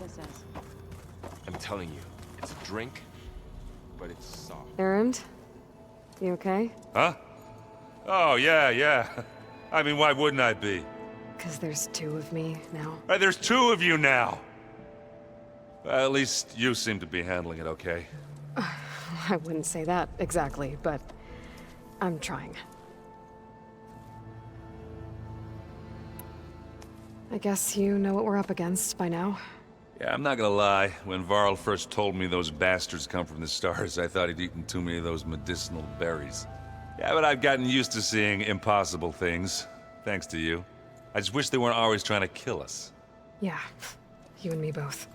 says. I'm telling you, it's a drink, but it's soft. Errand? You okay? Huh? Oh, yeah. I mean, why wouldn't I be? 'Cause there's two of me now. There's two of you now! Well, at least you seem to be handling it okay. I wouldn't say that exactly, but I'm trying. I guess you know what we're up against by now. Yeah, I'm not gonna lie. When Varl first told me those bastards come from the stars, I thought he'd eaten too many of those medicinal berries. Yeah, but I've gotten used to seeing impossible things, thanks to you. I just wish they weren't always trying to kill us. Yeah, you and me both.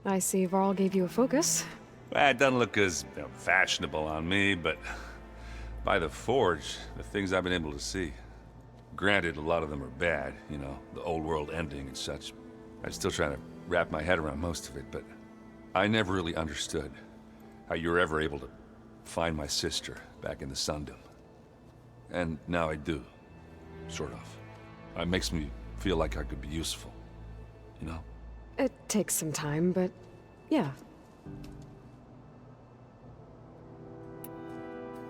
I see Varl gave you a focus. Well, it doesn't look as fashionable on me, but by the Forge, the things I've been able to see. Granted, a lot of them are bad, you know, the old world ending and such. I'm still trying to wrap my head around most of it, but I never really understood how you were ever able to find my sister back in the Sundom. And now I do, sort of. It makes me feel like I could be useful, you know? It takes some time, but yeah.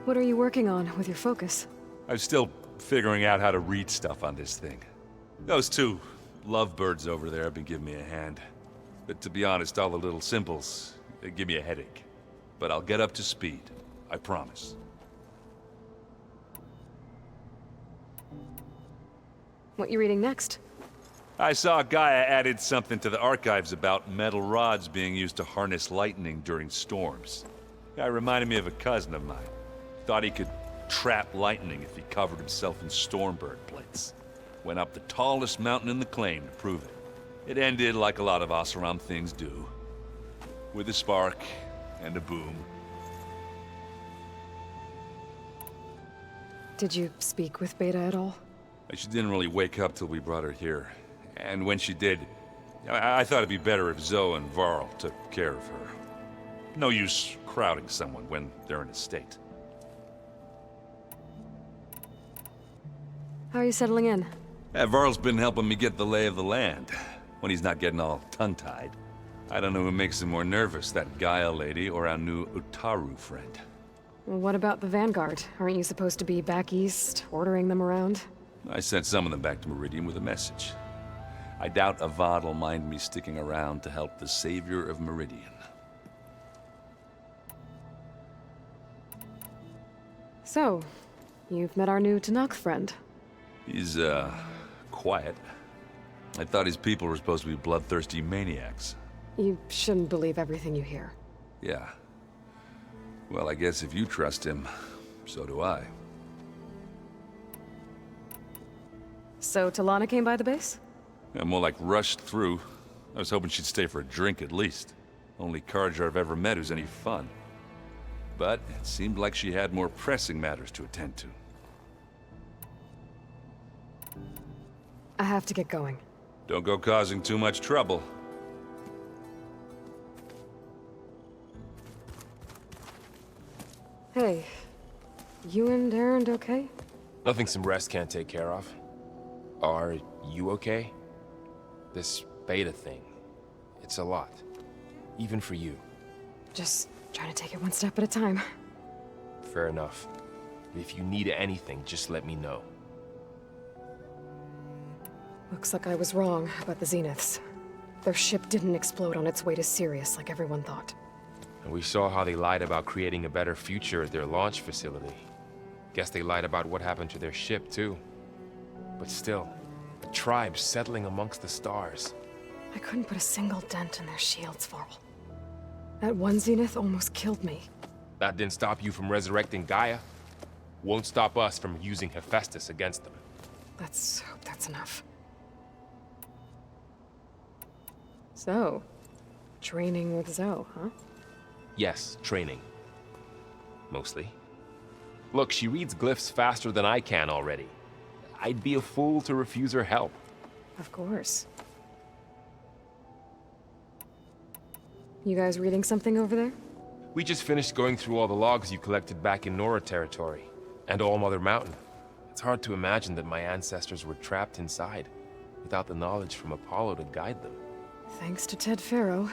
What are you working on with your focus? I'm still figuring out how to read stuff on this thing. Those two lovebirds over there have been giving me a hand. But to be honest, all the little symbols, they give me a headache. But I'll get up to speed, I promise. What you reading next? I saw Gaia added something to the archives about metal rods being used to harness lightning during storms. Guy reminded me of a cousin of mine. Thought he could trap lightning if he covered himself in Stormbird plates. Went up the tallest mountain in the claim to prove it. It ended like a lot of Oseram things do. With a spark and a boom. Did you speak with Beta at all? She didn't really wake up till we brought her here. And when she did, I thought it'd be better if Zoe and Varl took care of her. No use crowding someone when they're in a state. How are you settling in? Varl's been helping me get the lay of the land, when he's not getting all tongue-tied. I don't know who makes him more nervous, that Gaia lady or our new Utaru friend. Well, what about the Vanguard? Aren't you supposed to be back east, ordering them around? I sent some of them back to Meridian with a message. I doubt Avad will mind me sticking around to help the savior of Meridian. So, you've met our new Tanakh friend. He's, quiet. I thought his people were supposed to be bloodthirsty maniacs. You shouldn't believe everything you hear. Yeah. Well, I guess if you trust him, so do I. So, Talana came by the base? Yeah, more like rushed through. I was hoping she'd stay for a drink at least. Only Carja I've ever met who's any fun. But it seemed like she had more pressing matters to attend to. I have to get going. Don't go causing too much trouble. Hey, you and Errand okay? Nothing some rest can't take care of. Are you okay? This beta thing, it's a lot. Even for you. Just trying to take it one step at a time. Fair enough. If you need anything, just let me know. Looks like I was wrong about the Zeniths. Their ship didn't explode on its way to Sirius like everyone thought. And we saw how they lied about creating a better future at their launch facility. Guess they lied about what happened to their ship, too. But still, the tribe settling amongst the stars. I couldn't put a single dent in their shields, Varl. That one Zenith almost killed me. That didn't stop you from resurrecting Gaia. Won't stop us from using Hephaestus against them. Let's hope that's enough. So, training with Zoe, huh? Yes, training. Mostly. Look, she reads glyphs faster than I can already. I'd be a fool to refuse her help. Of course. You guys reading something over there? We just finished going through all the logs you collected back in Nora territory, and All Mother Mountain. It's hard to imagine that my ancestors were trapped inside. without the knowledge from Apollo to guide them. Thanks to Ted Faro.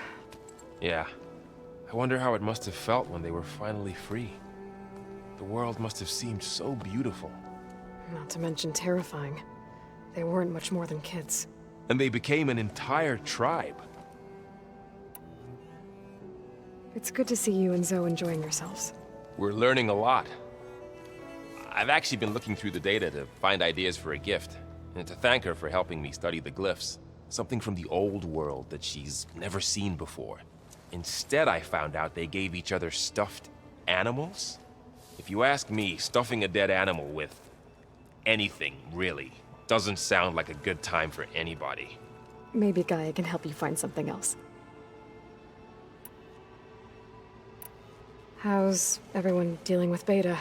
Yeah. I wonder how it must have felt when they were finally free. The world must have seemed so beautiful. Not to mention terrifying. They weren't much more than kids. And they became an entire tribe. It's good to see you and Zoe enjoying yourselves. We're learning a lot. I've actually been looking through the data to find ideas for a gift, and to thank her for helping me study the glyphs. Something from the old world that she's never seen before. Instead, I found out they gave each other stuffed animals. If you ask me, stuffing a dead animal with anything, really, doesn't sound like a good time for anybody. Maybe Gaia can help you find something else. How's everyone dealing with Beta?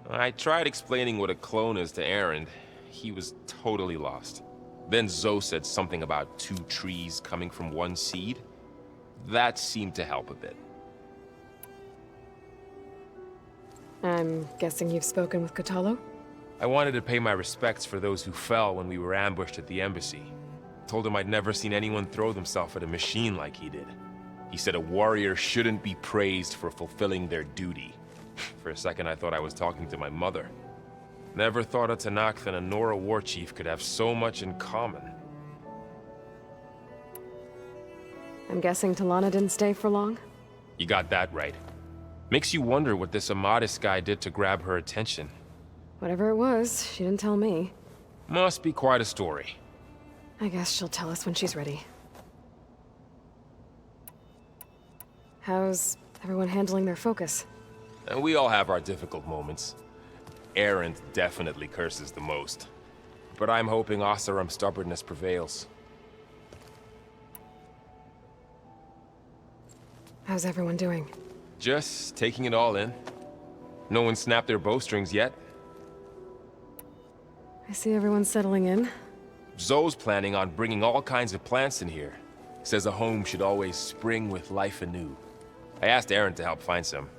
I tried explaining what a clone is to Aaron. He was totally lost. Then Zoe said something about 2 trees coming from 1 seed. That seemed to help a bit. I'm guessing you've spoken with Kotallo? I wanted to pay my respects for those who fell when we were ambushed at the embassy. Told him I'd never seen anyone throw themselves at a machine like he did. He said a warrior shouldn't be praised for fulfilling their duty. For a second, I thought I was talking to my mother. Never thought a Tanakh and a Nora war chief could have so much in common. I'm guessing Talana didn't stay for long? You got that right. Makes you wonder what this Amadis guy did to grab her attention. Whatever it was, she didn't tell me. Must be quite a story. I guess she'll tell us when she's ready. How's everyone handling their focus? And we all have our difficult moments. Aaron definitely curses the most. But I'm hoping Oseram's stubbornness prevails. How's everyone doing? Just taking it all in. No one snapped their bowstrings yet. I see everyone settling in. Zoe's planning on bringing all kinds of plants in here. Says a home should always spring with life anew. I asked Aaron to help find some.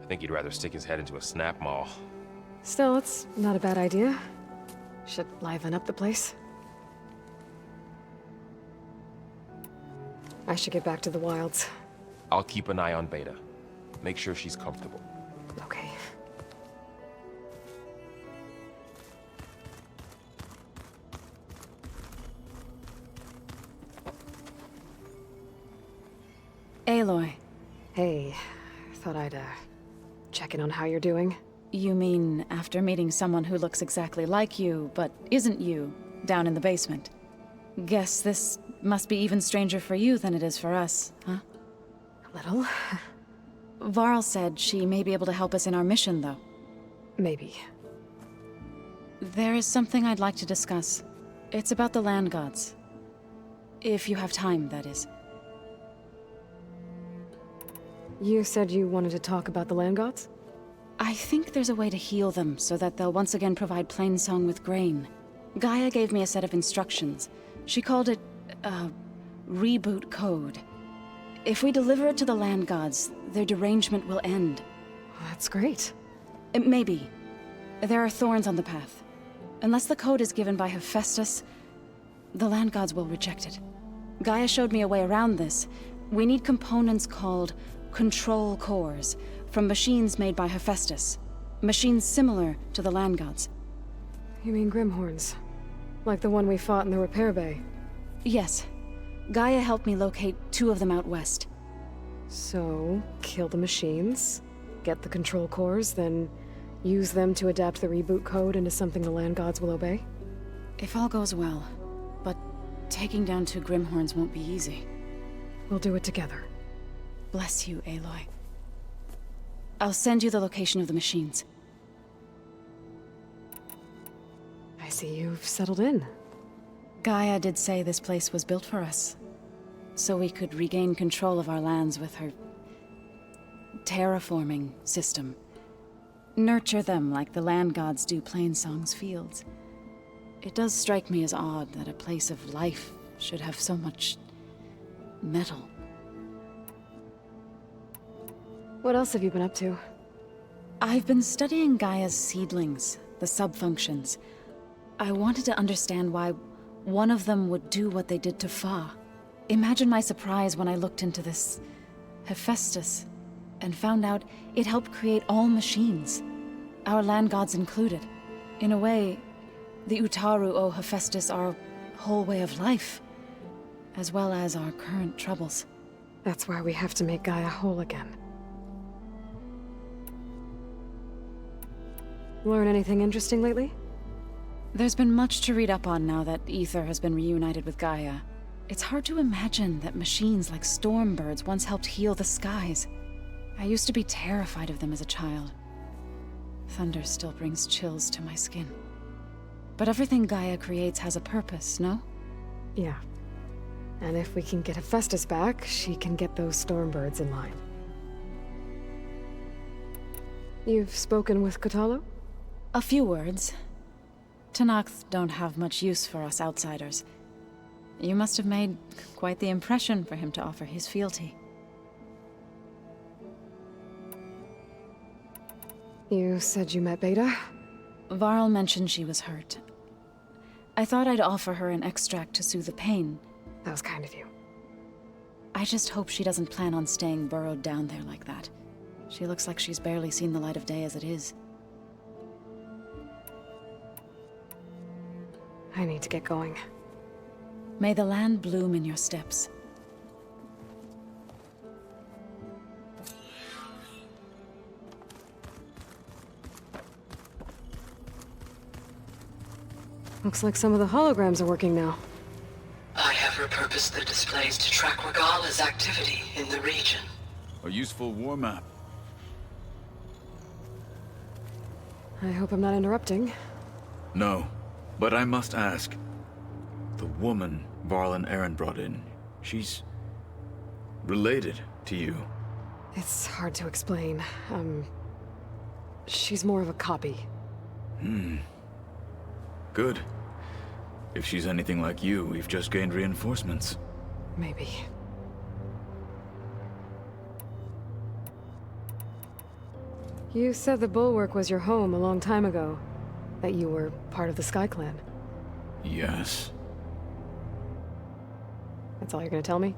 I think he'd rather stick his head into a snap mall. Still, it's not a bad idea. Should liven up the place. I should get back to the wilds. I'll keep an eye on Beta. Make sure she's comfortable. Okay. Aloy. Hey, thought I'd, check in on how you're doing. You mean after meeting someone who looks exactly like you, but isn't you, down in the basement? Guess this must be even stranger for you than it is for us, huh? A little. Varl said she may be able to help us in our mission, though. Maybe. There is something I'd like to discuss. It's about the land gods. If you have time, that is. You said you wanted to talk about the land gods? I think there's a way to heal them so that they'll once again provide Plainsong with grain. Gaia gave me a set of instructions. She called it, reboot code. If we deliver it to the land gods, their derangement will end. That's great. Maybe. There are thorns on the path. Unless the code is given by Hephaestus, the land gods will reject it. Gaia showed me a way around this. We need components called control cores from machines made by Hephaestus. Machines similar to the land gods. You mean Grimhorns? Like the one we fought in the repair bay? Yes. Gaia helped me locate 2 of them out west. So, kill the machines, get the control cores, then use them to adapt the reboot code into something the land gods will obey? If all goes well. But taking down 2 Grimhorns won't be easy. We'll do it together. Bless you, Aloy. I'll send you the location of the machines. I see you've settled in. Gaia did say this place was built for us, so we could regain control of our lands with her terraforming system. Nurture them like the land gods do Plainsong's fields. It does strike me as odd that a place of life should have so much metal. What else have you been up to? I've been studying Gaia's seedlings, the subfunctions. I wanted to understand why one of them would do what they did to Fa. Imagine my surprise when I looked into this Hephaestus and found out it helped create all machines, our land gods included. In a way, the Utaru owe Hephaestus our whole way of life, as well as our current troubles. That's why we have to make Gaia whole again. Learn anything interesting lately? There's been much to read up on now that Ether has been reunited with Gaia. It's hard to imagine that machines like Stormbirds once helped heal the skies. I used to be terrified of them as a child. Thunder still brings chills to my skin. But everything Gaia creates has a purpose, no? Yeah. And if we can get Hephaestus back, she can get those Stormbirds in line. You've spoken with Kotallo? A few words. Tenakth don't have much use for us outsiders. You must have made quite the impression for him to offer his fealty. You said you met Beta? Varl mentioned she was hurt. I thought I'd offer her an extract to soothe the pain. That was kind of you. I just hope she doesn't plan on staying burrowed down there like that. She looks like she's barely seen the light of day as it is. I need to get going. May the land bloom in your steps. Looks like some of the holograms are working now. I have repurposed the displays to track Regala's activity in the region. A useful war map. I hope I'm not interrupting. No, but I must ask. The woman Varl and Aaron brought in, she's related to you. It's hard to explain. She's more of a copy. Good. If she's anything like you, we've just gained reinforcements. Maybe. You said the Bulwark was your home a long time ago. That you were part of the Sky Clan. Yes. That's all you're gonna tell me?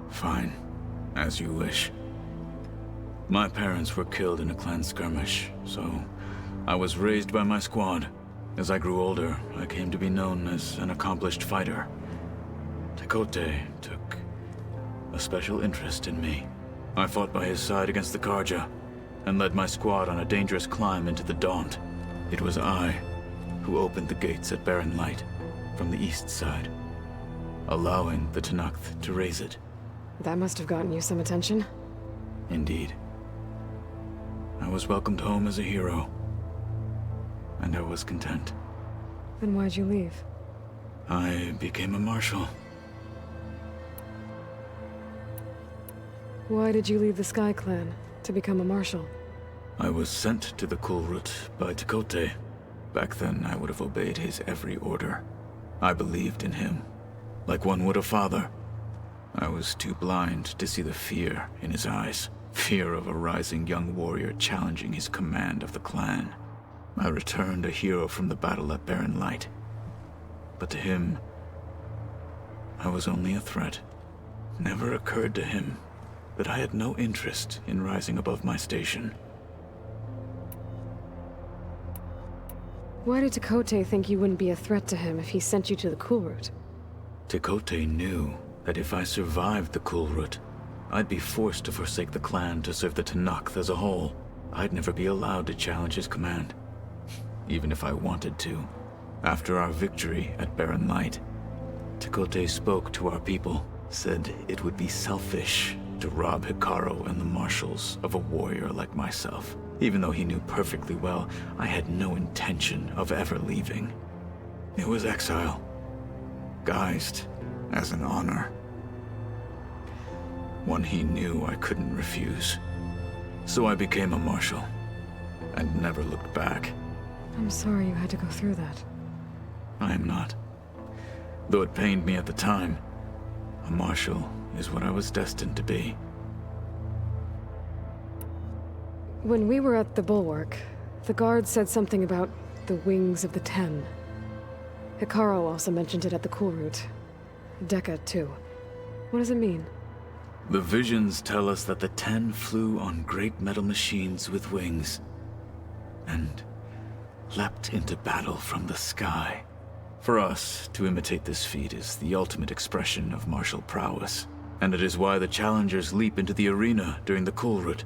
Fine. As you wish. My parents were killed in a clan skirmish, so I was raised by my squad. As I grew older, I came to be known as an accomplished fighter. Tekote took a special interest in me. I fought by his side against the Karja, and led my squad on a dangerous climb into the Daunt. It was I who opened the gates at Barren Light from the east side, allowing the Tenakth to raise it. That must have gotten you some attention. Indeed. I was welcomed home as a hero, and I was content. Then why'd you leave? I became a marshal. Why did you leave the Sky Clan to become a marshal? I was sent to the Kulrut by Tekote. Back then, I would have obeyed his every order. I believed in him, like one would a father. I was too blind to see the fear in his eyes. Fear of a rising young warrior challenging his command of the clan. I returned a hero from the battle at Barren Light. But to him, I was only a threat. Never occurred to him that I had no interest in rising above my station. Why did Tekote think you wouldn't be a threat to him if he sent you to the Kulrut? Tekote knew that if I survived the Kulrut, I'd be forced to forsake the clan to serve the Tenakth as a whole. I'd never be allowed to challenge his command, even if I wanted to. After our victory at Barren Light, Tekote spoke to our people, said it would be selfish to rob Hikaru and the marshals of a warrior like myself. Even though he knew perfectly well I had no intention of ever leaving. It was exile, guised as an honor. One he knew I couldn't refuse. So I became a marshal, and never looked back. I'm sorry you had to go through that. I am not. Though it pained me at the time, a marshal is what I was destined to be. When we were at the Bulwark, the guard said something about the Wings of the Ten. Hikaru also mentioned it at the Cool Route. Dekka, too. What does it mean? The visions tell us that the 10 flew on great metal machines with wings, and leapt into battle from the sky. For us, to imitate this feat is the ultimate expression of martial prowess, and it is why the challengers leap into the arena during the Cool Route.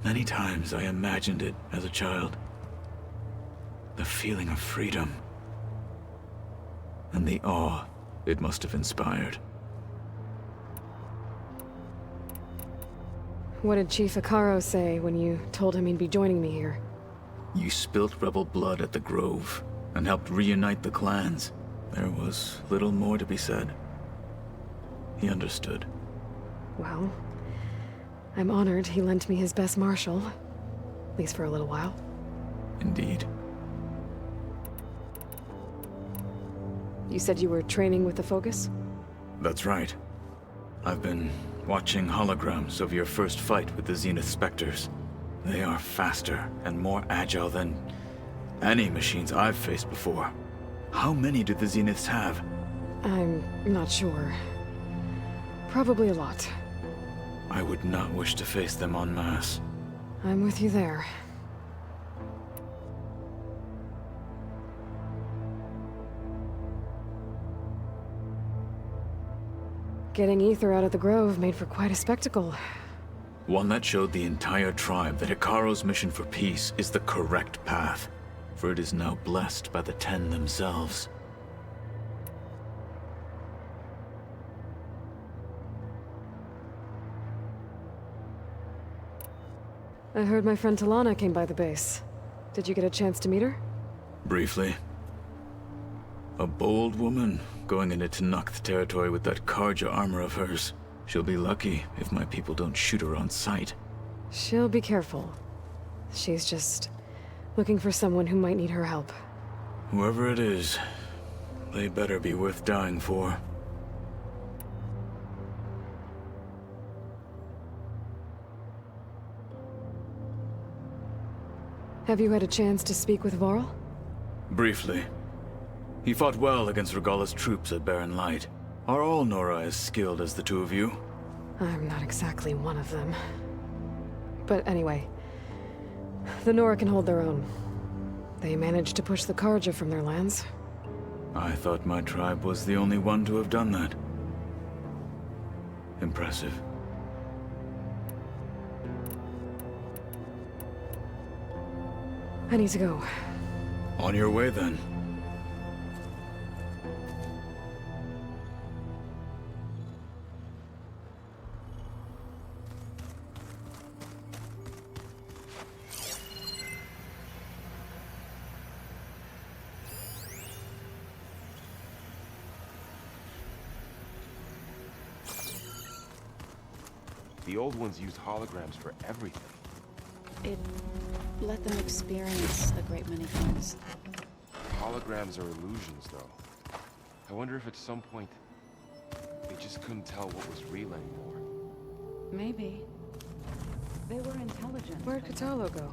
Many times I imagined it as a child. The feeling of freedom, and the awe it must have inspired. What did Chief Hikaru say when you told him he'd be joining me here? You spilt rebel blood at the Grove, and helped reunite the clans. There was little more to be said. He understood. Well, I'm honored he lent me his best martial. At least for a little while. Indeed. You said you were training with the Focus? That's right. I've been watching holograms of your first fight with the Zenith Spectres. They are faster and more agile than any machines I've faced before. How many do the Zeniths have? I'm not sure. Probably a lot. I would not wish to face them en masse. I'm with you there. Getting Ether out of the Grove made for quite a spectacle. One that showed the entire tribe that Hikaru's mission for peace is the correct path, for it is now blessed by the 10 themselves. I heard my friend Talana came by the base. Did you get a chance to meet her? Briefly. A bold woman going into Tenakth territory with that Karja armor of hers. She'll be lucky if my people don't shoot her on sight. She'll be careful. She's just looking for someone who might need her help. Whoever it is, they better be worth dying for. Have you had a chance to speak with Varl? Briefly. He fought well against Regalla's troops at Barren Light. Are all Nora as skilled as the two of you? I'm not exactly one of them. But anyway, the Nora can hold their own. They managed to push the Karja from their lands. I thought my tribe was the only one to have done that. Impressive. I need to go. On your way, then. The old ones used holograms for everything. It let them experience a great many things. Holograms are illusions, though. I wonder if at some point they just couldn't tell what was real anymore. Maybe. They were intelligent. Where'd Katalo go?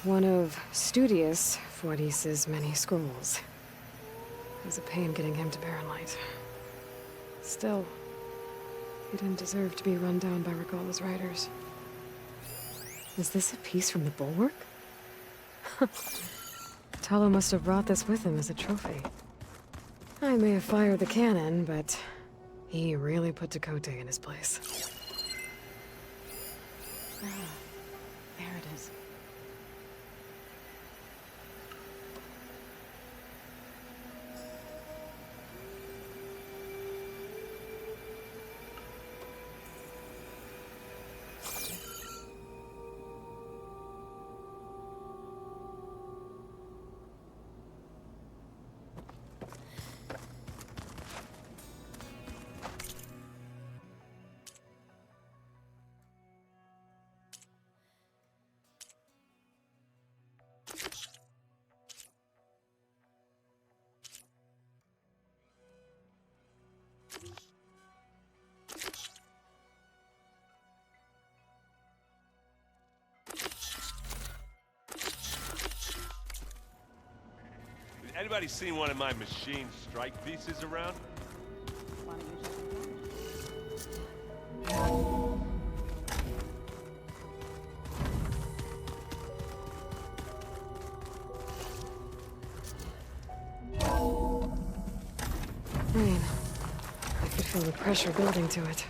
One of Studious Fortis's many scrolls. It was a pain getting him to Barren Light. Still, he didn't deserve to be run down by Regalla's riders. Is this a piece from the bulwark? Talo must have brought this with him as a trophy. I may have fired the cannon, but he really put Tekote in his place. Ah, there it is. Anybody seen one of my machine strike pieces around? Rain. I could feel the pressure building to it.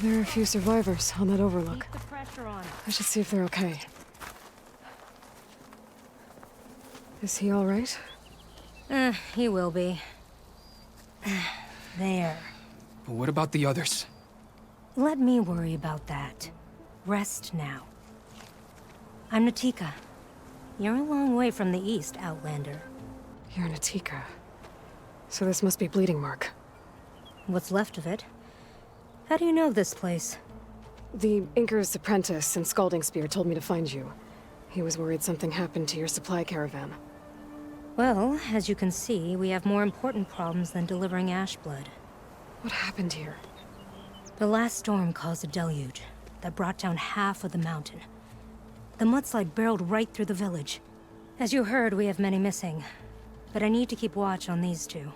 There are a few survivors on that overlook. Keep the pressure on. I should see if they're okay. Is he all right? He will be. There. But what about the others? Let me worry about that. Rest now. I'm Natika. You're a long way from the east, Outlander. You're Natika. So this must be Bleeding Mark. What's left of it? How do you know this place? The Inker's apprentice and Scalding Spear told me to find you. He was worried something happened to your supply caravan. Well, as you can see, we have more important problems than delivering Ashblood. What happened here? The last storm caused a deluge that brought down half of the mountain. The mudslide barreled right through the village. As you heard, we have many missing. But I need to keep watch on these two.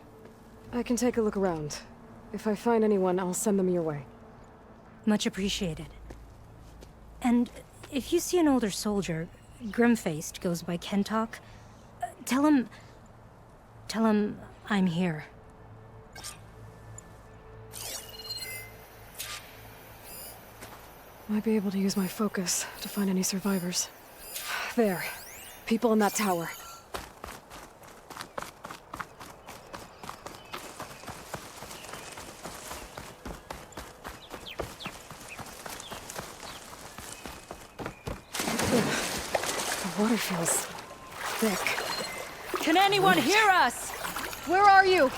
I can take a look around. If I find anyone, I'll send them your way. Much appreciated. And if you see an older soldier, grim-faced, goes by Kentok, tell him I'm here. Might be able to use my focus to find any survivors. There. People in that tower. The water feels thick. Can anyone hear us? Where are you?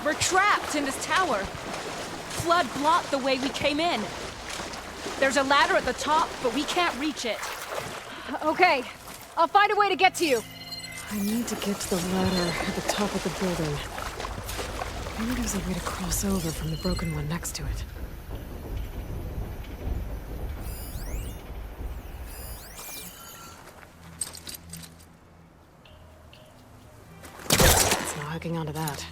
We're trapped in this tower. Flood blocked the way we came in. There's a ladder at the top, but we can't reach it. Okay. I'll find a way to get to you. I need to get to the ladder at the top of the building. Maybe there's a way to cross over from the broken one next to it. It's not hooking onto that.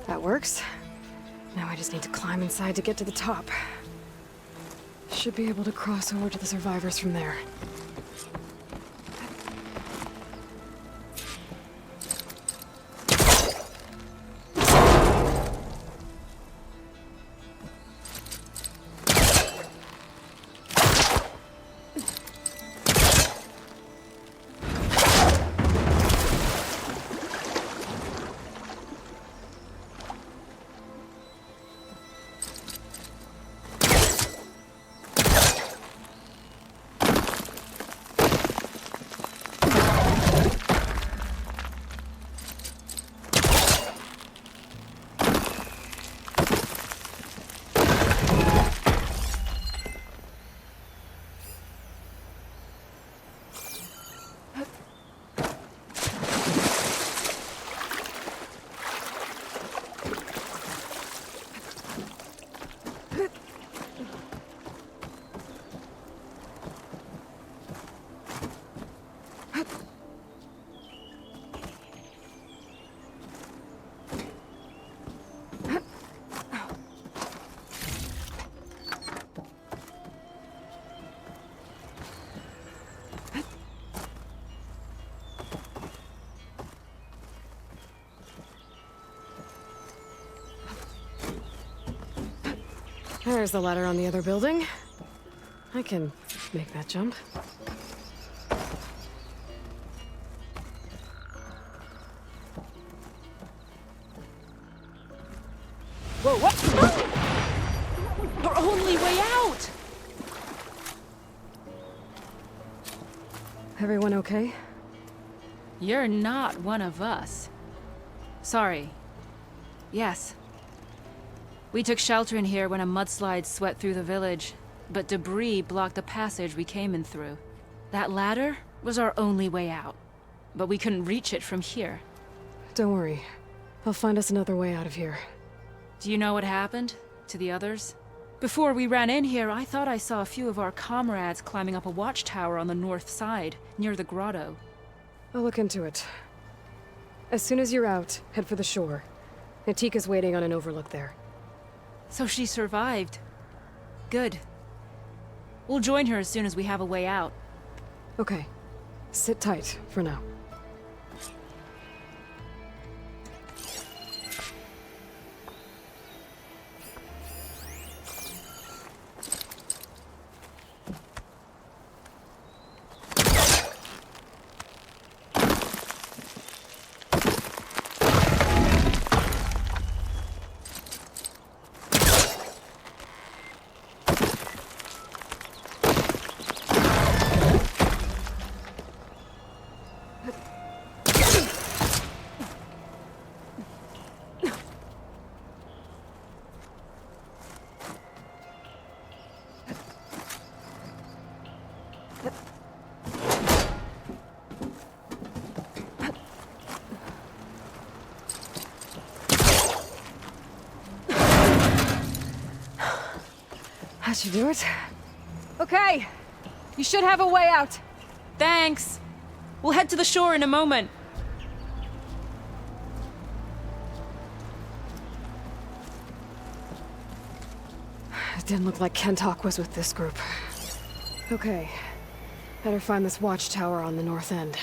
That works. Now I just need to climb inside to get to the top. Should be able to cross over to the survivors from there. There's the ladder on the other building. I can make that jump. Whoa, what? Our only way out! Everyone okay? You're not one of us. Sorry. Yes. We took shelter in here when a mudslide swept through the village, but debris blocked the passage we came in through. That ladder was our only way out, but we couldn't reach it from here. Don't worry. I'll find us another way out of here. Do you know what happened to the others? Before we ran in here, I thought I saw a few of our comrades climbing up a watchtower on the north side, near the grotto. I'll look into it. As soon as you're out, head for the shore. Natika's waiting on an overlook there. So she survived. Good. We'll join her as soon as we have a way out. Okay. Sit tight for now. How'd you do it? Okay. You should have a way out. Thanks. We'll head to the shore in a moment. It didn't look like Kentok was with this group. Okay. Better find this watchtower on the north end.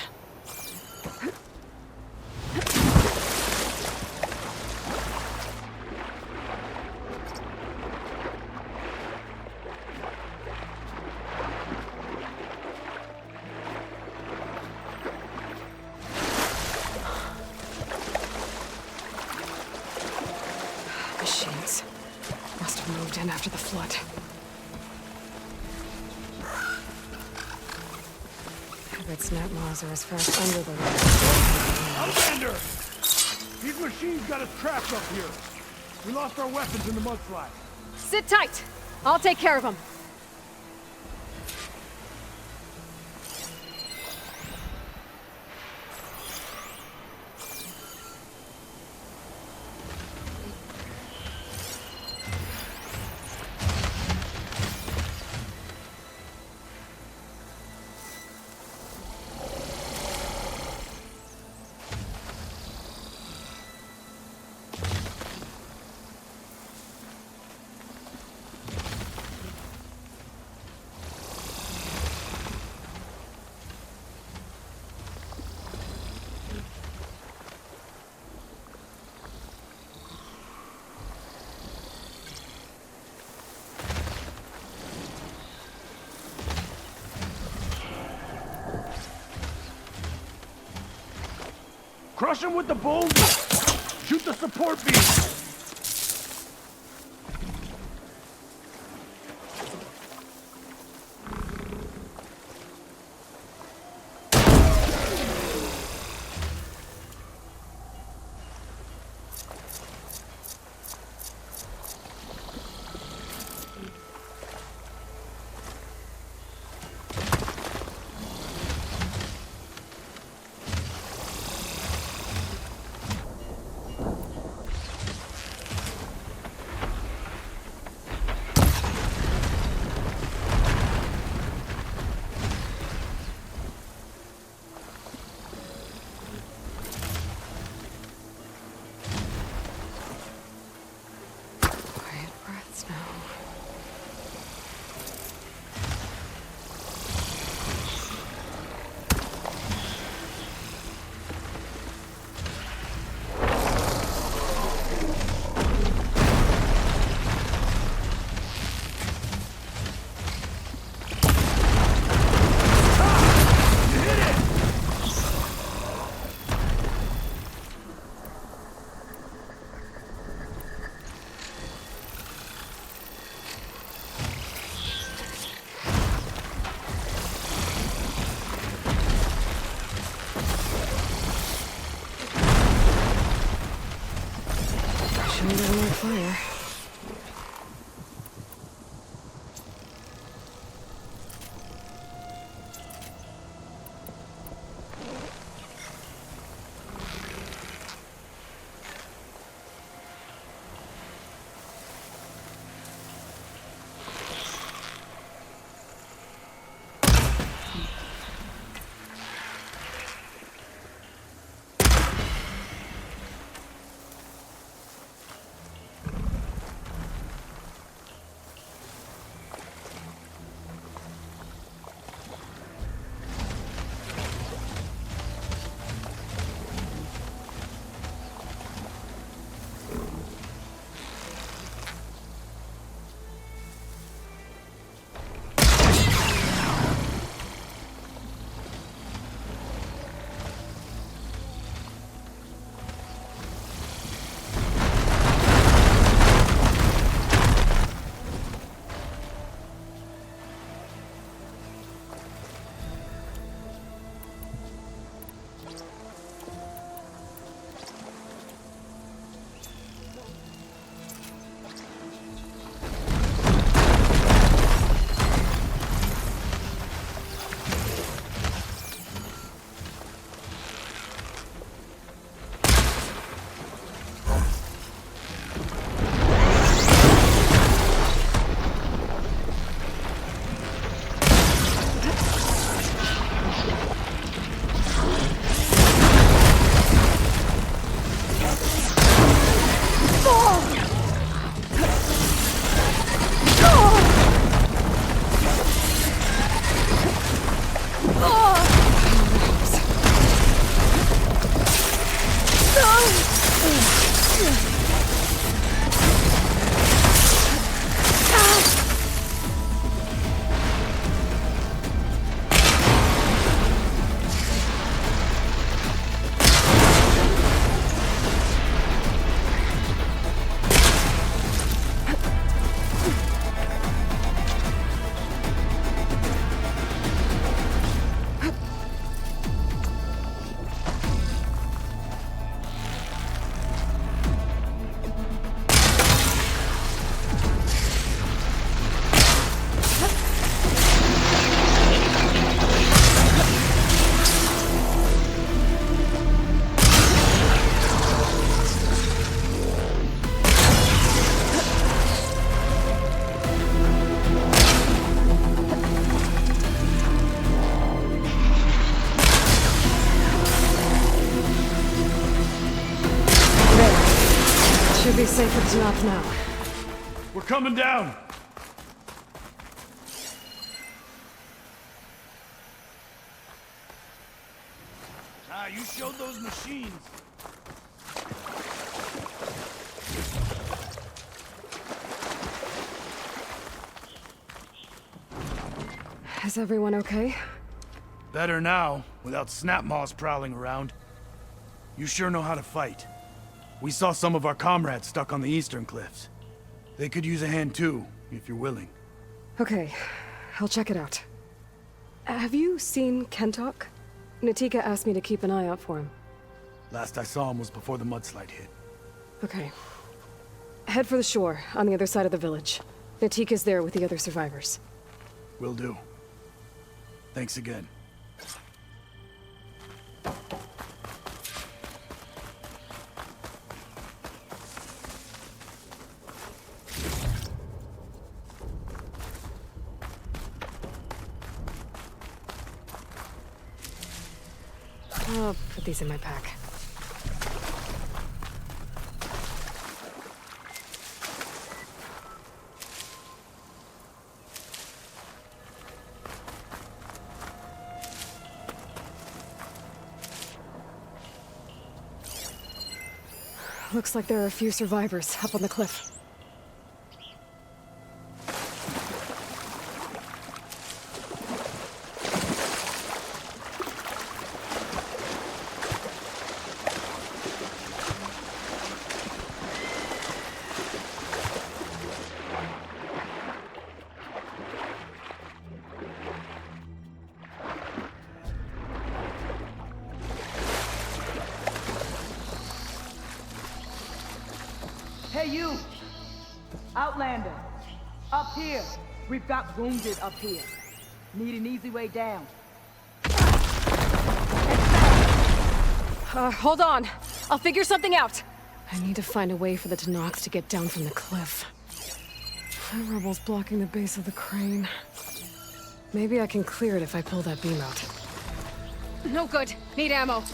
Machines. Must have moved in after the flood. Its net maws are as fast under the water. Outlander! These machines got us trapped up here. We lost our weapons in the mudslide. Sit tight! I'll take care of them. Crush him with the boulders! Shoot the support beam! Should be safe at Tanakh now. We're coming down! Ah, you showed those machines. Is everyone okay? Better now, without snapmaws prowling around. You sure know how to fight. We saw some of our comrades stuck on the eastern cliffs. They could use a hand too, if you're willing. Okay, I'll check it out. Have you seen Kentok? Natika asked me to keep an eye out for him. Last I saw him was before the mudslide hit. Okay. Head for the shore, on the other side of the village. Natika's there with the other survivors. Will do. Thanks again. I'll put these in my pack. Looks like there are a few survivors up on the cliff. Hey, you! Outlander! Up here! We've got wounded up here. Need an easy way down. Hold on. I'll figure something out. I need to find a way for the Tanoks to get down from the cliff. The rebel's blocking the base of the crane. Maybe I can clear it if I pull that beam out. No good. Need ammo.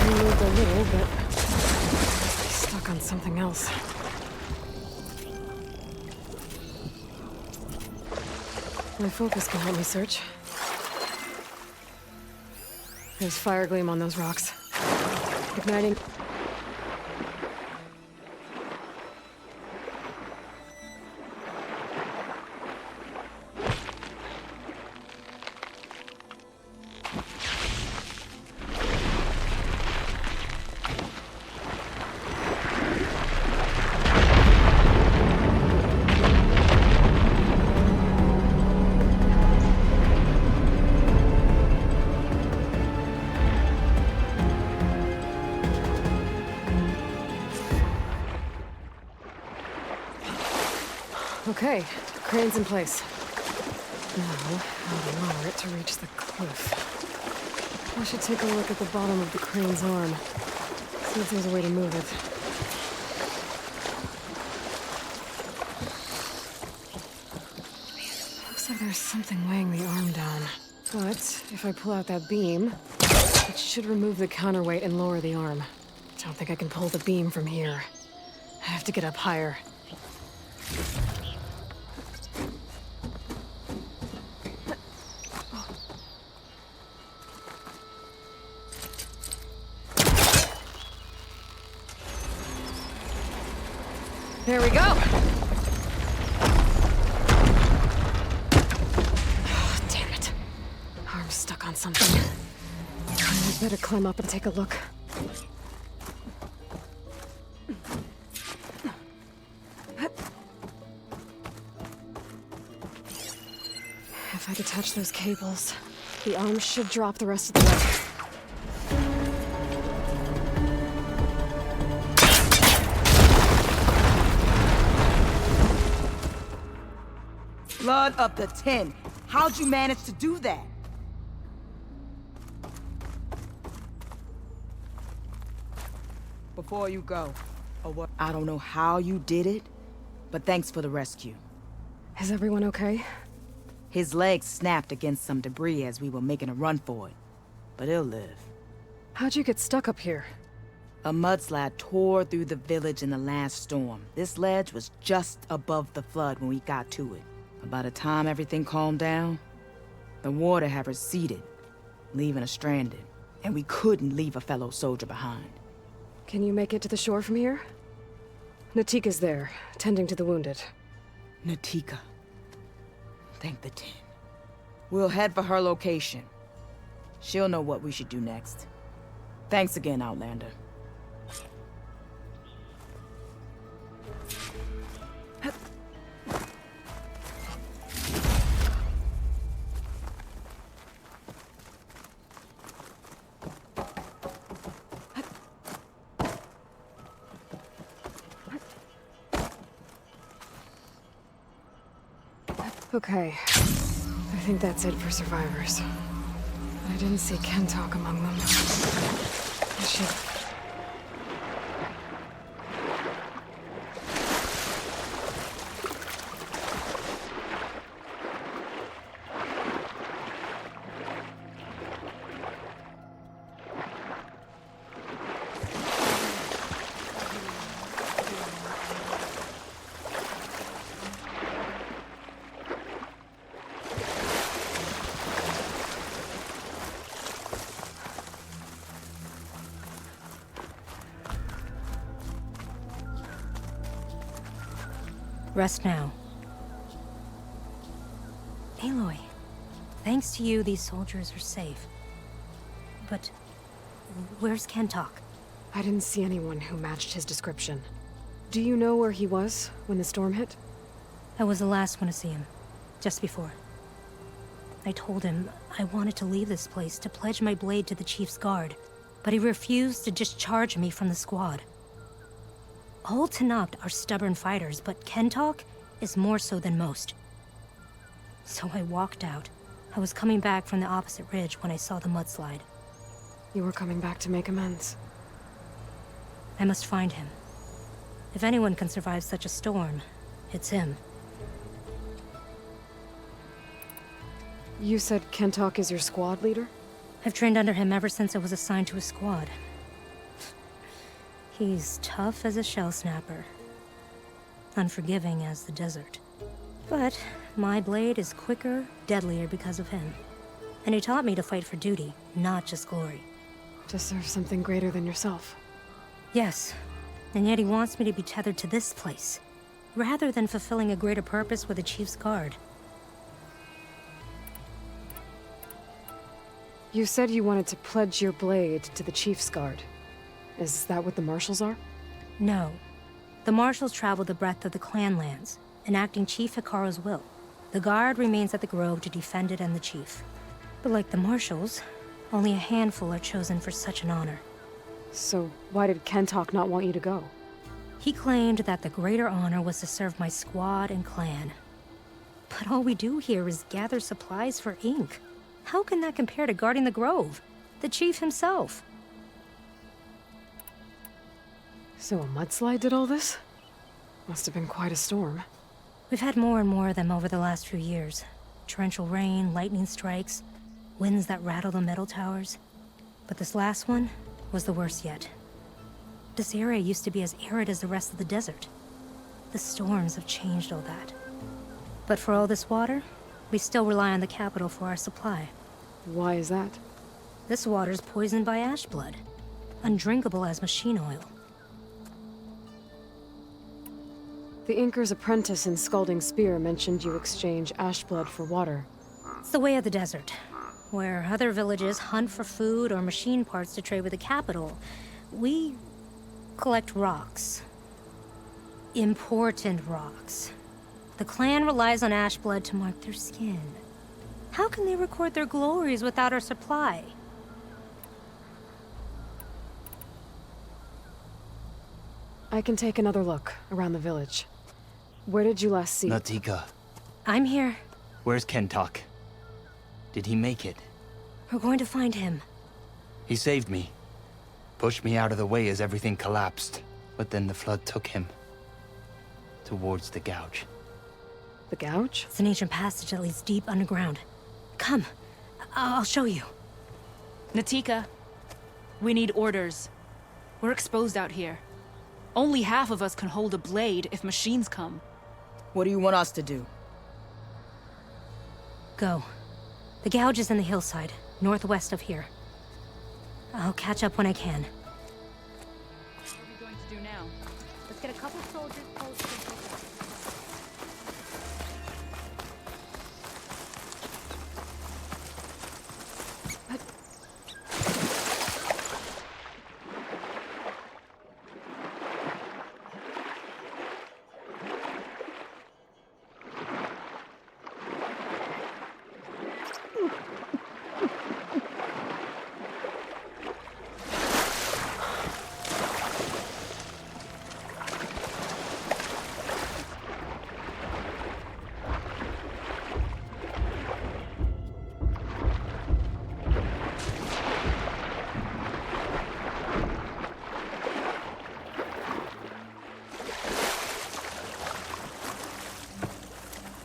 Moved a little, but stuck on something else. My focus can help me search. There's fire gleam on those rocks. Igniting. Okay, crane's in place. Now, how to lower it to reach the cliff. I should take a look at the bottom of the crane's arm. See if there's a way to move it. Looks like there's something weighing the arm down. But if I pull out that beam, it should remove the counterweight and lower the arm. Don't think I can pull the beam from here. I have to get up higher. There we go! Oh, damn it. Arm's stuck on something. I'd better climb up and take a look. If I detach those cables, the arm should drop the rest of the way. Blood up to 10. How'd you manage to do that? Before you go, I don't know how you did it, but thanks for the rescue. Is everyone okay? His legs snapped against some debris as we were making a run for it. but he'll live. How'd you get stuck up here? A mudslide tore through the village in the last storm. This ledge was just above the flood when we got to it. But by the time everything calmed down, the water had receded, leaving us stranded. And we couldn't leave a fellow soldier behind. Can you make it to the shore from here? Natika's there, tending to the wounded. Natika. Thank the Tin. We'll head for her location. She'll know what we should do next. Thanks again, Outlander. Okay. I think that's it for survivors. I didn't see Kentalk among them. I should... Rest now. Aloy, thanks to you, these soldiers are safe. But where's Kentalk? I didn't see anyone who matched his description. Do you know where he was when the storm hit? I was the last one to see him, just before. I told him I wanted to leave this place to pledge my blade to the Chief's guard, but he refused to discharge me from the squad. All Tenakth are stubborn fighters, but Kentalk is more so than most. So I walked out. I was coming back from the opposite ridge when I saw the mudslide. You were coming back to make amends. I must find him. If anyone can survive such a storm, it's him. You said Kentalk is your squad leader? I've trained under him ever since I was assigned to a squad. He's tough as a shell snapper, unforgiving as the desert. But my blade is quicker, deadlier because of him. And he taught me to fight for duty, not just glory. To serve something greater than yourself. Yes, and yet he wants me to be tethered to this place, rather than fulfilling a greater purpose with the Chief's guard. You said you wanted to pledge your blade to the Chief's guard. Is that what the Marshals are? No. The Marshals travel the breadth of the clan lands, enacting Chief Hikaru's will. The guard remains at the Grove to defend it and the Chief. But like the Marshals, only a handful are chosen for such an honor. So why did Kentalk not want you to go? He claimed that the greater honor was to serve my squad and clan. But all we do here is gather supplies for ink. How can that compare to guarding the Grove? The Chief himself. So a mudslide did all this? Must have been quite a storm. We've had more and more of them over the last few years. Torrential rain, lightning strikes, winds that rattle the metal towers. But this last one was the worst yet. This area used to be as arid as the rest of the desert. The storms have changed all that. But for all this water, we still rely on the capital for our supply. Why is that? This water's poisoned by ash blood, undrinkable as machine oil. The Inker's apprentice in Scalding Spear mentioned you exchange ash blood for water. It's the way of the desert, where other villages hunt for food or machine parts to trade with the capital. We collect rocks. Important rocks. The clan relies on ash blood to mark their skin. How can they record their glories without our supply? I can take another look around the village. Where did you last see? Natika. I'm here. Where's Kentalk? Did he make it? We're going to find him. He saved me. Pushed me out of the way as everything collapsed. But then the flood took him. Towards the gouge. The gouge? It's an ancient passage that leads deep underground. Come, I'll show you. Natika, we need orders. We're exposed out here. Only half of us can hold a blade if machines come. What do you want us to do? Go. The gouge is in the hillside, northwest of here. I'll catch up when I can. What are we going to do now? Let's get a couple soldiers posted.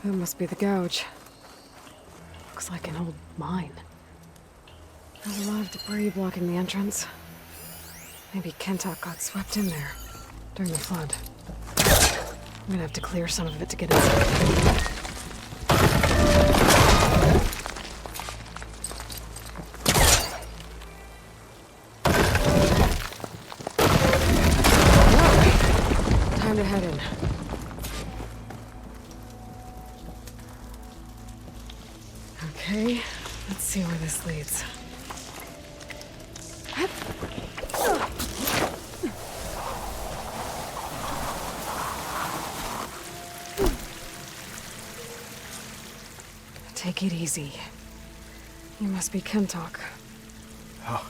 That must be the gouge. Looks like an old mine. There's a lot of debris blocking the entrance. Maybe Kentok got swept in there during the flood. I'm gonna have to clear some of it to get inside. Time to head in. Okay, let's see where this leads. Take it easy. You must be Kentok. Oh.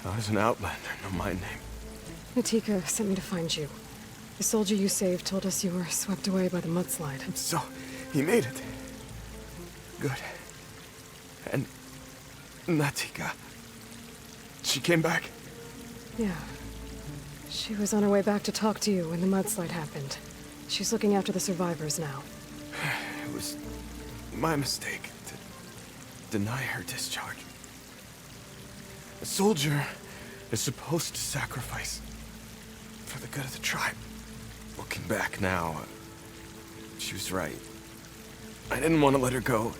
I was an outlander, no my name. Natika sent me to find you. The soldier you saved told us you were swept away by the mudslide. So, he made it. Good. And Natika, she came back? Yeah. She was on her way back to talk to you when the mudslide happened. She's looking after the survivors now. It was my mistake to deny her discharge. A soldier is supposed to sacrifice for the good of the tribe. Looking back now, she was right. I didn't want to let her go.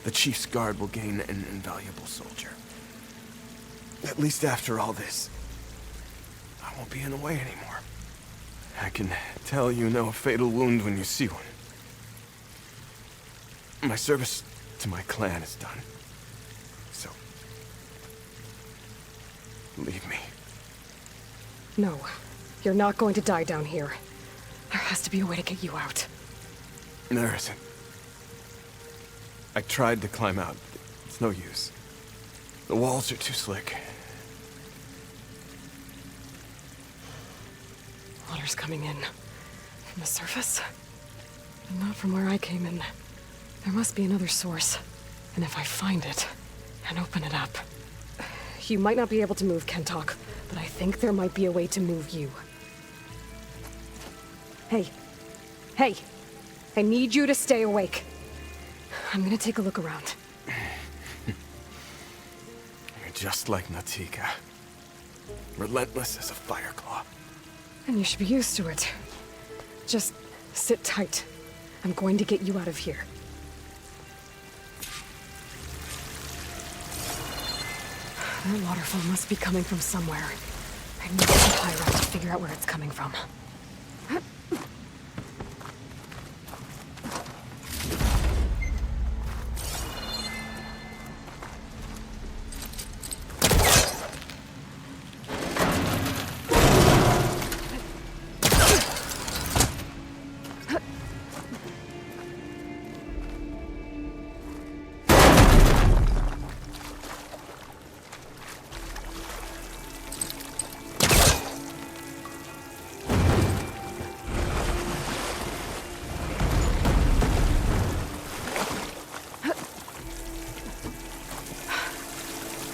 The chief's guard will gain an invaluable soldier. At least after all this, I won't be in the way anymore. I can tell you know a fatal wound when you see one. My service to my clan is done. So, leave me. No, you're not going to die down here. There has to be a way to get you out. There isn't. I tried to climb out, but it's no use. The walls are too slick. Water's coming in. From the surface? But not from where I came in. There must be another source. And if I find it, and open it up... You might not be able to move, Kentok, but I think there might be a way to move you. Hey. Hey! I need you to stay awake. I'm gonna take a look around. You're just like Natika. Relentless as a fireclaw. And you should be used to it. Just sit tight. I'm going to get you out of here. That waterfall must be coming from somewhere. I need to get high up to figure out where it's coming from.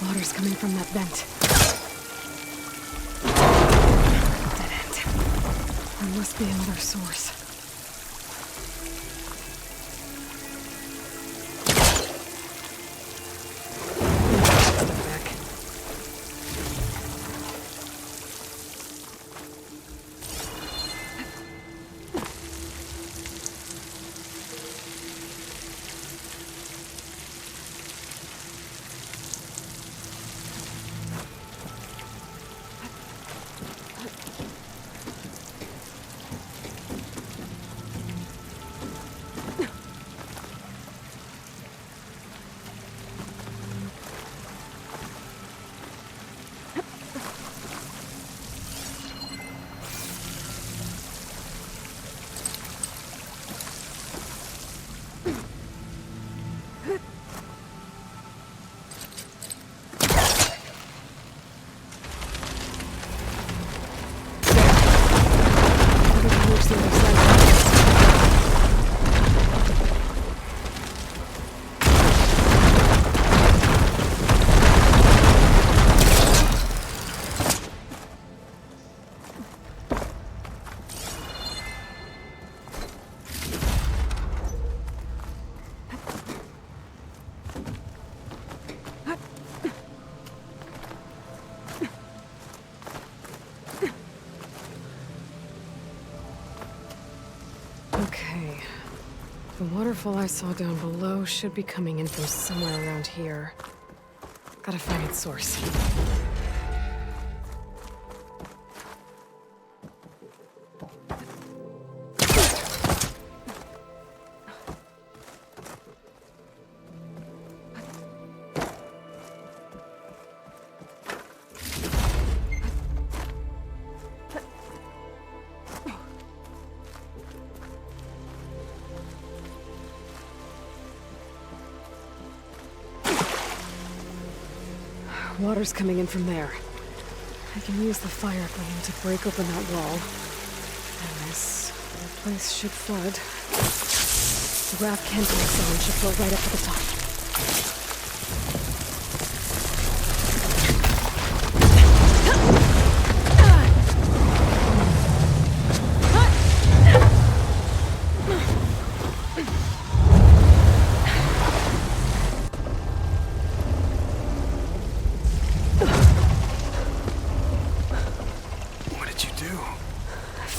Water's coming from that vent. Dead end. There must be another source. Okay. The waterfall I saw down below should be coming in from somewhere around here. Gotta find its source. Water's coming in from there. I can use the fire flame to break open that wall. And this whole place should flood. The raft Kentor's on should flow right up to the top.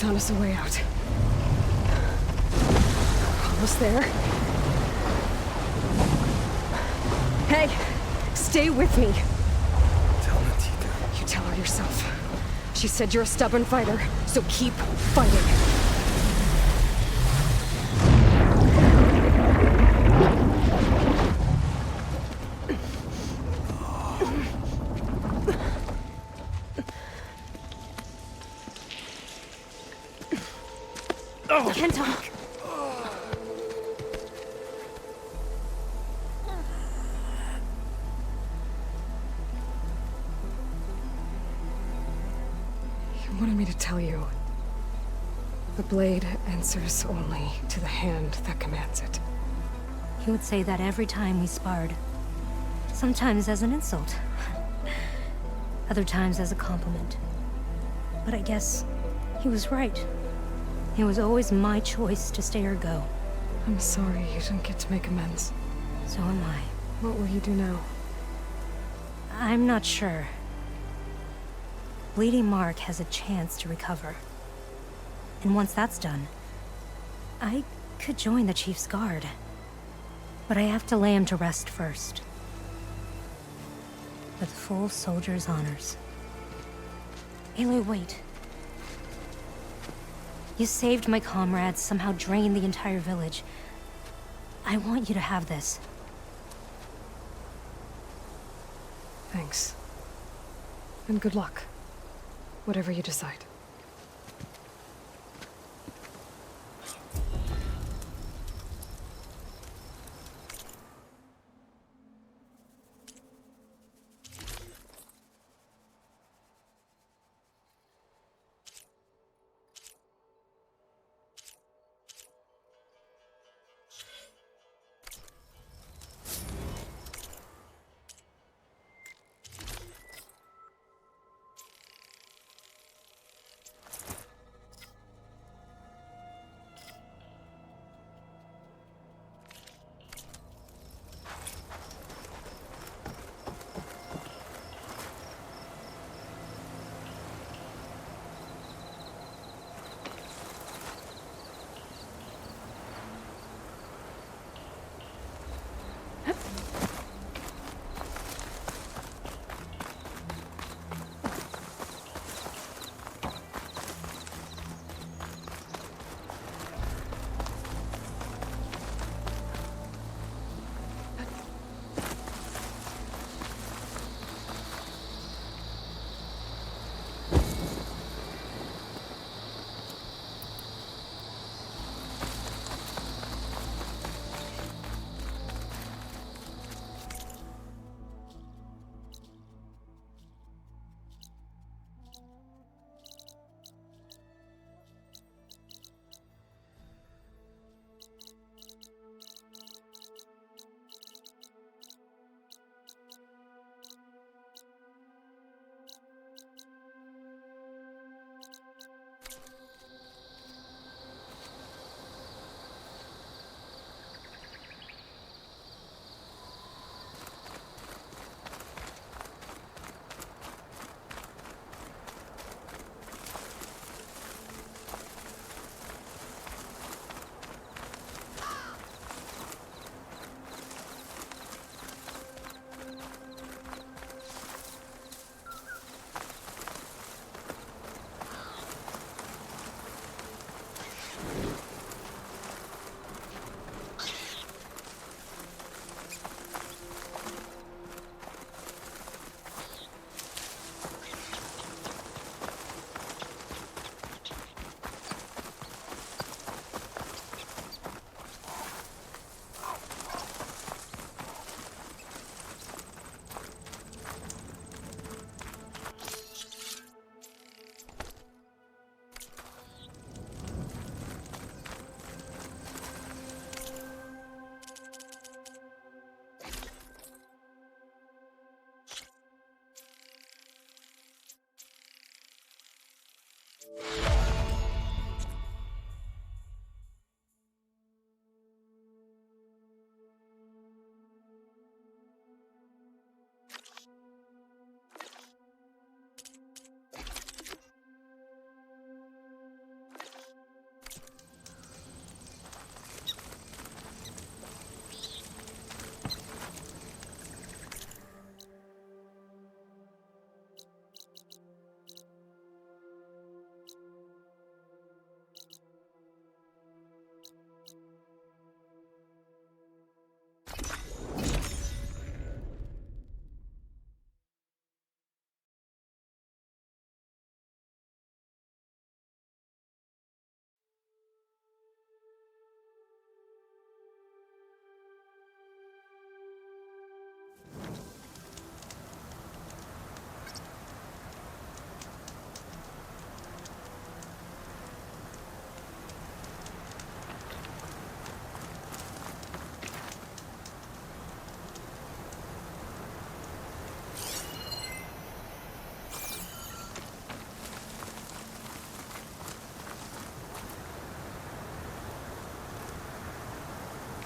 Found us a way out. Almost there. Hey! Stay with me! Tell Natita. You tell her yourself. She said you're a stubborn fighter, so keep fighting. Kentok! You wanted me to tell you. The blade answers only to the hand that commands it. He would say that every time we sparred. Sometimes as an insult. Other times as a compliment. But I guess he was right. It was always my choice to stay or go. I'm sorry you didn't get to make amends. So am I. What will you do now? I'm not sure. Bleeding Mark has a chance to recover. And once that's done, I could join the Chief's Guard. But I have to lay him to rest first. With full soldier's honors. Aloy, wait. You saved my comrades, somehow drained the entire village. I want you to have this. Thanks. And good luck. Whatever you decide.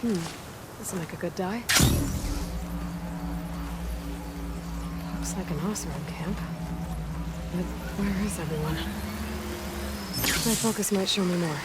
This'll make a good dye. Looks like an Oseram camp. But where is everyone? My focus might show me more.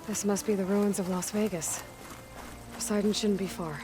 This must be the ruins of Las Vegas. Poseidon shouldn't be far.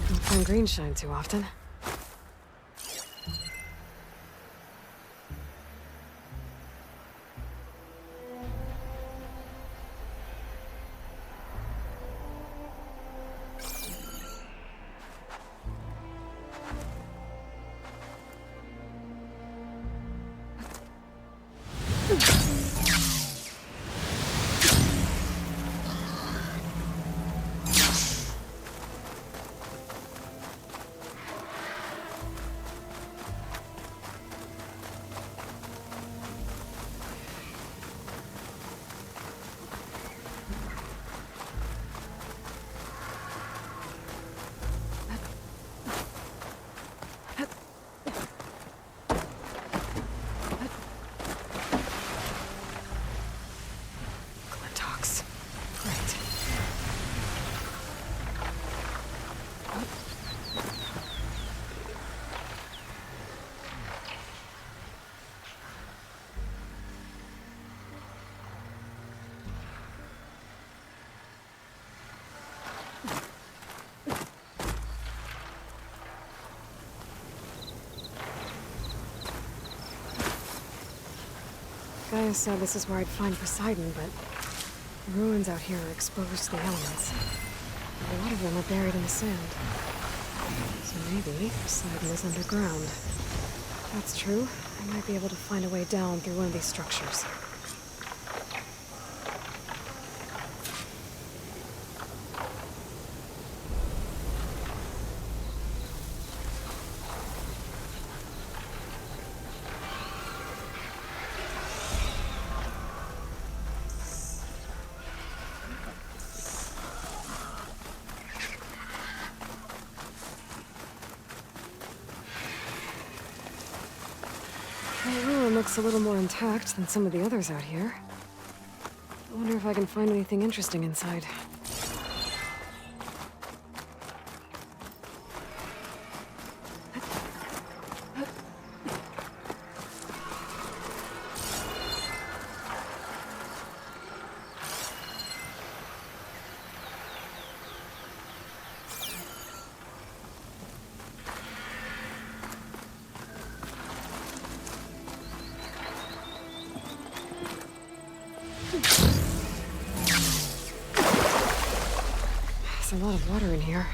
Don't find green shine too often. Gaia said this is where I'd find Poseidon, but the ruins out here are exposed to the elements. A lot of them are buried in the sand. So maybe Poseidon is underground. If that's true, I might be able to find a way down through one of these structures. The ruin looks a little more intact than some of the others out here. I wonder if I can find anything interesting inside. There's a lot of water in here.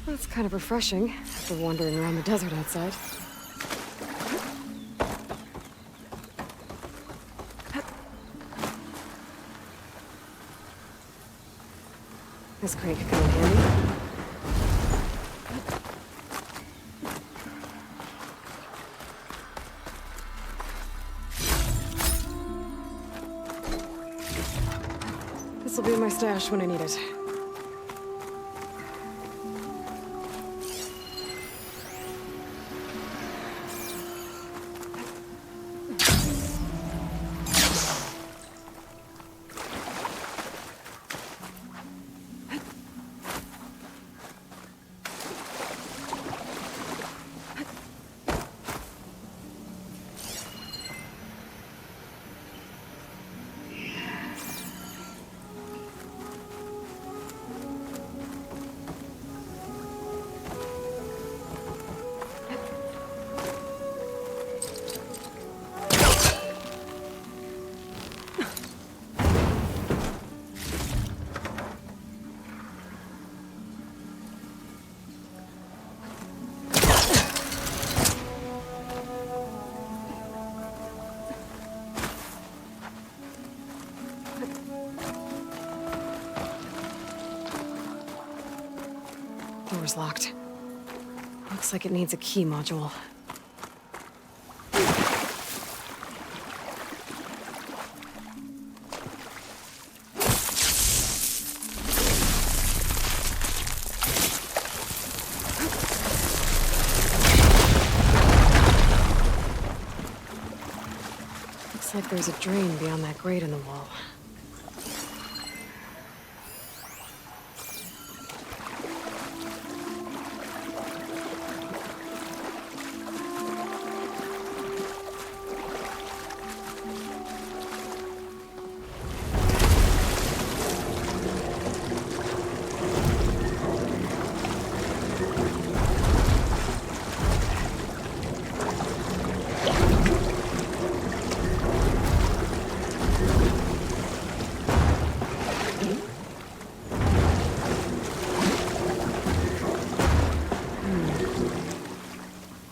That's kind of refreshing, after wandering around the desert outside. This crate could come in handy. This'll be in my stash when I need it. Door's locked. Looks like it needs a key module. like there's a drain beyond that grate in the wall.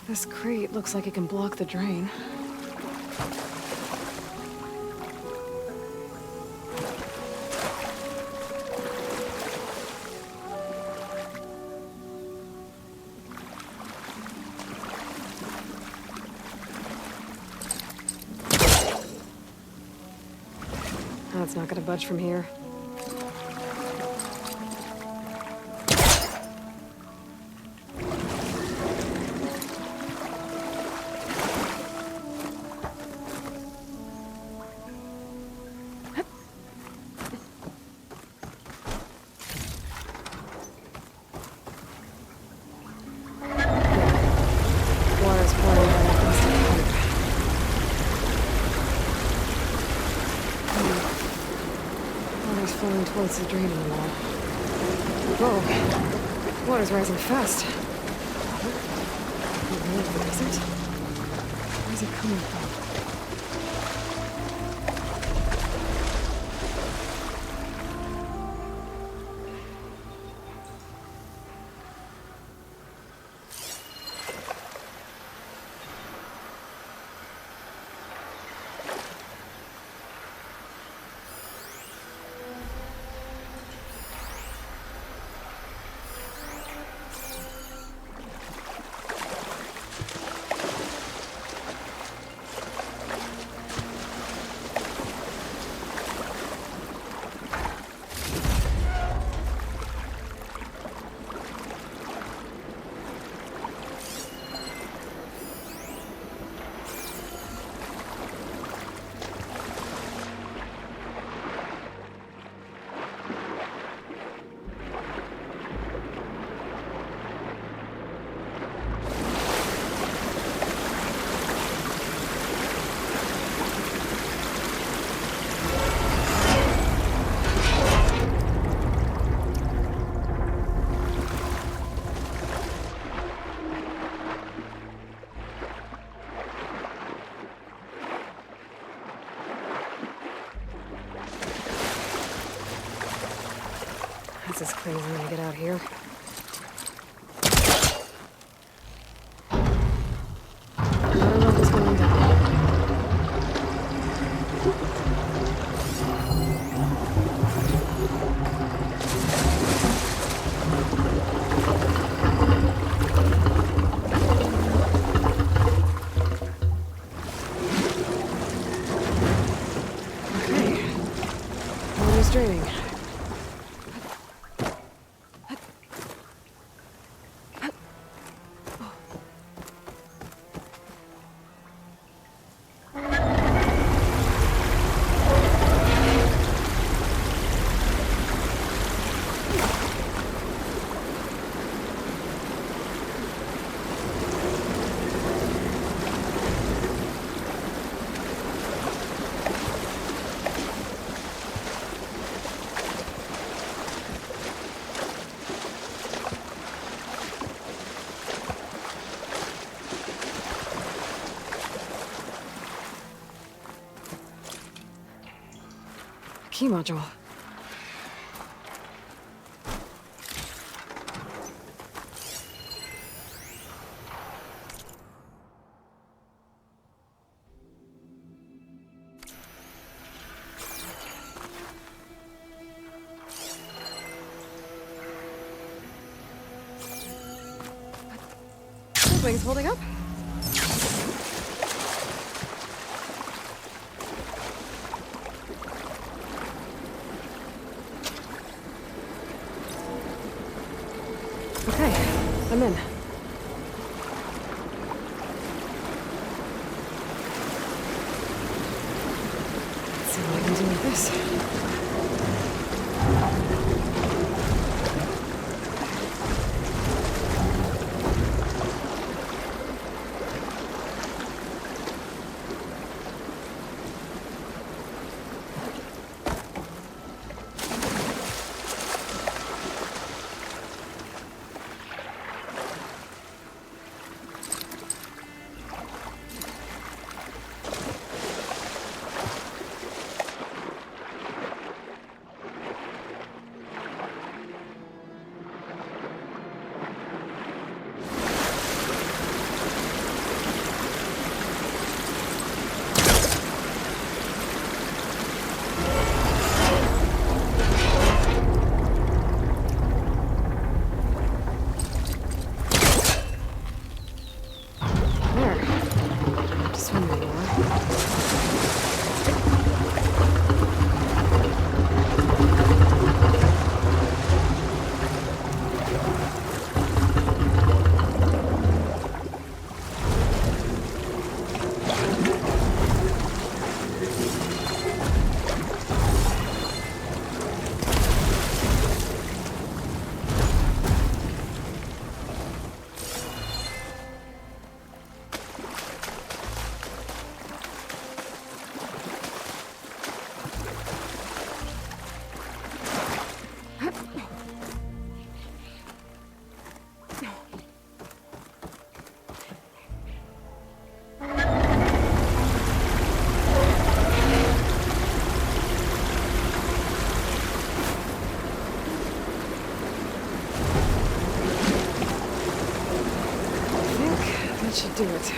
This crate looks like it can block the drain. That's not gonna budge from here. Water's pouring right up against the pipe. Water's flowing towards the drain in the wall. Whoa. Water's rising fast. Is it? Where's it coming from? This is crazy when I get out here. Water level's going down. Okay. Water's draining. Key module. The wing's holding up. Okay, I'm in. see what I can do with this. Should do it.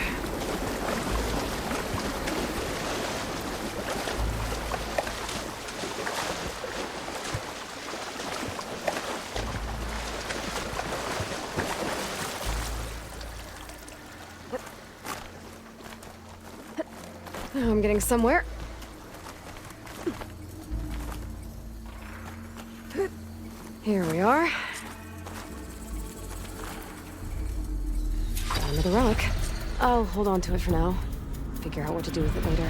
I'm getting somewhere. Here we are. Another relic. I'll hold on to it for now. Figure out what to do with it later.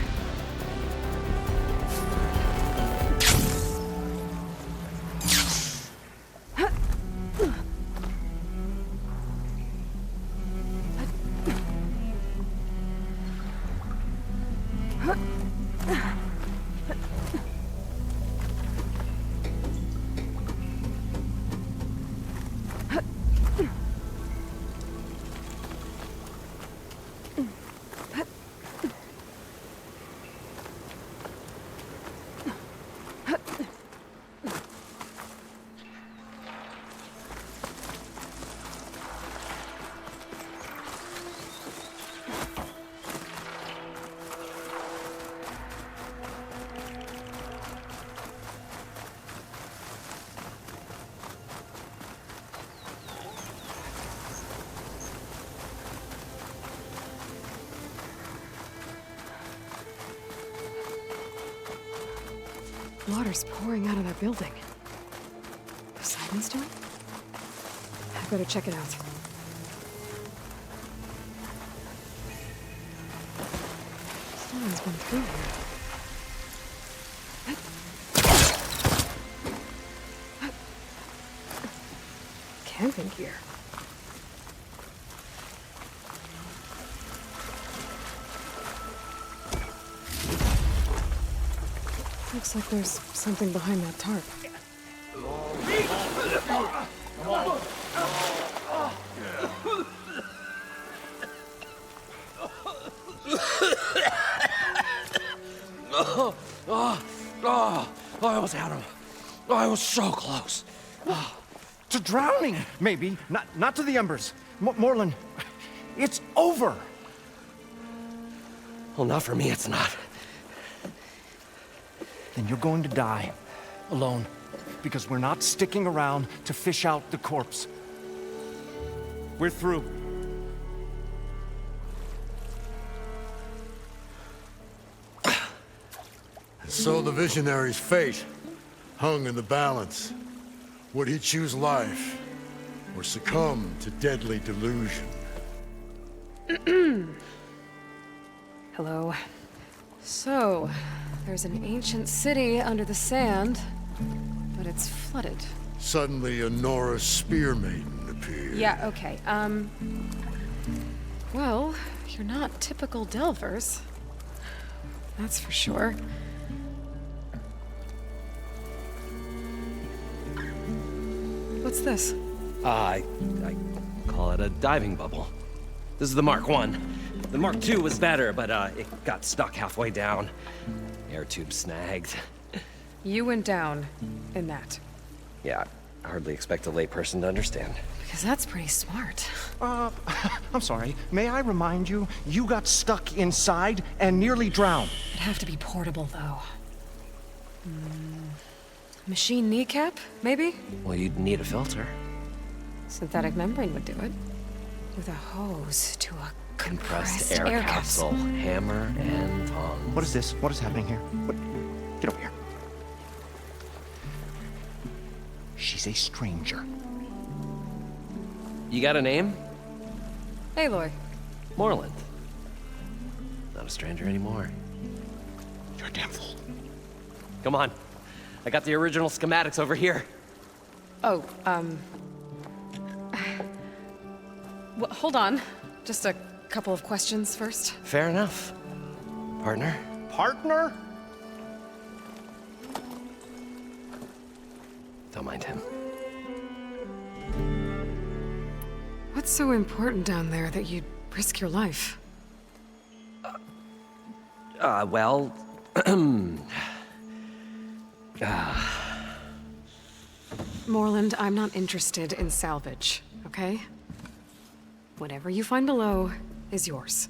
Water's pouring out of that building. Poseidon's doing? I better check it out. Someone's been through here. Camping gear. Looks like there's something behind that tarp. I almost had him. I was so close. To drowning, maybe. Not to the embers. Moreland, it's over. Well, not for me, it's not. Then you're going to die. Alone. Because we're not sticking around to fish out the corpse. We're through. So the visionary's fate hung in the balance. Would he choose life or succumb to deadly delusion? Hello. So, There's an ancient city under the sand, but it's flooded. Suddenly, a Norris spear maiden appeared. Yeah, okay. Well, you're not typical Delvers. That's for sure. What's this? I call it a diving bubble. This is the Mark 1. The Mark 2 was better, but it got stuck halfway down. Air tube snagged. You went down in that. Yeah, I hardly expect a layperson to understand. Because that's pretty smart. I'm sorry. May I remind you, you got stuck inside and nearly drowned. It'd have to be portable, though. Machine kneecap, maybe? Well, you'd need a filter. Synthetic membrane would do it. With a hose to a compressed air capsule. Hammer and tongs. What is this? What is happening here? Get over here. She's a stranger. You got a name? Aloy. Moreland. Not a stranger anymore. You're a damn fool. Come on. I got the original schematics over here. Oh, well, hold on. Just a couple of questions first. Fair enough. Partner? Partner? Don't mind him. What's so important down there that you'd risk your life? Well... Moreland, I'm not interested in salvage, okay? Whatever you find below is yours.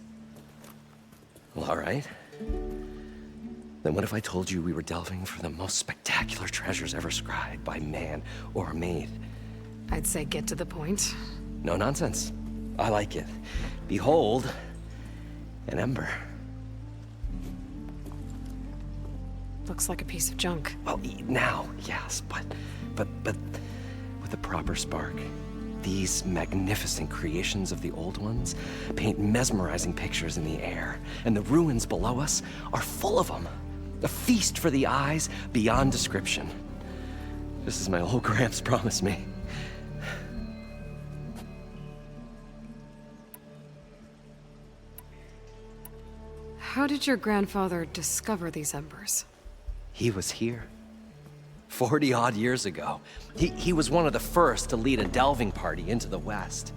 Well, all right. Then what if I told you we were delving for the most spectacular treasures ever scribed by man or maid? I'd say get to the point. No nonsense. I like it. Behold, an ember. Looks like a piece of junk. Well, now, yes, but with a proper spark. These magnificent creations of the old ones paint mesmerizing pictures in the air, and the ruins below us are full of them. A feast for the eyes beyond description. Just as my old Gramps promised me. How did your grandfather discover these embers? He was here. 40-odd years ago. He was one of the first to lead a delving party into the West.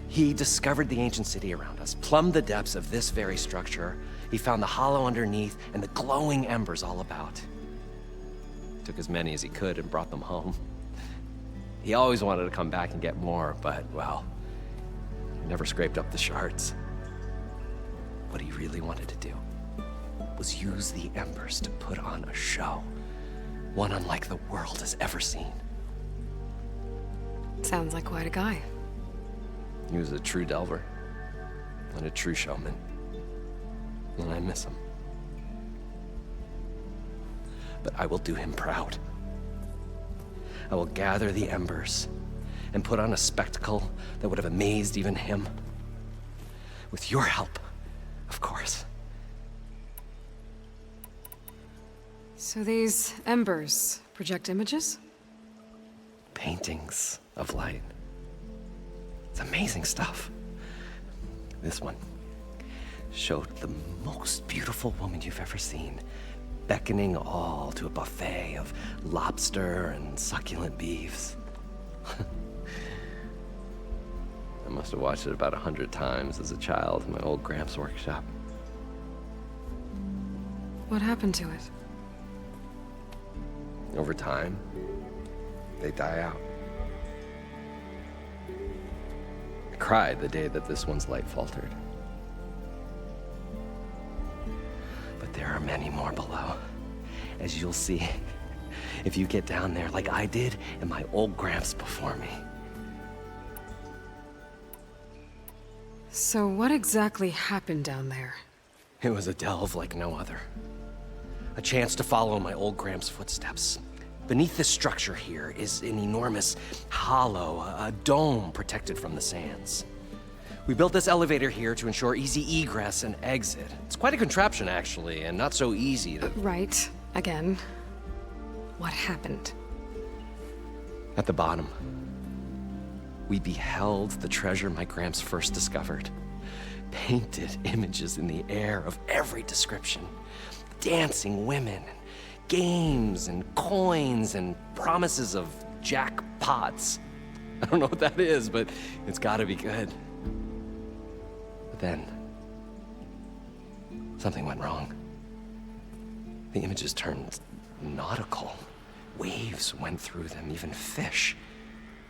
He discovered the ancient city around us, plumbed the depths of this very structure. He found the hollow underneath and the glowing embers all about. Took as many as he could and brought them home. He always wanted to come back and get more, but, well, he never scraped up the shards. What he really wanted to do was use the embers to put on a show. One unlike the world has ever seen. Sounds like quite a guy. He was a true delver, and a true showman. And I miss him. But I will do him proud. I will gather the embers and put on a spectacle that would have amazed even him. With your help, of course. So these embers project images? Paintings of light. It's amazing stuff. This one showed the most beautiful woman you've ever seen, beckoning all to a buffet of lobster and succulent beefs. I must have watched it about 100 times as a child in my old Gramps' workshop. What happened to it? Over time, they die out. I cried the day that this one's light faltered. But there are many more below, as you'll see if you get down there like I did and my old Gramps before me. So what exactly happened down there? It was a delve like no other. A chance to follow my old Gramps' footsteps. Beneath this structure here is an enormous hollow, a dome protected from the sands. We built this elevator here to ensure easy egress and exit. It's quite a contraption, actually, and not so easy to... Right. Again. What happened? At the bottom, we beheld the treasure my Gramps first discovered. Painted images in the air of every description. Dancing women, games and coins and promises of jackpots. I don't know what that is, but it's gotta be good. But then, something went wrong. The images turned nautical. Waves went through them, even fish.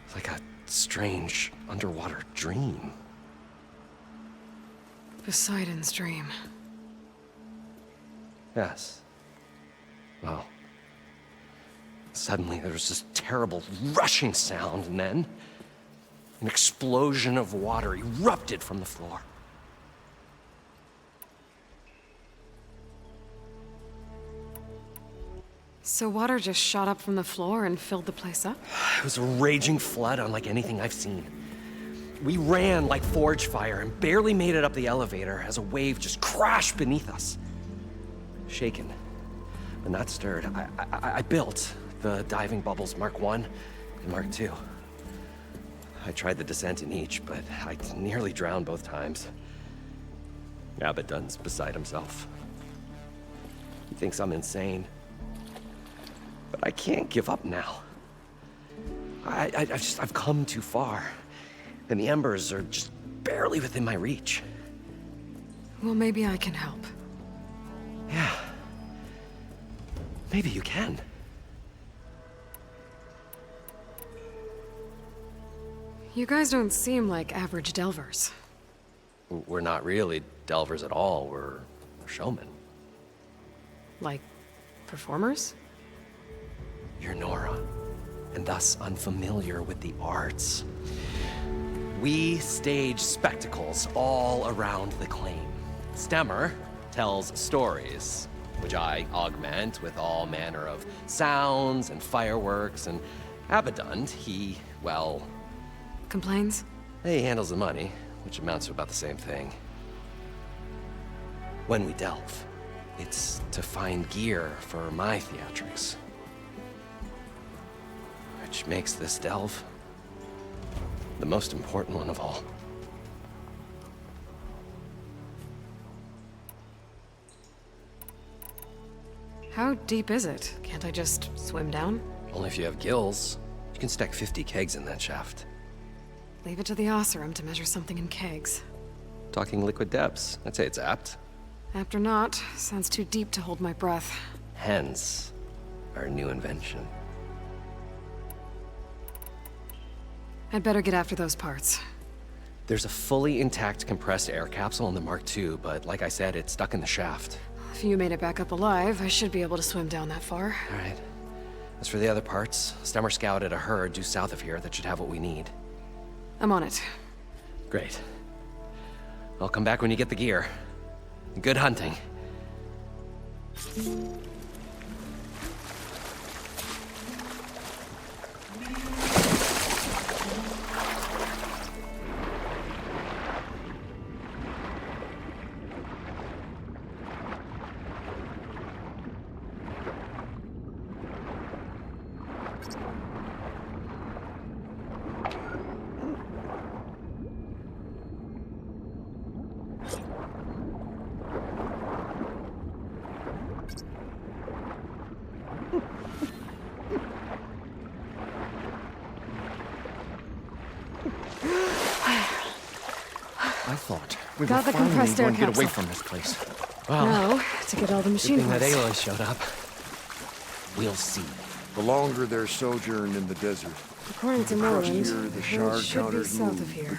It's like a strange underwater dream. Poseidon's dream. Yes. Well, suddenly there was this terrible rushing sound, and then an explosion of water erupted from the floor. So water just shot up from the floor and filled the place up? It was a raging flood unlike anything I've seen. We ran like forge fire and barely made it up the elevator as a wave just crashed beneath us. Shaken, but not stirred, I built the diving bubbles Mark I and Mark II. I tried the descent in each, but I nearly drowned both times. Abaddon's beside himself. He thinks I'm insane. But I can't give up now. I've come too far. And the embers are just barely within my reach. Well, maybe I can help. Yeah. Maybe you can. You guys don't seem like average delvers. We're not really delvers at all. We're showmen. Like, performers? You're Nora, and thus unfamiliar with the arts. We stage spectacles all around the claim. Stemmer tells stories, which I augment with all manner of sounds and fireworks, and Abaddon, he, well... Complains? He handles the money, which amounts to about the same thing. When we delve, it's to find gear for my theatrics. Which makes this delve the most important one of all. How deep is it? Can't I just swim down? Only if you have gills. You can stack 50 kegs in that shaft. Leave it to the Osserum to measure something in kegs. Talking liquid depths, I'd say it's apt. Apt or not, sounds too deep to hold my breath. Hence, our new invention. I'd better get after those parts. There's a fully intact compressed air capsule in the Mark II, but like I said, it's stuck in the shaft. If you made it back up alive, I should be able to swim down that far. All right. As for the other parts, Stemmer scouted a herd due south of here that should have what we need. I'm on it. Great. I'll come back when you get the gear. Good hunting. I thought we Got were the finally compressed air going to get away capsule. from this place. Well, No, to get all the machine good thing that parts. Aloy showed up. We'll see. The longer their sojourn in the desert, According to the Moreland, crustier the it shard should be counters south move. of here.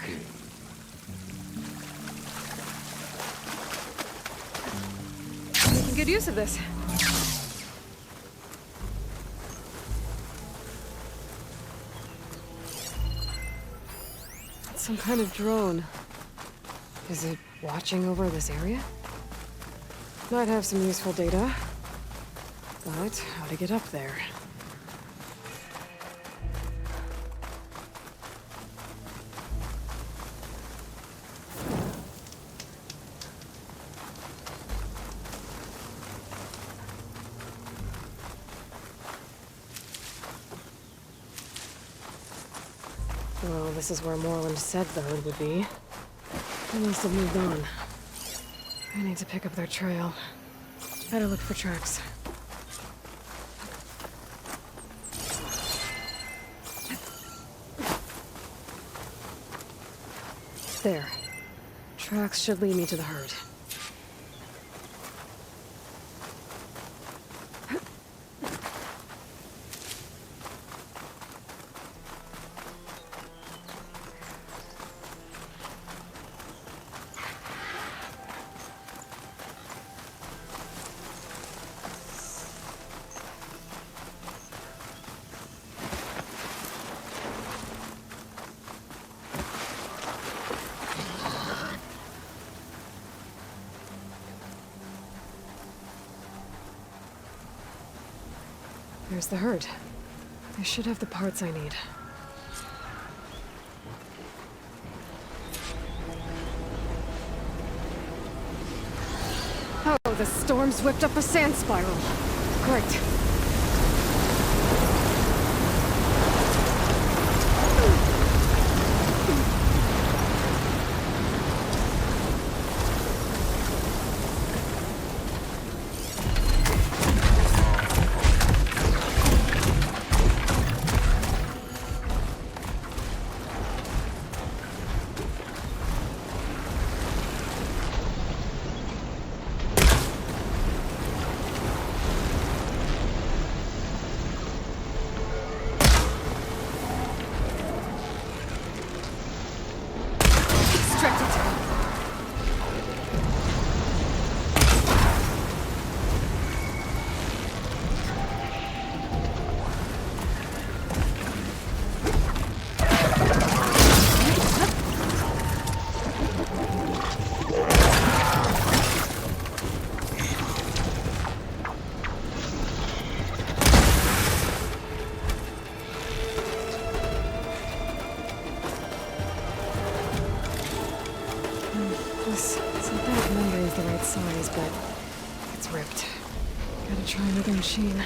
Making good use of this. It's some kind of drone. Is it watching over this area? Might have some useful data. But how to get up there? Well, this is where Moreland said the hood would be. They must have moved on. I need to pick up their trail. Better look for tracks. There. Tracks should lead me to the herd. There's the herd. I should have the parts I need. Oh, the storm's whipped up a sand spiral. Great. Size, but it's ripped. Gotta try another machine.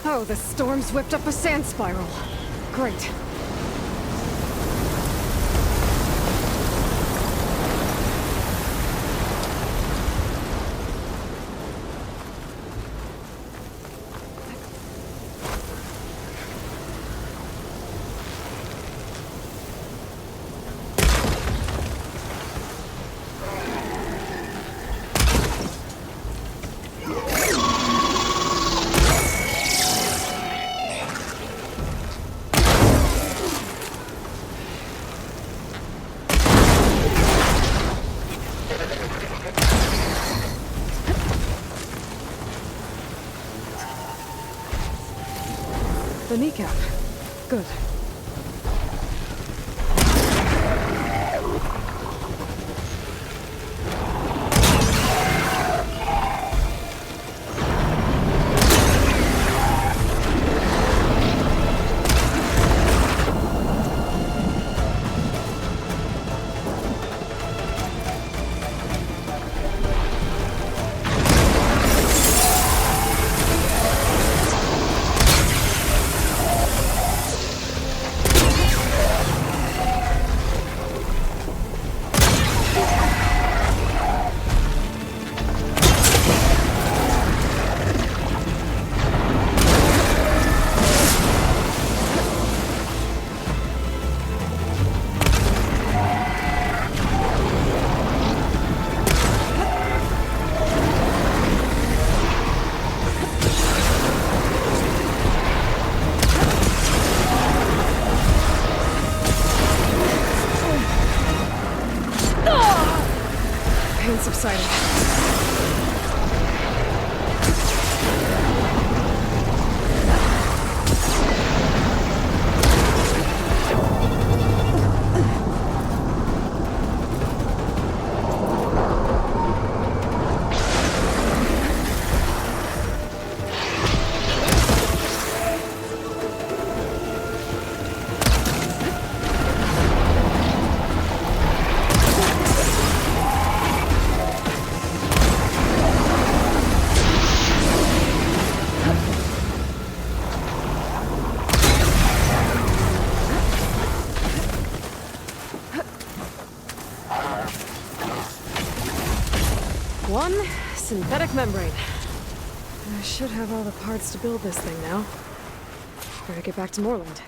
Oh, the storm's whipped up a sand spiral. Great. the kneecap. Good. Pain subsided. One synthetic membrane. I should have all the parts to build this thing now. Better get back to Moreland.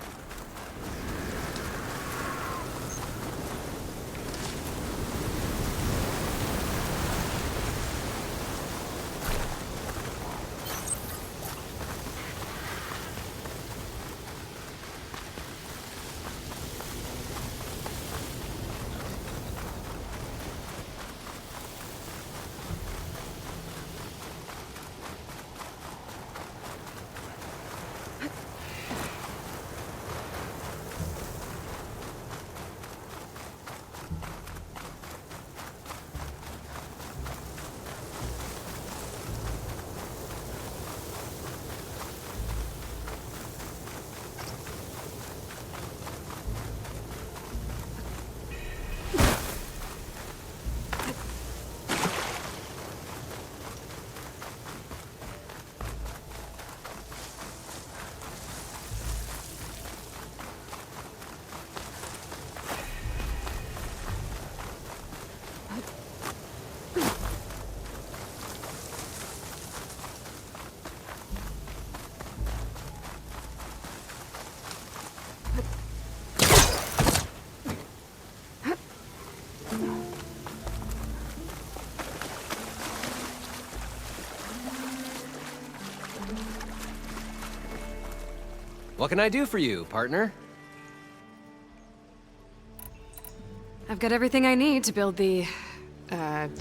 What can I do for you, partner? I've got everything I need to build the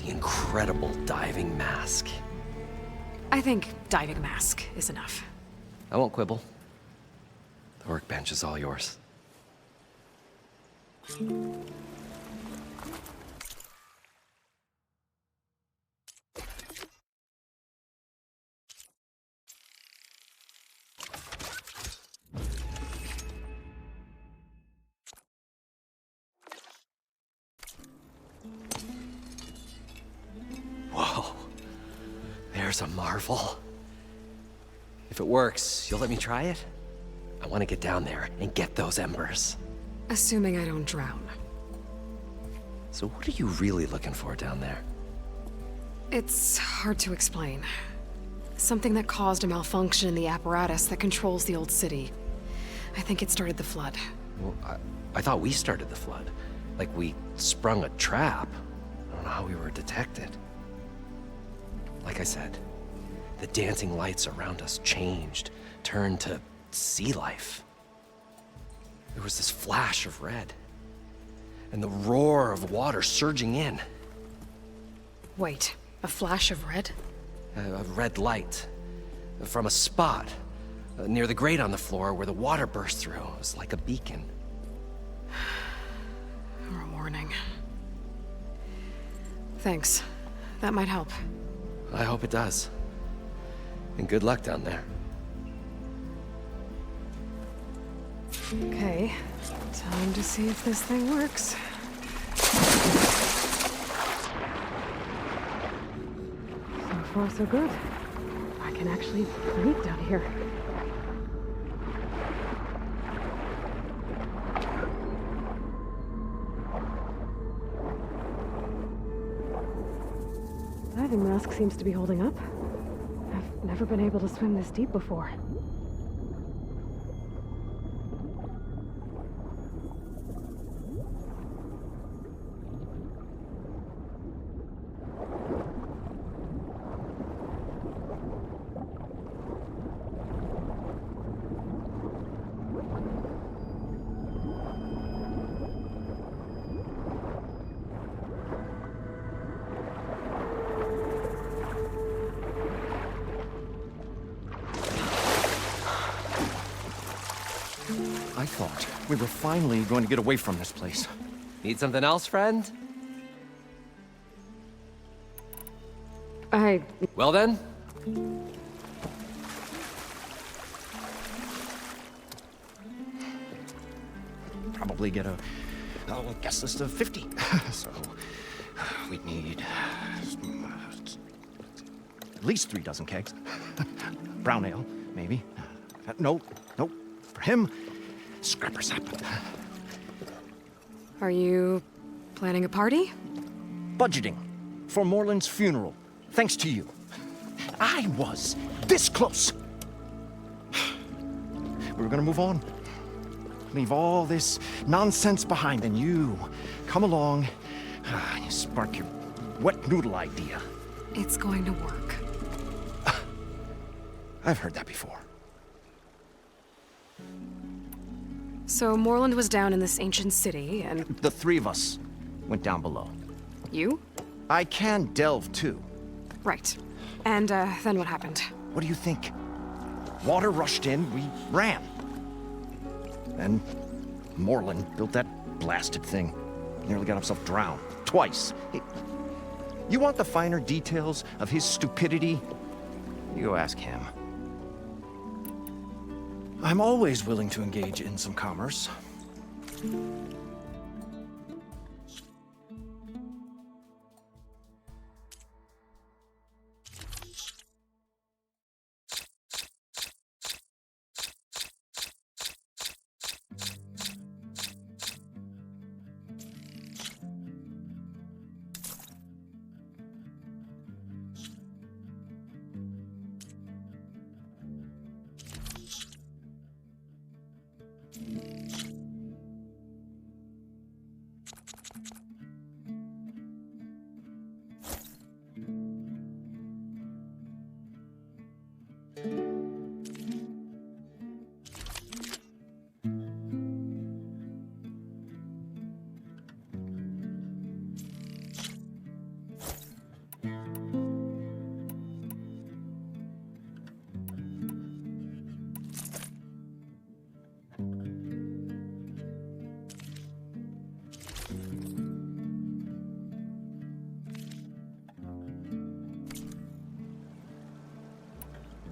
incredible diving mask. I think diving mask is enough. I won't quibble. The workbench is all yours. Whoa. There's a marvel. If it works, you'll let me try it? I want to get down there and get those embers. Assuming I don't drown. So what are you really looking for down there? It's hard to explain. Something that caused a malfunction in the apparatus that controls the old city. I think it started the flood. Well, I thought we started the flood. Like we sprung a trap. I don't know how we were detected. Like I said, the dancing lights around us changed, turned to sea life. There was this flash of red, and the roar of water surging in. Wait, a flash of red? A red light from a spot Near the grate on the floor where the water burst through. It was like a beacon. Or a warning. Thanks. That might help. I hope it does. And good luck down there. Okay. Time to see if this thing works. So far, so good. I can actually breathe down here. Diving mask seems to be holding up. I've never been able to swim this deep before. I thought we were finally going to get away from this place. Need something else, friend? Well then. Probably get a guest list of 50. So we'd need at least 3 dozen kegs. Brown ale, maybe. No. For him, scrapper sap. Are you planning a party? Budgeting for Moreland's funeral, thanks to you. I was this close. We were gonna move on. Leave all this nonsense behind, and you come along, and you spark your wet noodle idea. It's going to work. I've heard that before. So Moreland was down in this ancient city, and... The 3 of us went down below. You? I can delve, too. Right. And, then what happened? What do you think? Water rushed in, we ran. Then Moreland built that blasted thing. Nearly got himself drowned. Twice. You want the finer details of his stupidity? You go ask him. I'm always willing to engage in some commerce.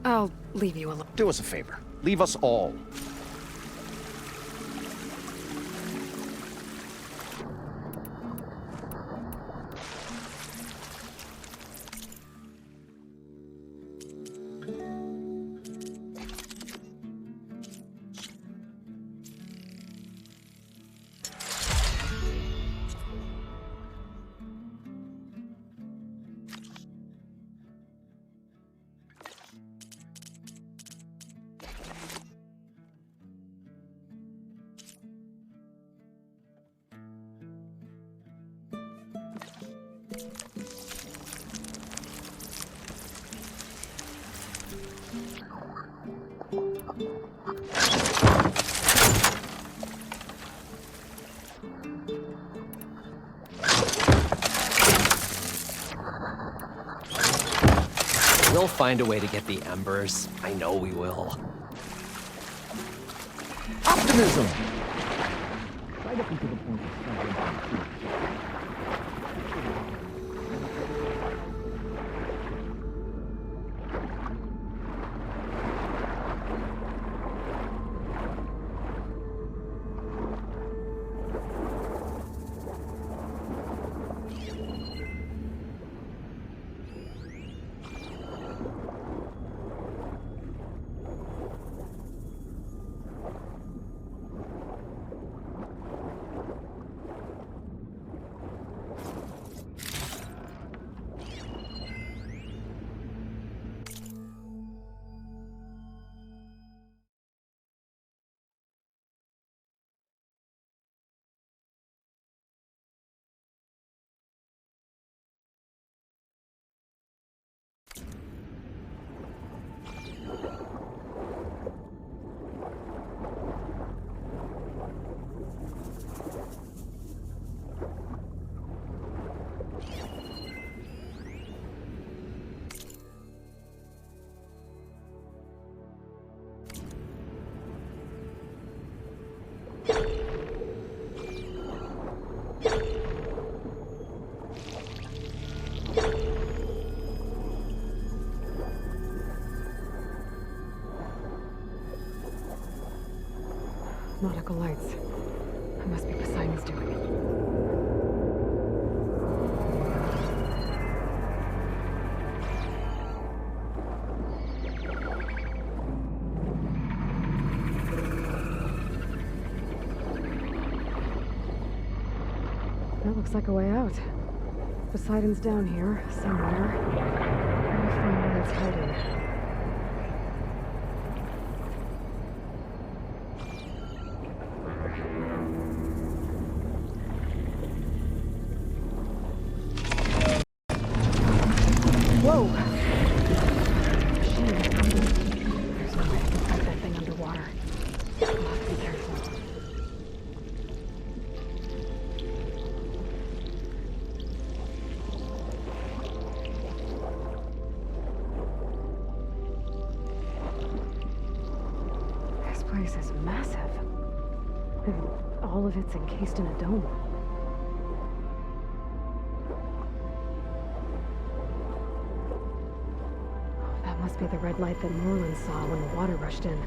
I'll leave you alone. Do us a favor. Leave us all. We'll find a way to get the embers. I know we will. mechanism! Right up until the point of something. Nautical lights. It must be Poseidon's doing. That looks like a way out. Poseidon's down here, somewhere. Gotta find where it's hiding. Whoa! Machine. There's no way I can fight that thing underwater. I'll have to be careful. This place is massive. And all of it's encased in a dome. Must be the red light that Morland saw when the water rushed in.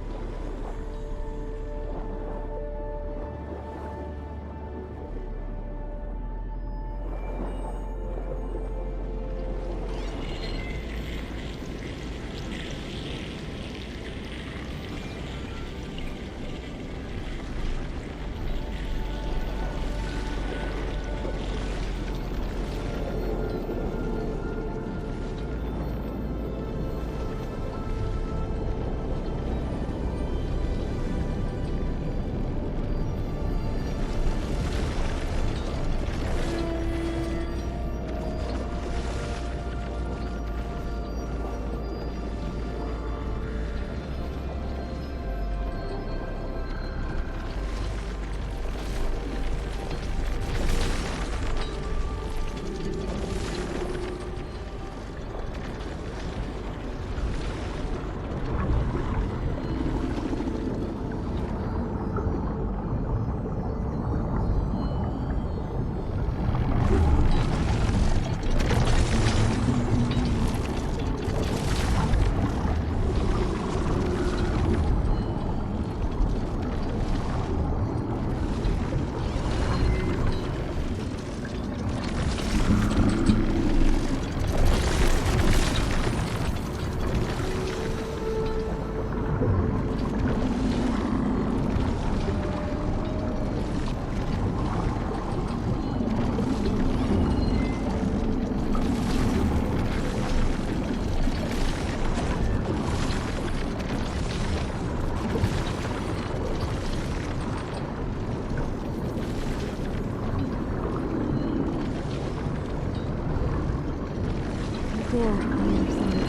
Door on the other side.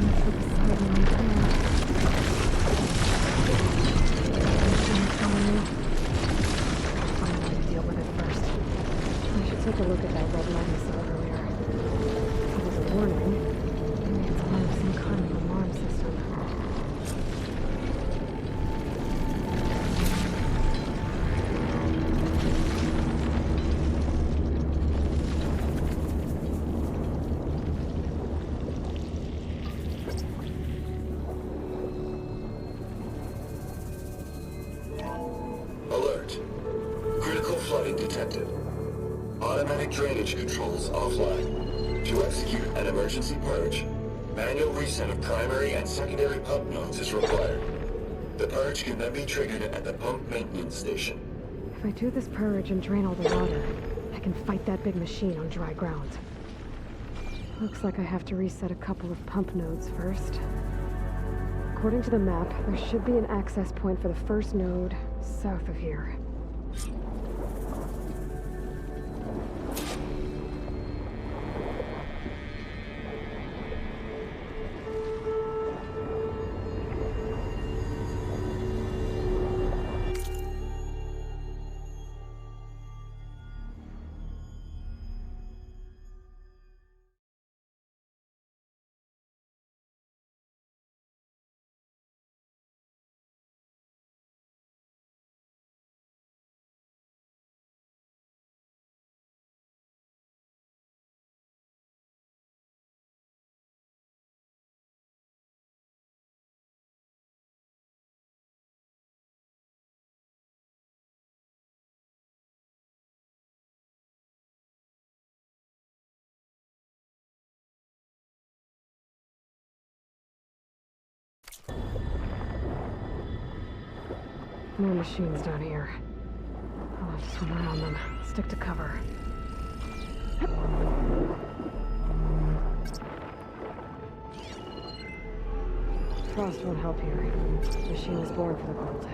That's where Poseidon went down. Machine's coming in. I'll find a way to deal with it first. I should take a look at that red light I saw earlier. If it was a warning, maybe it's part of some kind of alarm system. Automatic drainage controls offline. To execute an emergency purge, manual reset of primary and secondary pump nodes is required. The purge can then be triggered at the pump maintenance station. If I do this purge and drain all the water, I can fight that big machine on dry ground. Looks like I have to reset a couple of pump nodes first. According to the map, there should be an access point for the first node south of here. More machines down here. I'll have to swim around them. Stick to cover. Frost won't help here. The machine was born for the cold.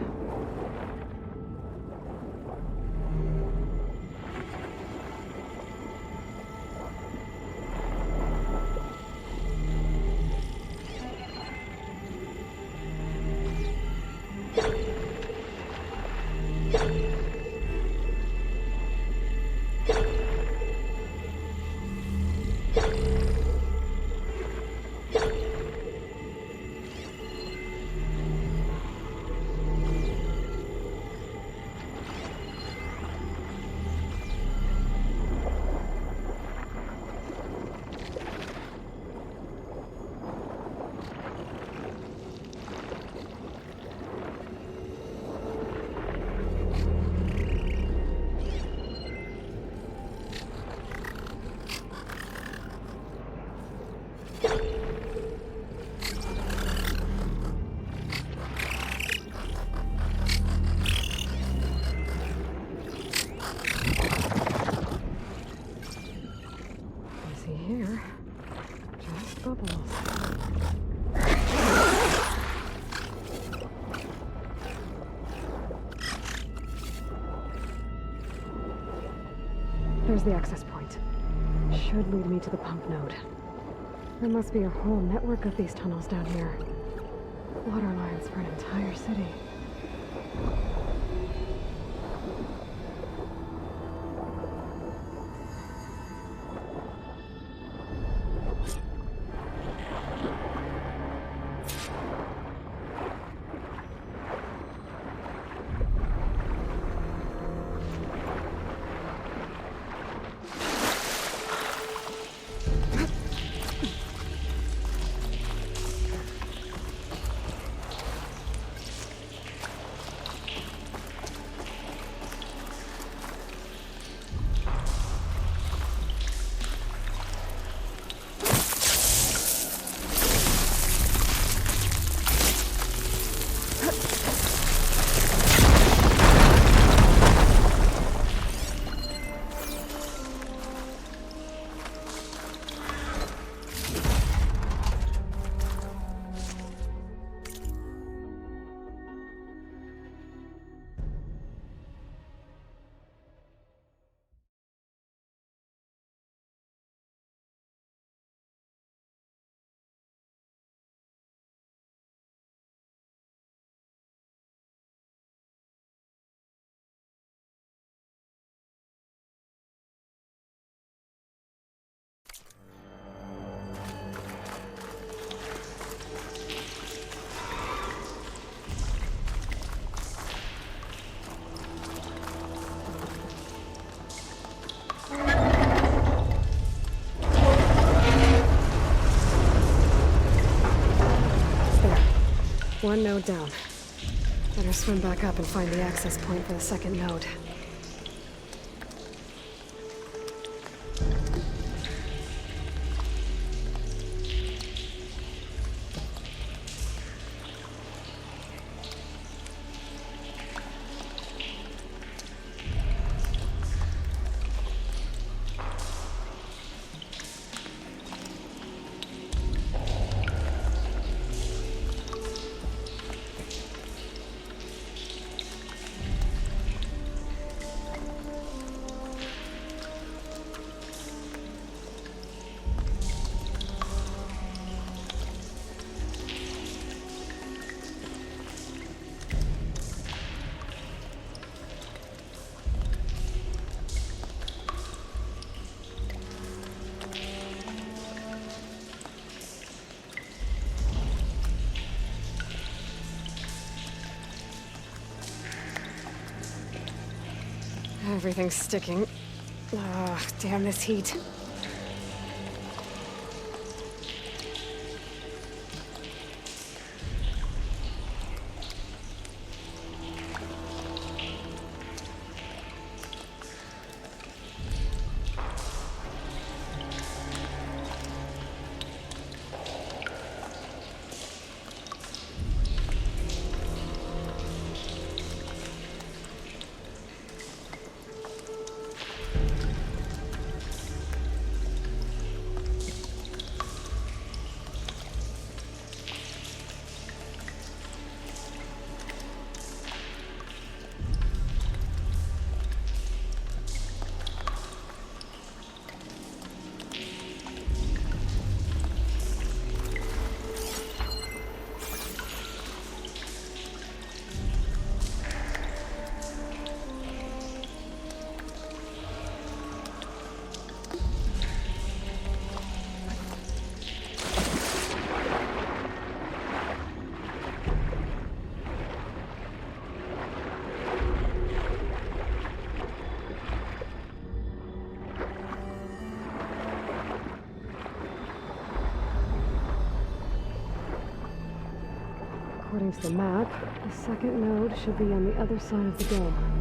Here, just bubbles. There's the access point. Should lead me to the pump node. There must be a whole network of these tunnels down here. Water lines for an entire city. One node down. Better swim back up and find the access point for the second node. Everything's sticking. Ah, damn this heat. According to the map, the second node should be on the other side of the dome.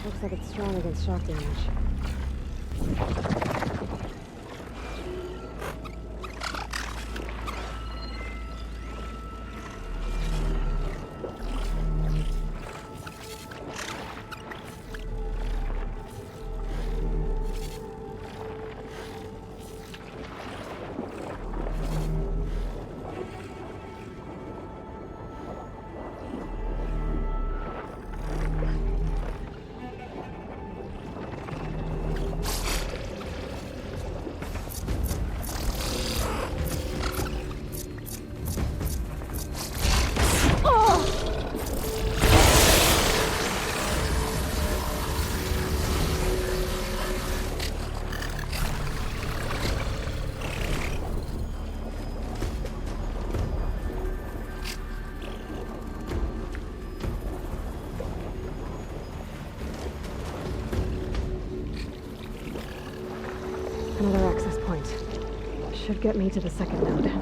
Looks like it's strong against shock damage. Another access point. Should get me to the second node.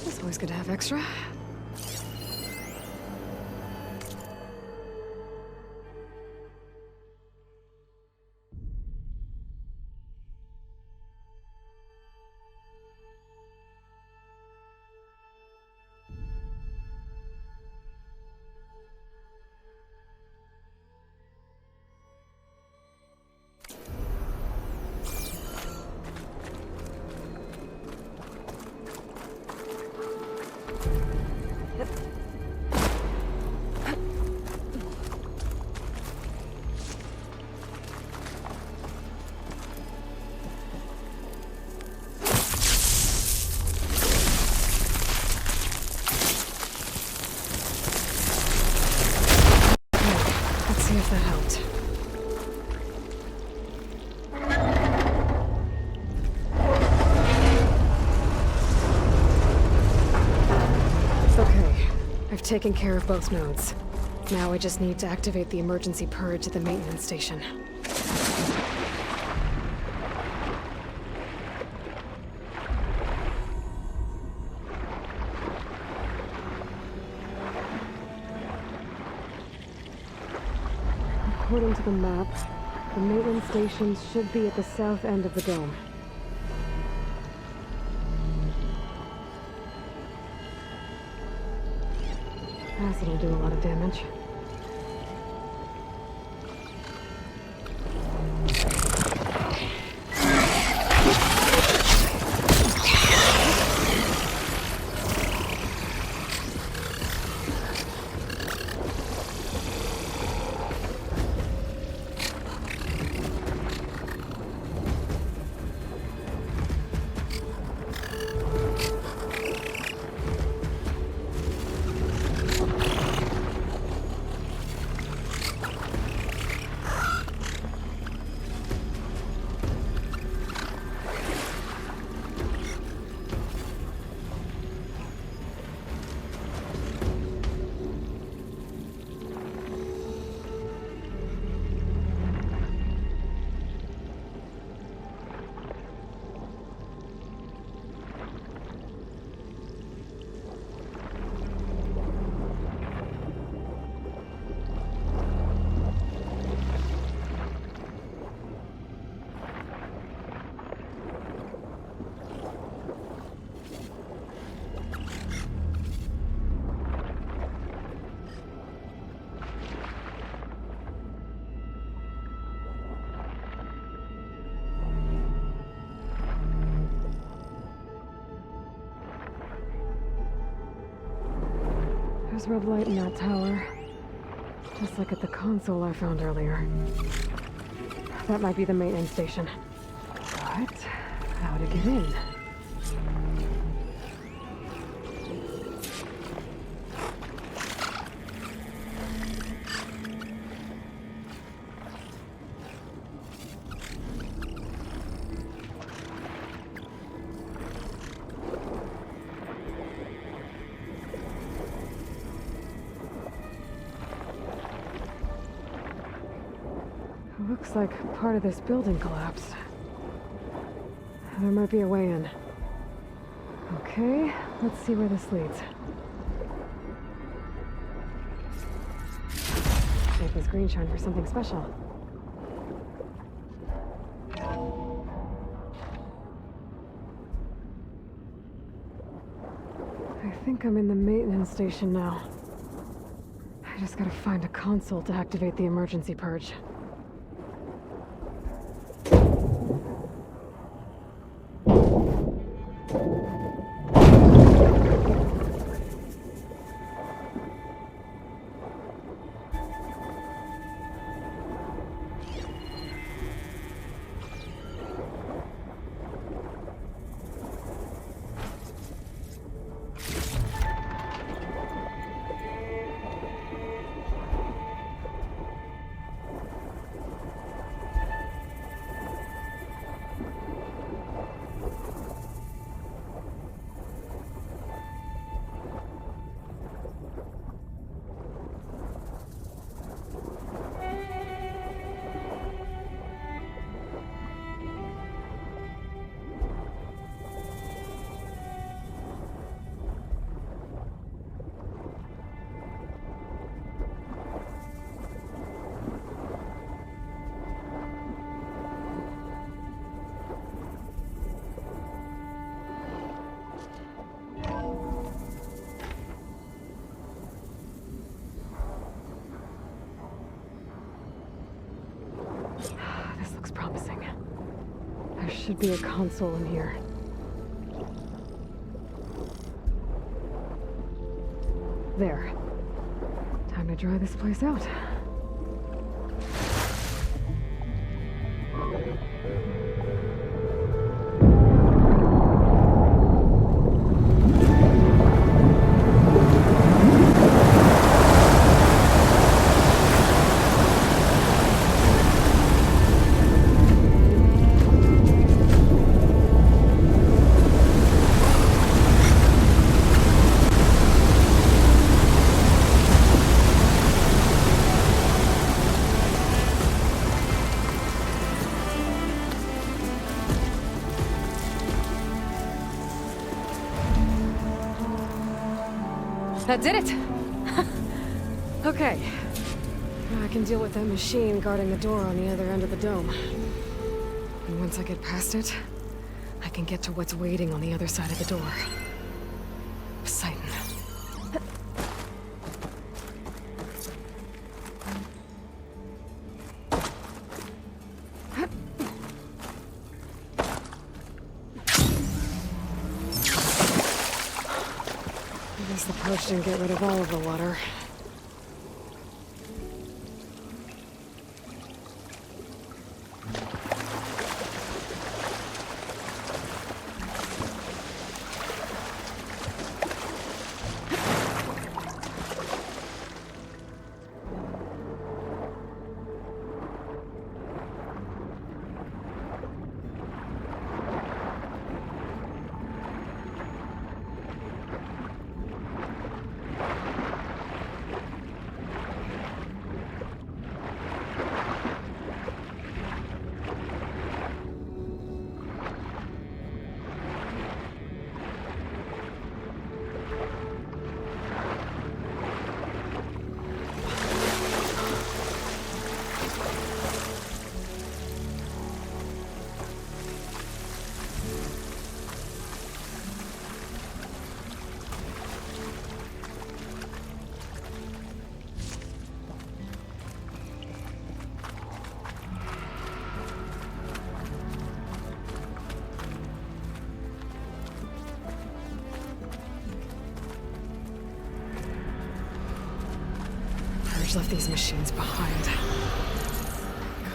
It's always good to have extra. Let's see if that helped. Okay, I've taken care of both nodes. Now I just need to activate the emergency purge at the maintenance station. According to the map, the maintenance stations should be at the south end of the dome. Acid will do a lot of damage. There's red light in that tower. Just like at the console I found earlier. That might be the maintenance station. But how to get in? Looks like part of this building collapsed. There might be a way in. Okay, let's see where this leads. Save this green shine for something special. I think I'm in the maintenance station now. I just gotta find a console to activate the emergency purge. There should be a console in here. There. Time to dry this place out. That did it! Okay. Now I can deal with that machine guarding the door on the other end of the dome. And once I get past it, I can get to what's waiting on the other side of the door. Poseidon. I guess the purge didn't get rid of all of the water. Left these machines behind.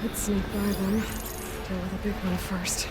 Could sneak by them. Deal with a big one first.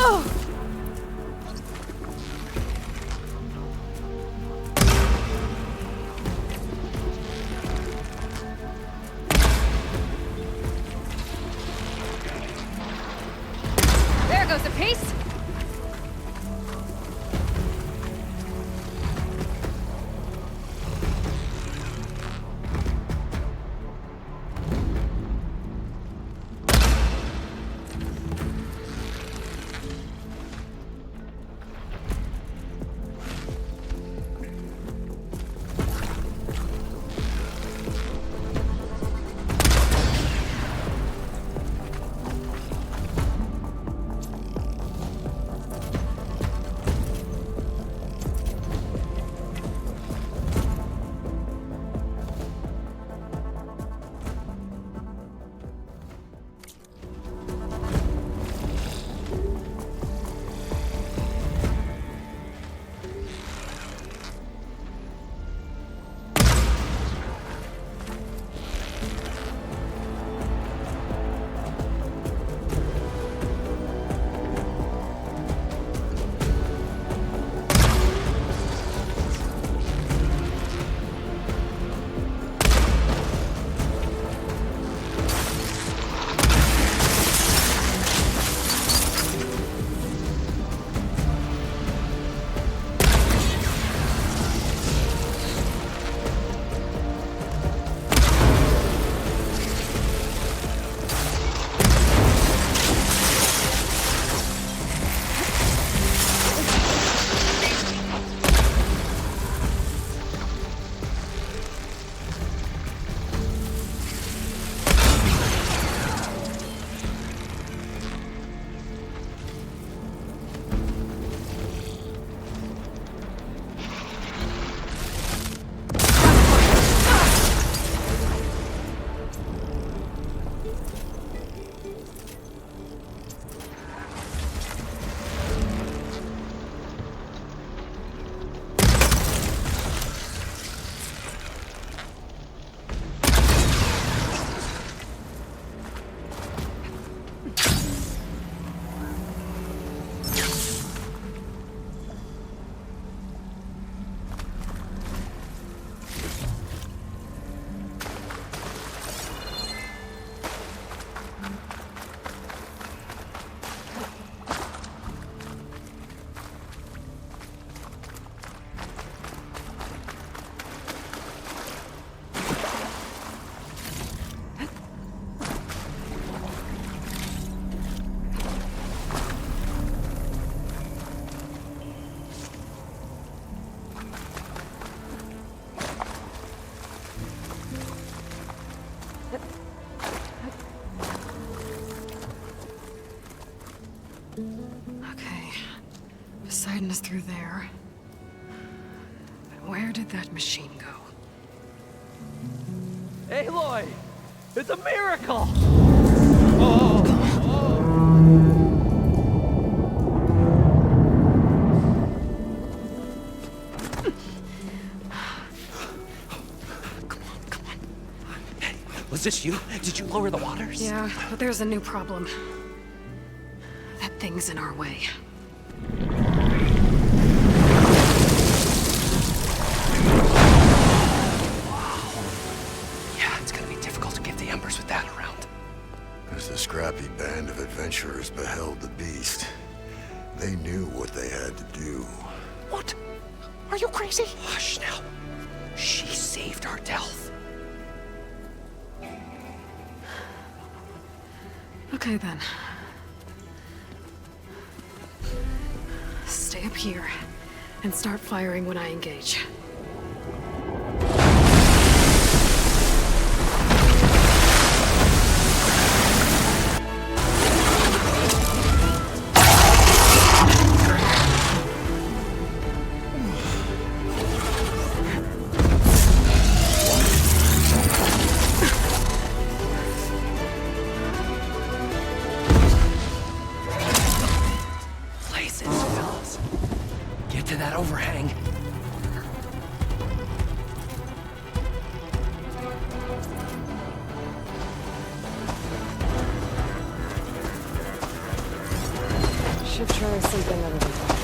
There goes a piece! Okay. Poseidon is through there. But where did that machine go? Aloy! It's a miracle! Was this you? Did you lower the waters? Yeah, but there's a new problem. That thing's in our way. Yeah, it's gonna be difficult to get the embers with that around. As the scrappy band of adventurers beheld the beast, they knew what they had to do. What? Are you crazy? Hush now. She saved our Delph. Okay then. Stay up here and start firing when I engage. Get to that overhang. should try something other than that.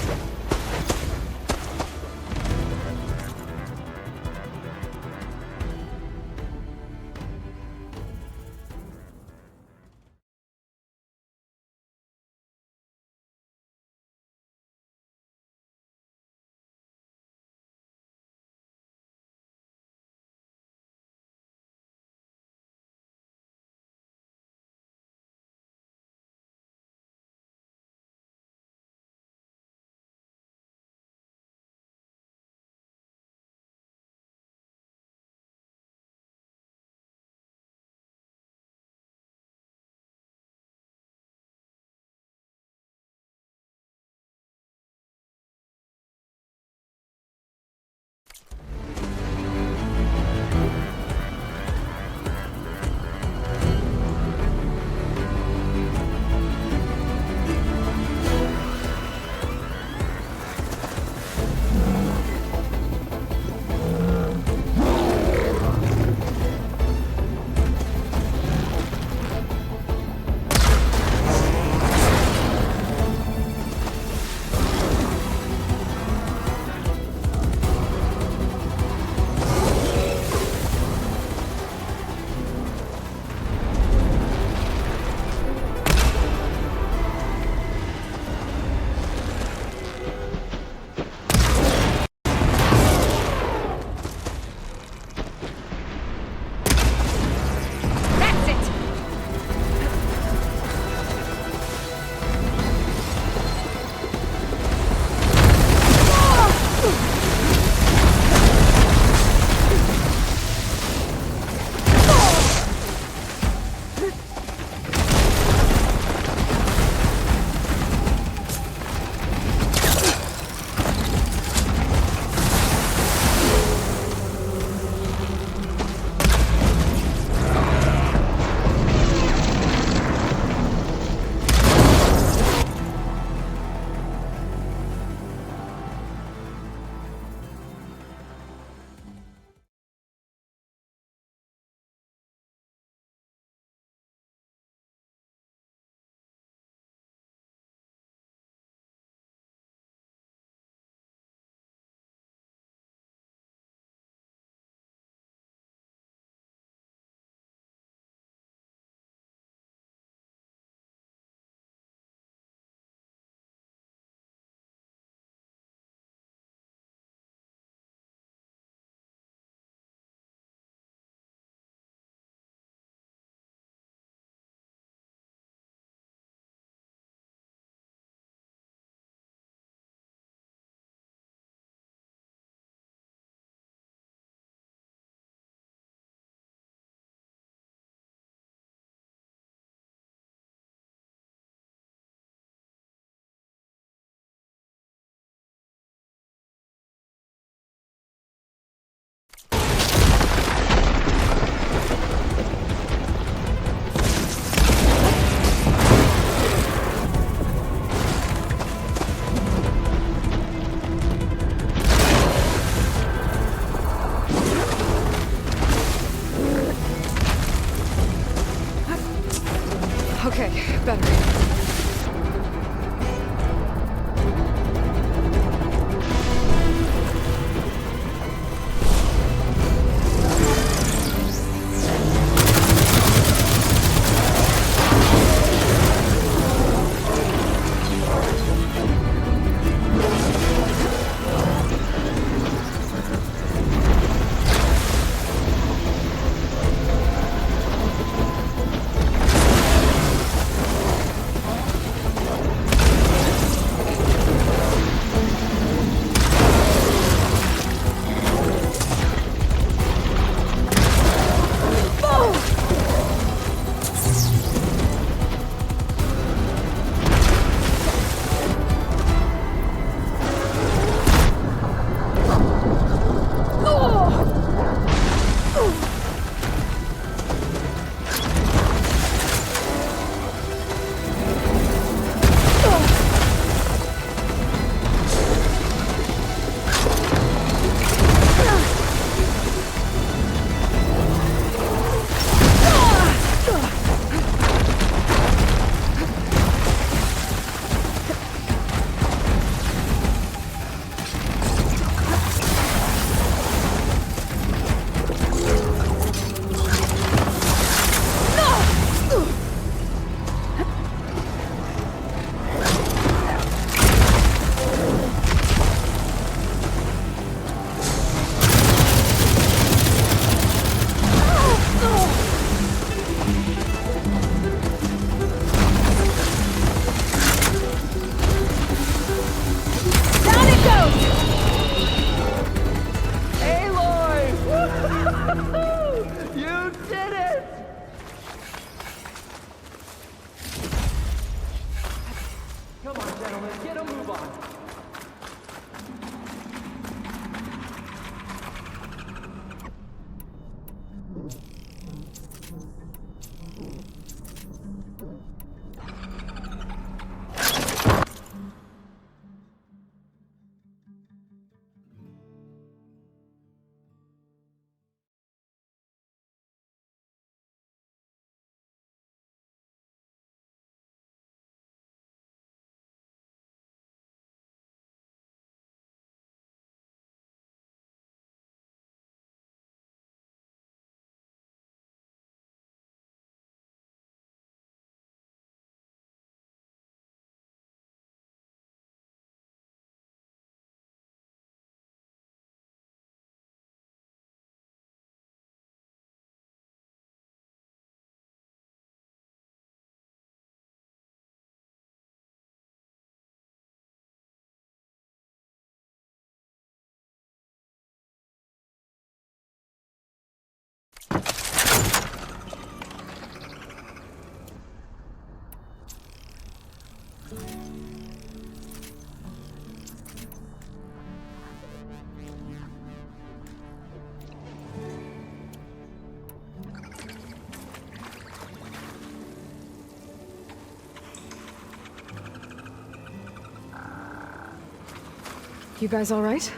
You guys all right?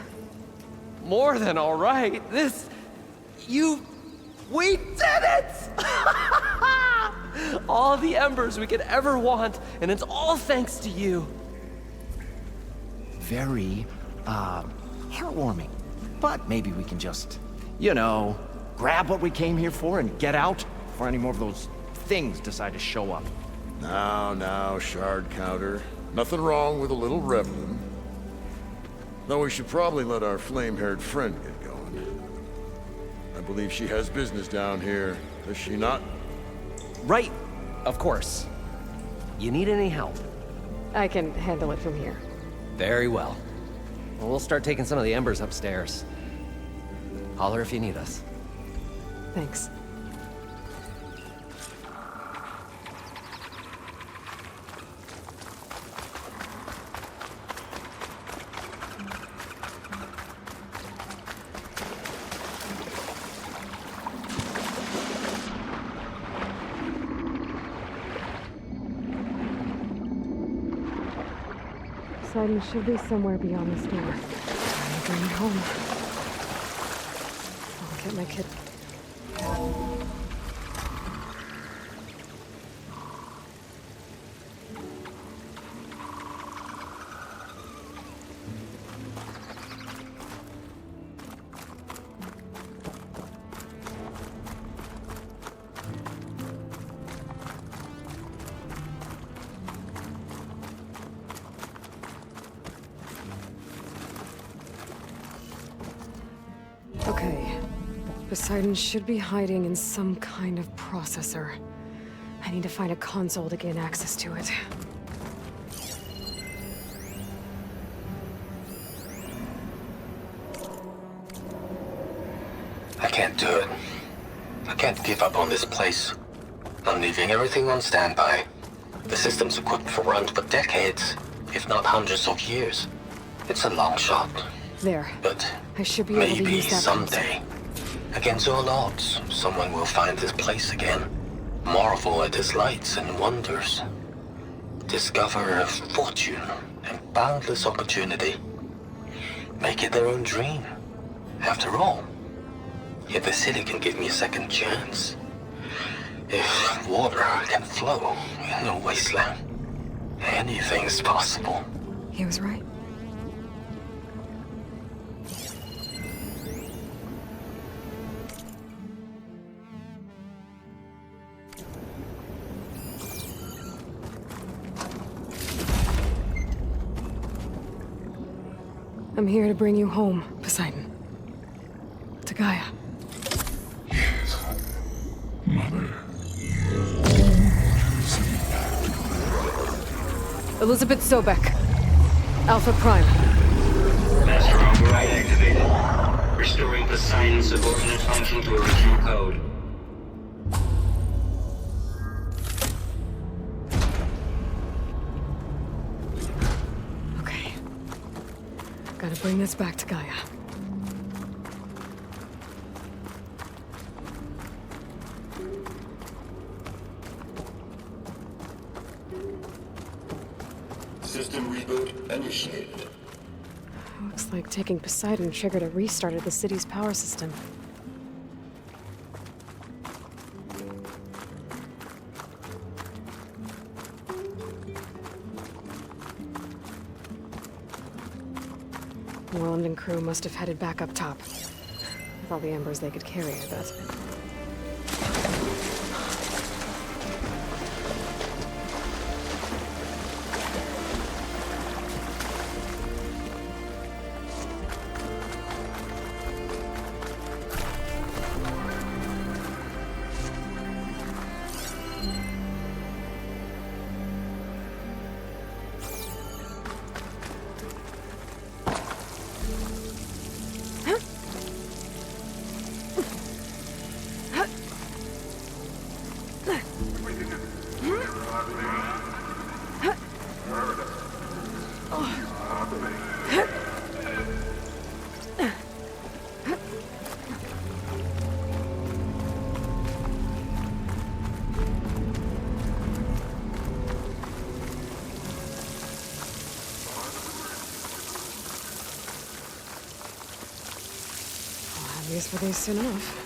More than all right. We did it! All the embers we could ever want, and it's all thanks to you. Very, heartwarming. But maybe we can just, grab what we came here for and get out before any more of those things decide to show up. Now, shard counter. Nothing wrong with a little reveling. Though we should probably let our flame-haired friend get going. I believe she has business down here, does she not? Right, of course. You need any help? I can handle it from here. Very well. We'll start taking some of the embers upstairs. Holler if you need us. Thanks. Poseidon should be somewhere beyond this door. I'll bring it home. I'll get my kid. Okay. Poseidon should be hiding in some kind of processor. I need to find a console to gain access to it. I can't do it. I can't give up on this place. I'm leaving everything on standby. The system's equipped for runs for decades, if not hundreds of years. It's a long shot. There. But I should be able to maybe use that someday, against all odds, someone will find this place again. Marvel at its lights and wonders. Discover a fortune and boundless opportunity. Make it their own dream. After all, if the city can give me a second chance, if water can flow in a wasteland, anything's possible. He was right. I'm here to bring you home, Poseidon. To Gaia. Mother. Elizabeth Sobek. Alpha Prime. Master override activated. Restoring Poseidon's subordinate function to original code. Okay. Gotta bring this back to Gaia. System reboot initiated. Looks like taking Poseidon triggered a restart of the city's power system. Moreland and crew must have headed back up top. With all the embers they could carry, I bet. have use for these soon enough.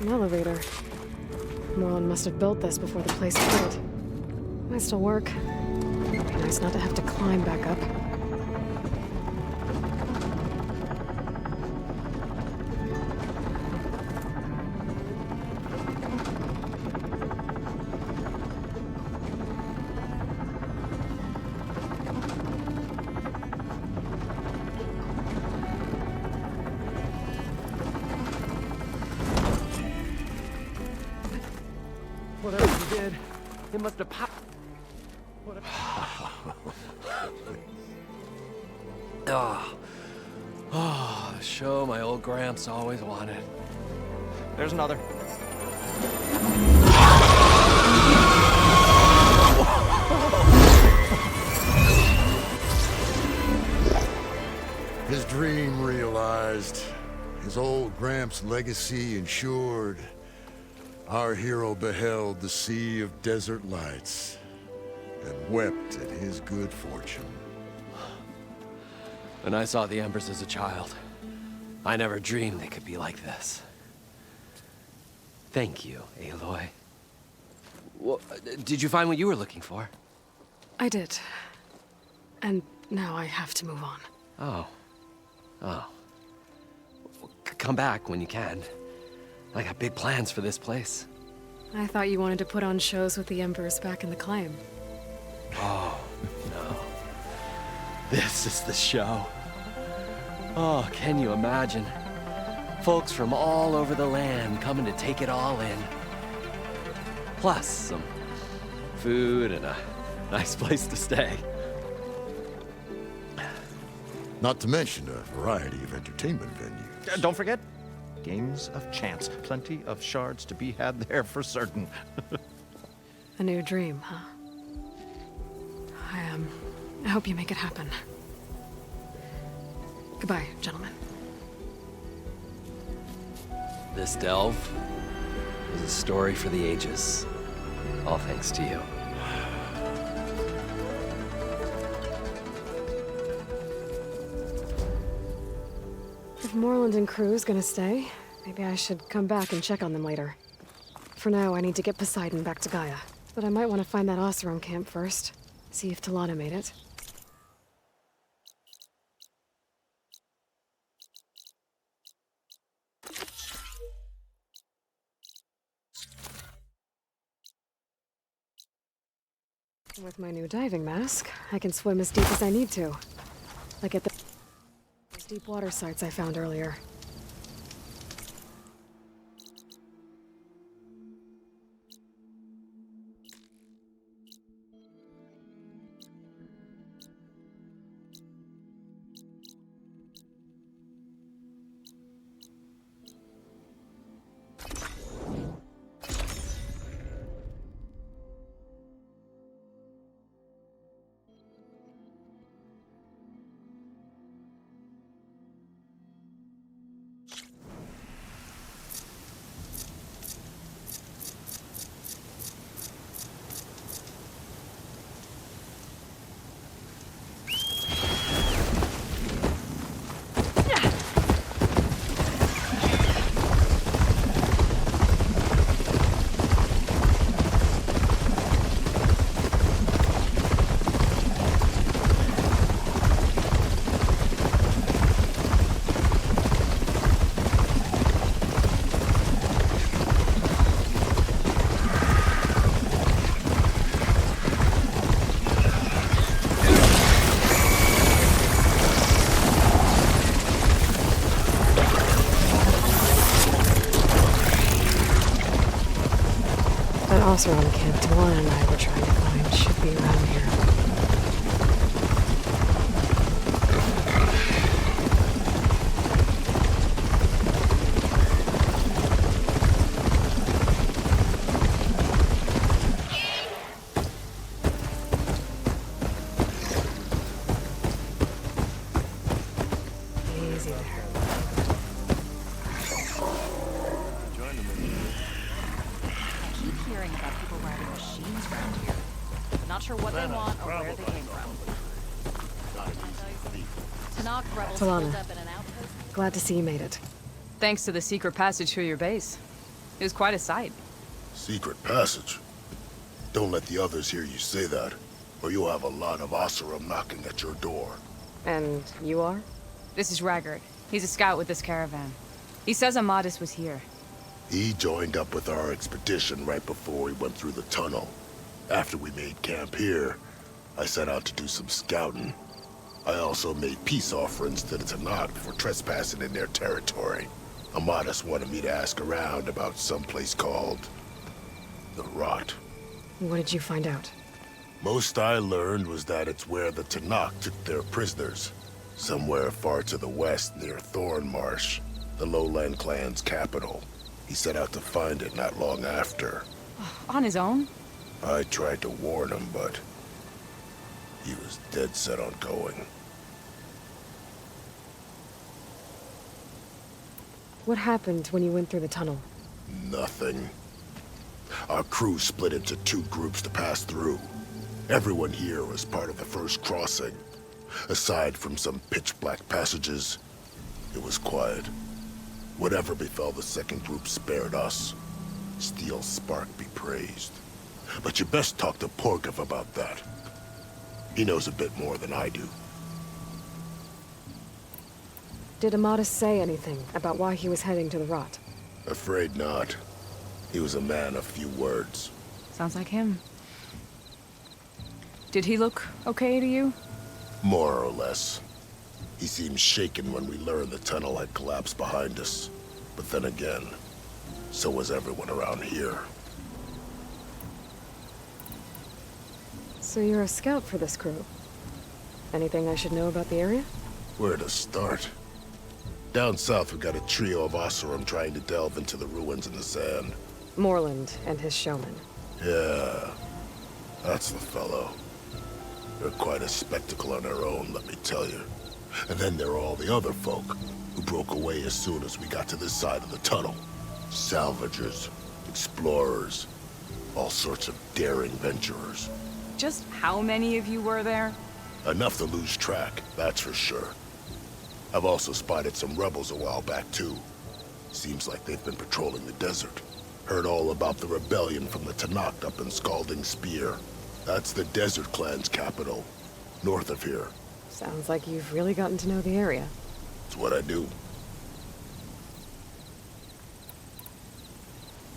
An elevator. Morlun must have built this before the place flooded. Might still work. Be nice not to have to climb back up. Whatever you did, it must have popped. Oh, show my old Gramps always wanted. There's another. His dream realized. His old Gramps' legacy ensured. Our hero beheld the sea of desert lights and wept at his good fortune. When I saw the Embers as a child, I never dreamed they could be like this. Thank you, Aloy. Well, did you find what you were looking for? I did. And now I have to move on. Oh. Oh. Well, come back when you can. I got big plans for this place. I thought you wanted to put on shows with the Embers back in the claim. Oh, no. This is the show. Oh, can you imagine? Folks from all over the land coming to take it all in. Plus some food and a nice place to stay. Not to mention a variety of entertainment venues. Don't forget, games of chance. Plenty of shards to be had there for certain. A new dream, huh? I hope you make it happen. Goodbye, gentlemen. This delve is a story for the ages. All thanks to you. If Morland and crew's gonna stay, maybe I should come back and check on them later. For now, I need to get Poseidon back to Gaia. But I might want to find that Oseram camp first. See if Talana made it. With my new diving mask, I can swim as deep as I need to. Like at those deep water sites I found earlier. Oseram camp Tawana and I were trying to find should be around here. Easy there. I keep hearing about people riding machines around here. Not sure what they want or where they came from. Tanakh rebels Talana, pulled up in an outpost. glad to see you made it. Thanks to the secret passage through your base. It was quite a sight. Secret passage? Don't let the others hear you say that, or you'll have a lot of Oseram knocking at your door. And you are? This is Raggard. He's a scout with this caravan. He says Amadis was here. He joined up with our expedition right before we went through the tunnel. After we made camp here, I set out to do some scouting. I also made peace offerings to the Tanakh for trespassing in their territory. Amadis wanted me to ask around about some place called the Rot. What did you find out? Most I learned was that it's where the Tanakh took their prisoners. Somewhere far to the west near Thornmarsh, the Lowland clan's capital. He set out to find it not long after. On his own? I tried to warn him, but he was dead set on going. What happened when you went through the tunnel? Nothing. Our crew split into two groups to pass through. Everyone here was part of the first crossing. Aside from some pitch-black passages, it was quiet. Whatever befell the second group spared us. Steel Spark be praised. But you best talk to Porgov about that. He knows a bit more than I do. Did Amadis say anything about why he was heading to the Rot? Afraid not. He was a man of few words. Sounds like him. Did he look okay to you? More or less. He seemed shaken when we learned the tunnel had collapsed behind us. But then again, so was everyone around here. So you're a scout for this crew. Anything I should know about the area? Where to start? Down south, we got a trio of Oseram trying to delve into the ruins in the sand. Moreland and his showman. Yeah, that's the fellow. They're quite a spectacle on their own, let me tell you. And then there are all the other folk, who broke away as soon as we got to this side of the tunnel. Salvagers, explorers, all sorts of daring venturers. Just how many of you were there? Enough to lose track, that's for sure. I've also spotted some rebels a while back, too. Seems like they've been patrolling the desert. Heard all about the rebellion from the Tanakh up in Scalding Spear. That's the Desert Clan's capital, north of here. Sounds like you've really gotten to know the area. It's what I do.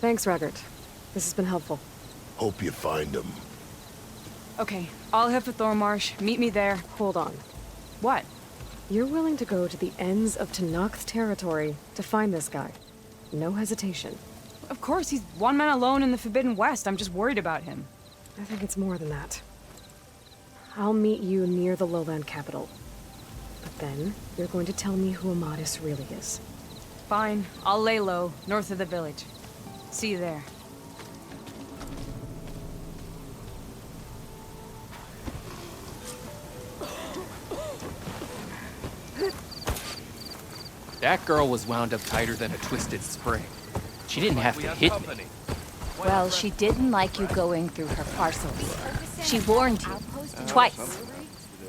Thanks, Raggard. This has been helpful. Hope you find him. Okay, I'll head for Thornmarsh. Meet me there. Hold on. What? You're willing to go to the ends of Tanakh's territory to find this guy. No hesitation. Of course, he's one man alone in the Forbidden West. I'm just worried about him. I think it's more than that. I'll meet you near the lowland capital. But then, you're going to tell me who Amadis really is. Fine. I'll lay low, north of the village. See you there. That girl was wound up tighter than a twisted spring. She didn't have to hit me. Well, she didn't like you going through her parcels. She warned you. Twice.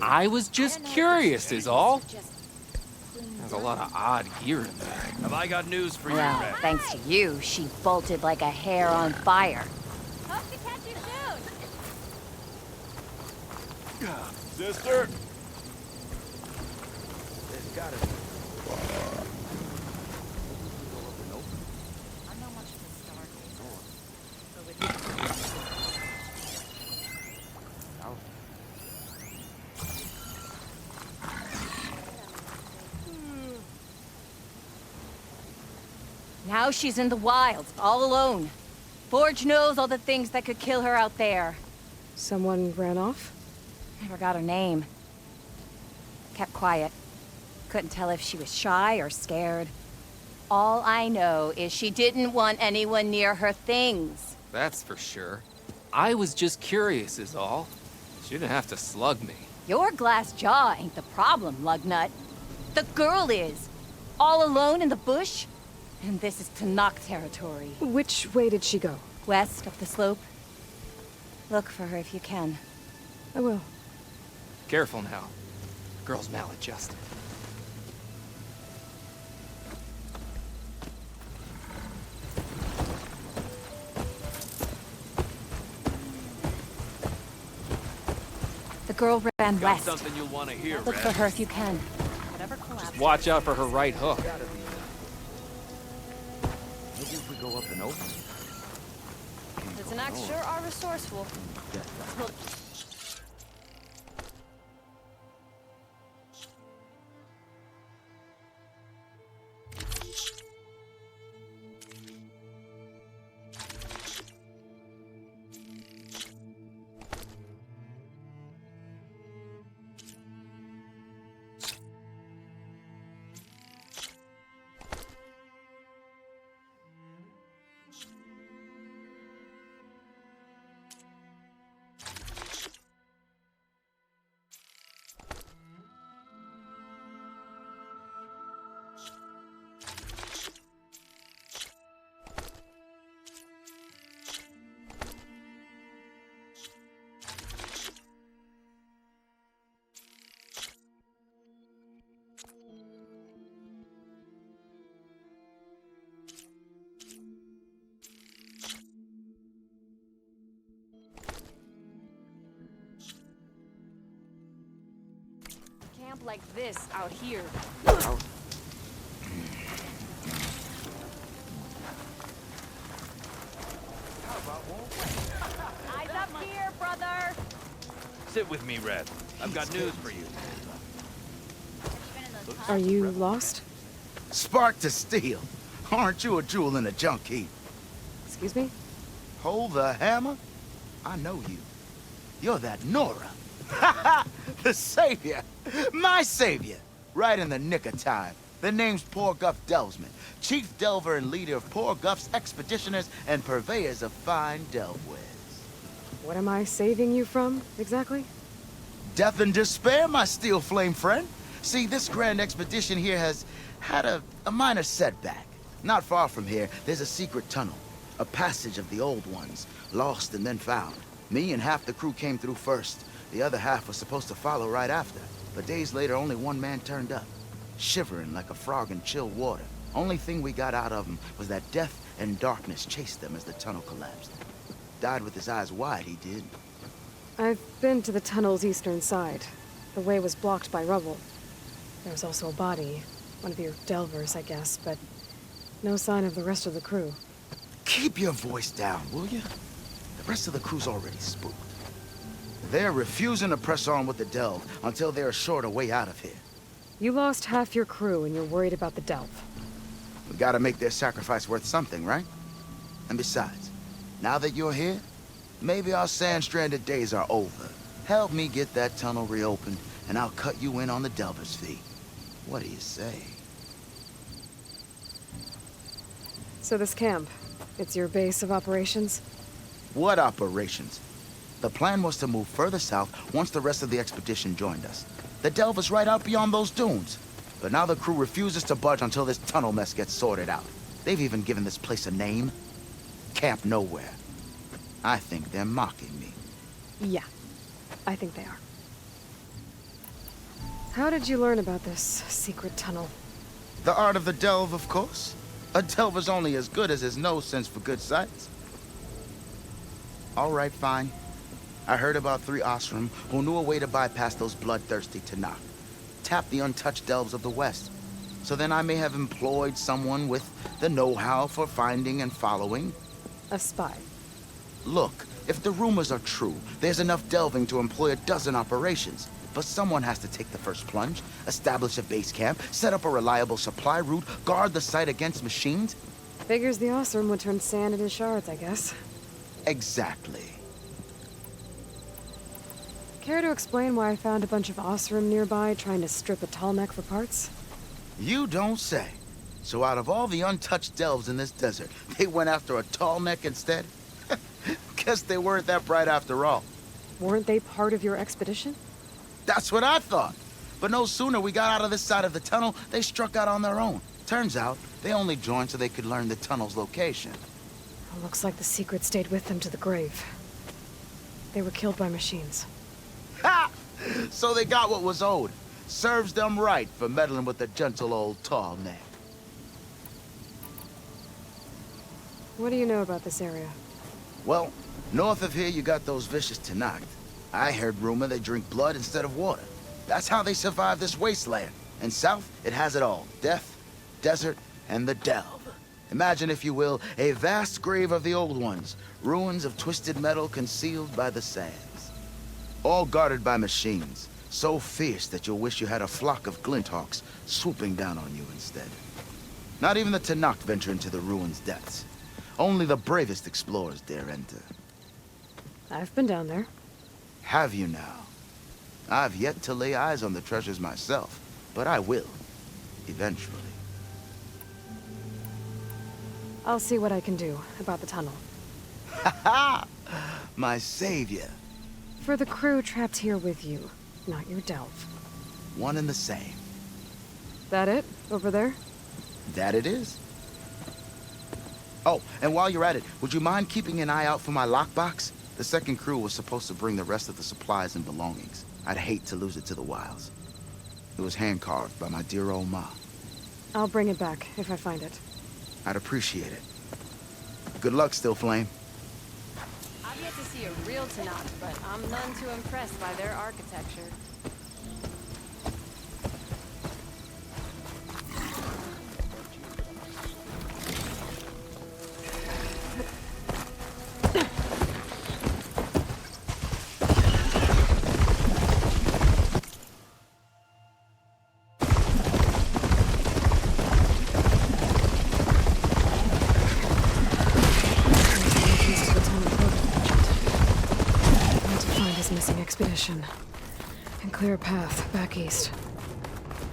I was just curious is all. There's a lot of odd gear in there. Have I got news for you, Well, Red? thanks to you, she bolted like a hare on fire. Sister? Now she's in the wilds, all alone. Forge knows all the things that could kill her out there. Someone ran off? I forgot her name. Kept quiet. Couldn't tell if she was shy or scared. All I know is she didn't want anyone near her things. That's for sure. I was just curious is all. She didn't have to slug me. Your glass jaw ain't the problem, lugnut. The girl is. All alone in the bush. And this is Tanakh territory. Which way did she go? West up the slope. Look for her if you can. I will. Careful now. Girl's maladjusted. The girl ran Got west. something you'll want to hear, Look Red. for her if you can. Whatever collapsed. Watch out for her right hook. Maybe if we go up and open. The Tanakh sure are resourceful. Camp like this out here. Eyes up here, brother! Sit with me, Red. I've got news for you. Are you lost? Spark to steel. Aren't you a jewel in a junk heap? Excuse me? Hold the hammer? I know you. You're that Nora. The savior. My savior. Right in the nick of time. The name's Poor Guff Delvesman, chief delver and leader of Poor Guff's expeditioners and purveyors of fine delvewares. What am I saving you from, exactly? Death and despair, my steel flame friend. See, this grand expedition here has had a minor setback. Not far from here, there's a secret tunnel. A passage of the old ones, lost and then found. Me and half the crew came through first. The other half was supposed to follow right after. But days later, only one man turned up. Shivering like a frog in chill water. Only thing we got out of him was that death and darkness chased them as the tunnel collapsed. Died with his eyes wide, he did. I've been to the tunnel's eastern side. The way was blocked by rubble. There was also a body. One of your delvers, I guess, but no sign of the rest of the crew. Keep your voice down, will you? The rest of the crew's already spooked. They're refusing to press on with the delve until they're assured a way out of here. You lost half your crew and you're worried about the delve. We gotta make their sacrifice worth something, right? And besides, now that you're here, maybe our sand-stranded days are over. Help me get that tunnel reopened, and I'll cut you in on the delver's fee. What do you say? So this camp, it's your base of operations? What operations? The plan was to move further south once the rest of the expedition joined us. The delver's right out beyond those dunes. But now the crew refuses to budge until this tunnel mess gets sorted out. They've even given this place a name. Camp Nowhere. I think they're mocking me. Yeah, I think they are. How did you learn about this secret tunnel? The art of the delve, of course. A delver's only as good as his nose sense for good sights. All right, fine. I heard about 3 Osram who knew a way to bypass those bloodthirsty Tanakh. Tap the untouched delves of the West. So then I may have employed someone with the know-how for finding and following. A spy. Look, if the rumors are true, there's enough delving to employ a dozen operations. But someone has to take the first plunge, establish a base camp, set up a reliable supply route, guard the site against machines. Figures the Osram would turn sand into shards, I guess. Exactly. Care to explain why I found a bunch of Osram nearby trying to strip a tall neck for parts? You don't say. So out of all the untouched delves in this desert, they went after a tall neck instead? Guess they weren't that bright after all. Weren't they part of your expedition? That's what I thought. But no sooner we got out of this side of the tunnel, they struck out on their own. Turns out, they only joined so they could learn the tunnel's location. Looks like the secret stayed with them to the grave. They were killed by machines. Ha! So they got what was owed. Serves them right for meddling with the gentle old tall neck. What do you know about this area? Well, north of here you got those vicious Tenakth. I heard rumor they drink blood instead of water. That's how they survive this wasteland. And south, it has it all. Death, desert, and the delve. Imagine, if you will, a vast grave of the old ones. Ruins of twisted metal concealed by the sands. All guarded by machines. So fierce that you'll wish you had a flock of glinthawks swooping down on you instead. Not even the Tenakth venture into the ruins' depths. Only the bravest explorers dare enter. I've been down there. Have you now? I've yet to lay eyes on the treasures myself, but I will. Eventually. I'll see what I can do about the tunnel. Ha ha! My savior. For the crew trapped here with you, not your delve. One and the same. That it? Over there? That it is. Oh, and while you're at it, would you mind keeping an eye out for my lockbox? The second crew was supposed to bring the rest of the supplies and belongings. I'd hate to lose it to the wilds. It was hand-carved by my dear old ma. I'll bring it back if I find it. I'd appreciate it. Good luck still, Flame. I've yet to see a real Tenakth, but I'm none too impressed by their architecture. Expedition and clear a path back east.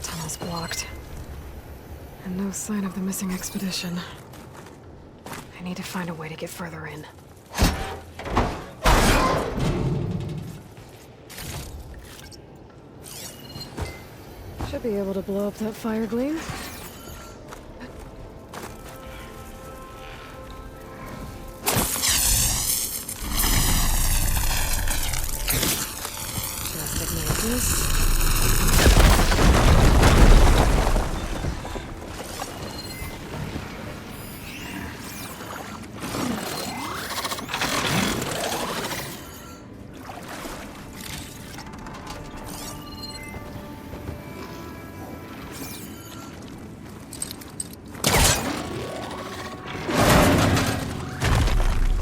Tunnel's blocked. And no sign of the missing expedition. I need to find a way to get further in. Should be able to blow up that fire gleam.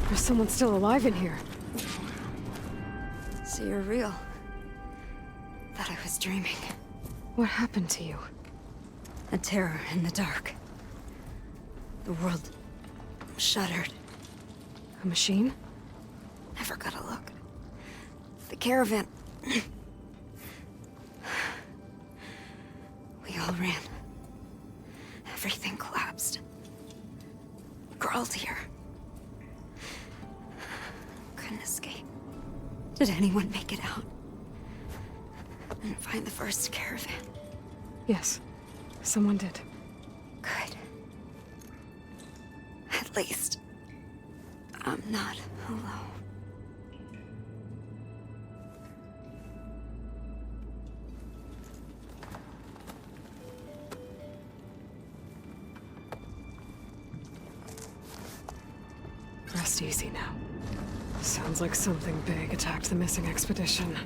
There's someone still alive in here. So you're real. Thought I was dreaming. What happened to you? A terror in the dark. The world shuddered. A machine? Never got a look. The caravan. We all ran. Everything collapsed. Crawled here. Couldn't escape. Did anyone make it out? And find the first caravan? Yes. Someone did. Good. At least, I'm not alone. Rest easy now. Sounds like something big attacked the missing expedition.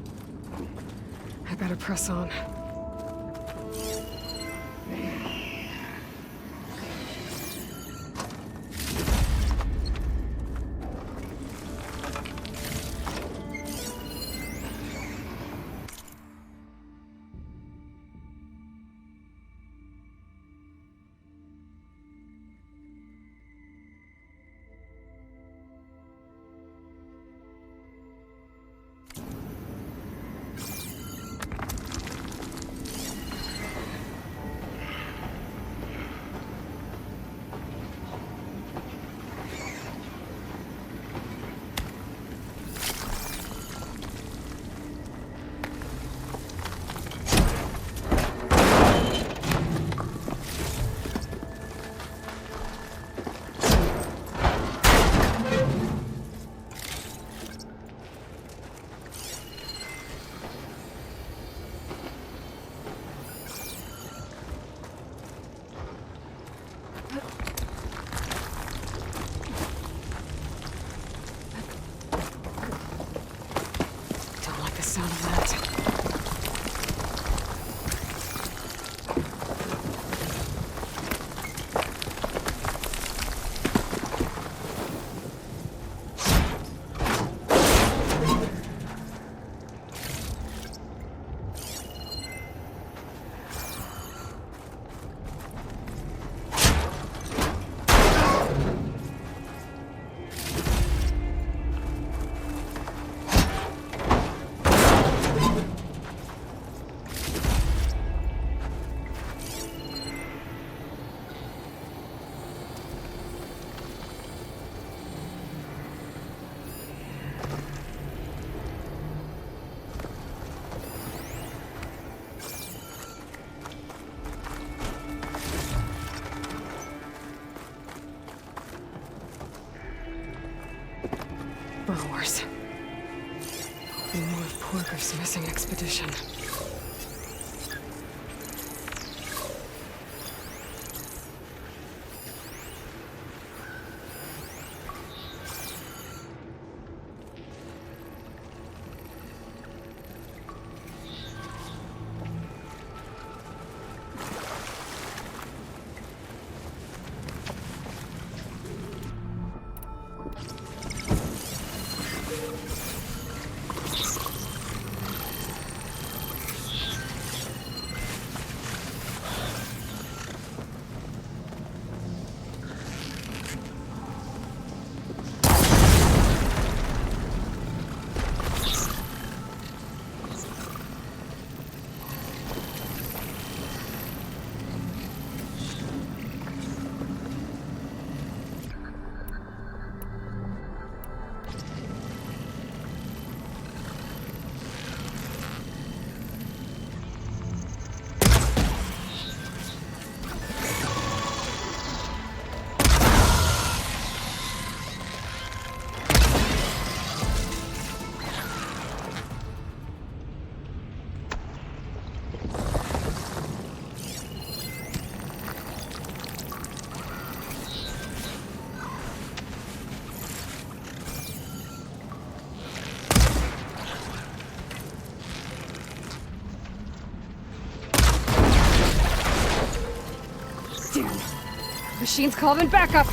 I better press on. sound of that. Burrowers. More of Porker's missing expedition. Machine's calling backup!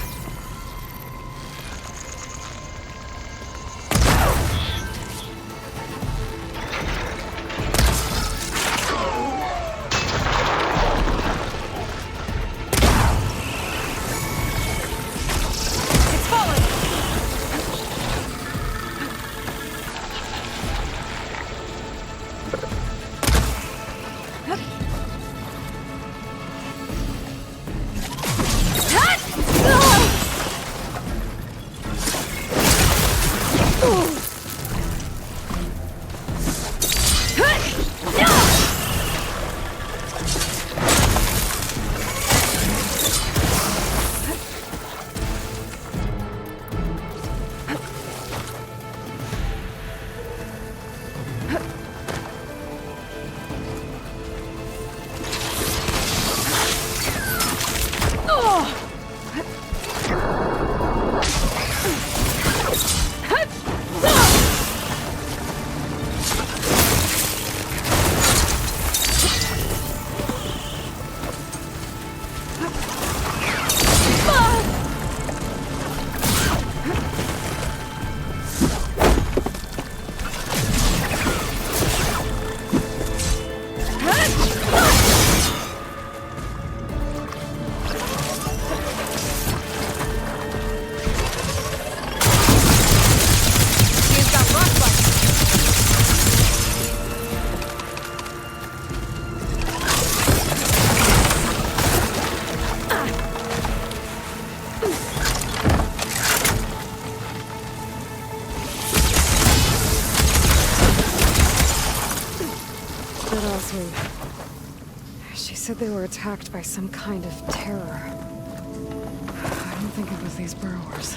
She said they were attacked by some kind of terror. I don't think it was these burrowers.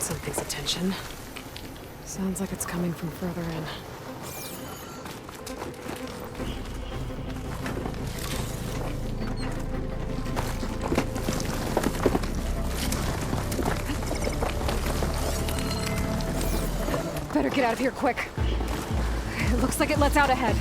Something's attention. Sounds like it's coming from further in. Better get out of here quick. It looks like it lets out ahead.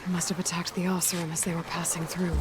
Must have attacked the Oseram as they were passing through.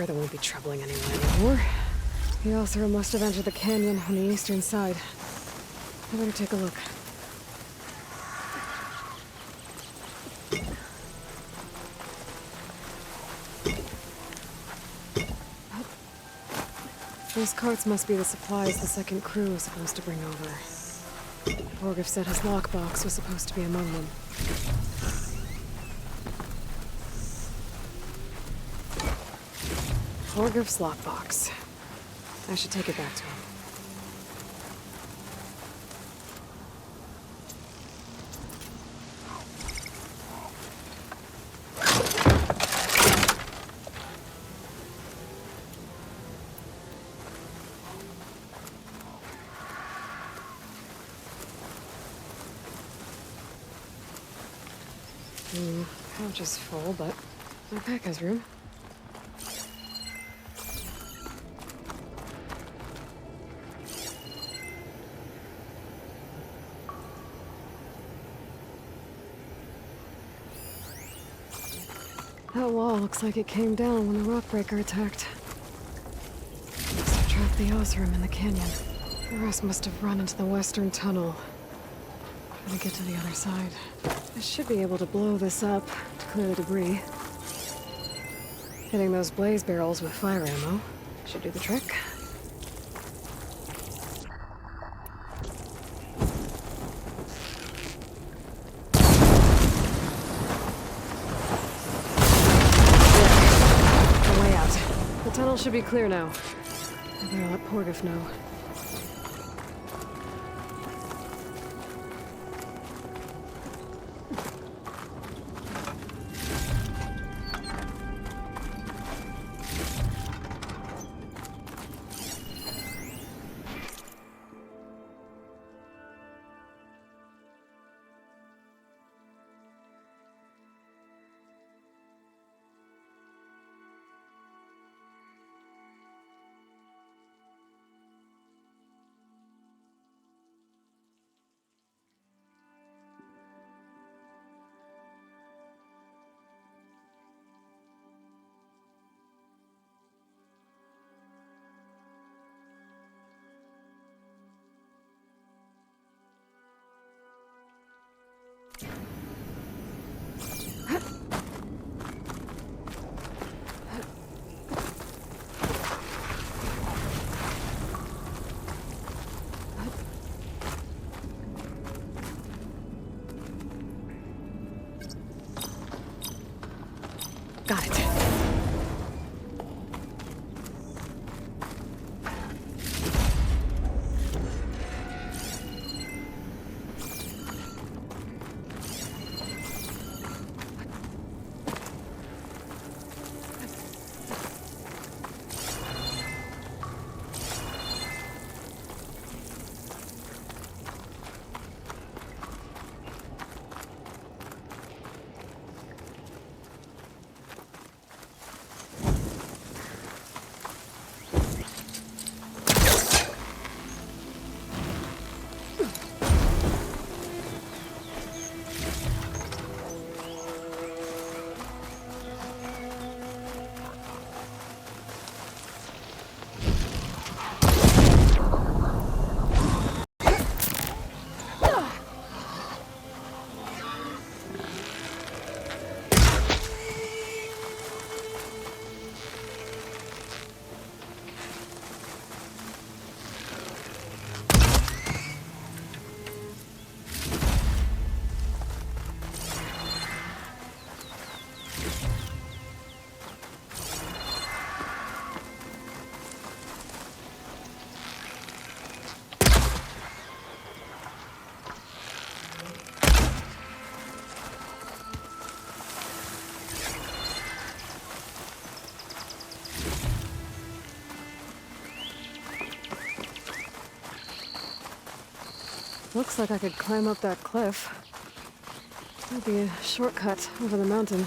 that won't be troubling anyone anymore. The Oseram must have entered the canyon on the eastern side. I better take a look. Those carts must be the supplies the second crew was supposed to bring over. Borgif said his lockbox was supposed to be among them. Borgif's lockbox. I should take it back to him. Pouch is full, but my pack has room. That wall looks like it came down when the rockbreaker attacked. Must have trapped the Oseram in the canyon. The rest must have run into the western tunnel. Trying to get to the other side. I should be able to blow this up to clear the debris. Hitting those blaze barrels with fire ammo should do the trick. The way out. The tunnel should be clear now. I better let Borgif know. Got it. Looks like I could climb up that cliff. Might be a shortcut over the mountain.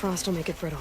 frost will make it brittle.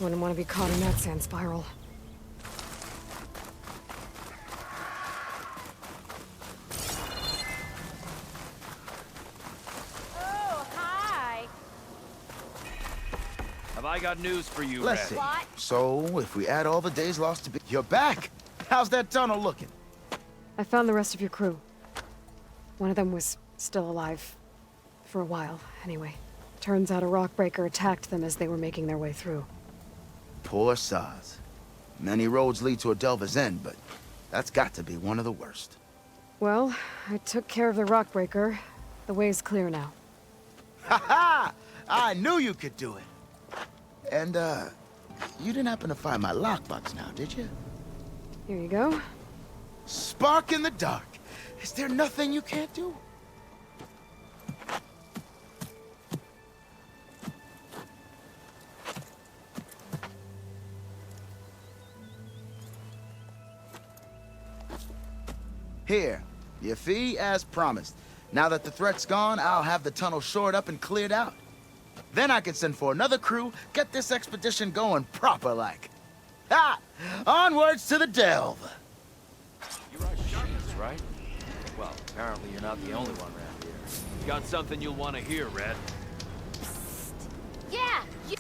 Wouldn't want to be caught in that sand spiral. Oh, hi. Have I got news for you, Let's Red? see. What? So, if we add all the days lost to be... You're back! How's that tunnel looking? I found the rest of your crew. One of them was still alive. For a while, anyway. Turns out a rockbreaker attacked them as they were making their way through. Poor Saz. Many roads lead to a Delver's End, but that's got to be one of the worst. Well, I took care of the rockbreaker. The way's clear now. Ha ha! I knew you could do it! And, you didn't happen to find my lockbox now, did you? Here you go. Spark in the dark. Is there nothing you can't do? Here, your fee as promised. Now that the threat's gone, I'll have the tunnel shored up and cleared out. Then I can send for another crew, get this expedition going proper-like. Ha! Onwards to the delve! You ride machines, right? Well, apparently you're not the only one around here. Got something you'll want to hear, Red. Yeah, you...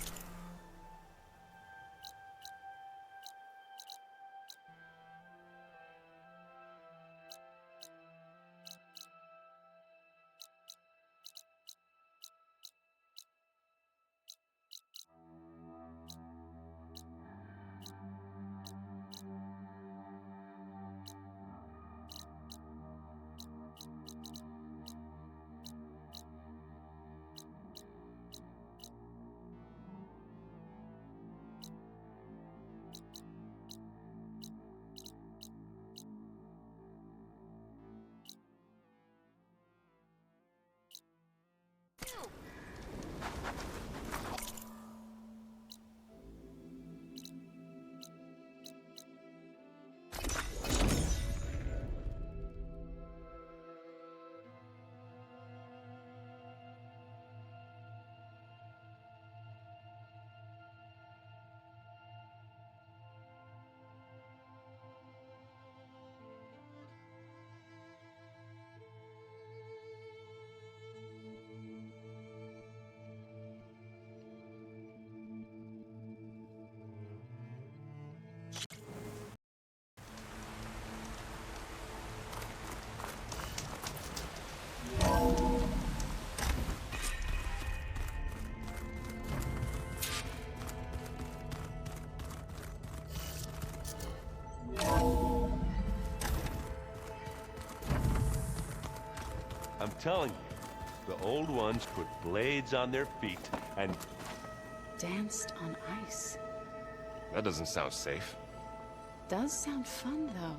I'm telling you, the old ones put blades on their feet and... Danced on ice. That doesn't sound safe. Does sound fun, though.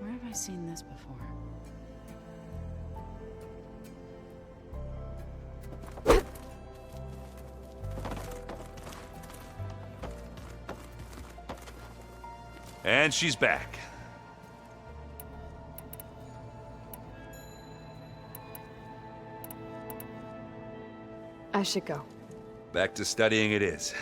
Where have I seen this before? And she's back. I should go. Back to studying it is.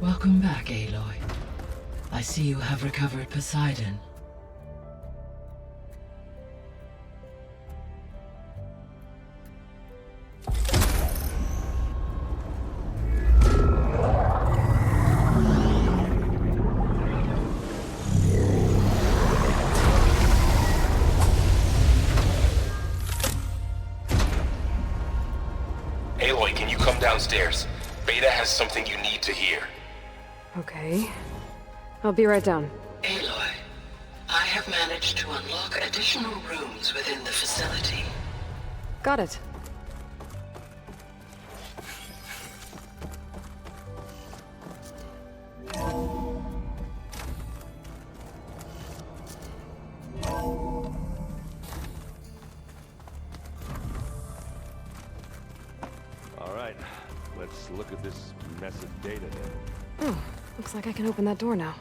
Welcome back, Aloy. I see you have recovered Poseidon. Aloy, can you come downstairs? Beta has something you need to hear. Okay. I'll be right down. Aloy, I have managed to unlock additional rooms within the facility. Got it. All right, let's look at this mess of data then. Oh, looks like I can open that door now.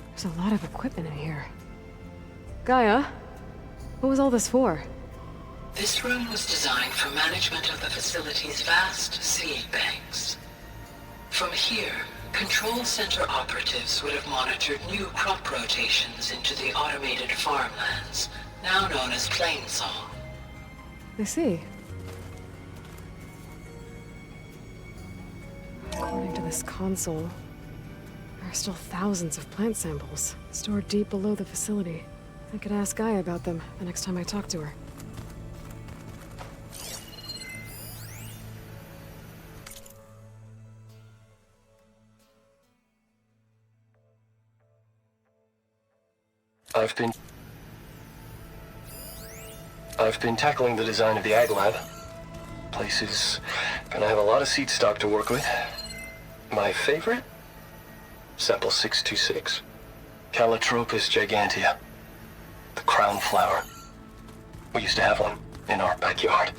There's a lot of equipment in here. Gaia, what was all this for? This room was designed for management of the facility's vast seed banks. From here, control center operatives would have monitored new crop rotations into the automated farmlands, now known as Plainsong. I see. According to this console, there are still thousands of plant samples stored deep below the facility. I could ask Gaia about them the next time I talk to her. I've been tackling the design of the Ag Lab. Place is gonna have a lot of seed stock to work with. My favorite? Sample 626. Calotropis gigantea. The crown flower. We used to have one in our backyard.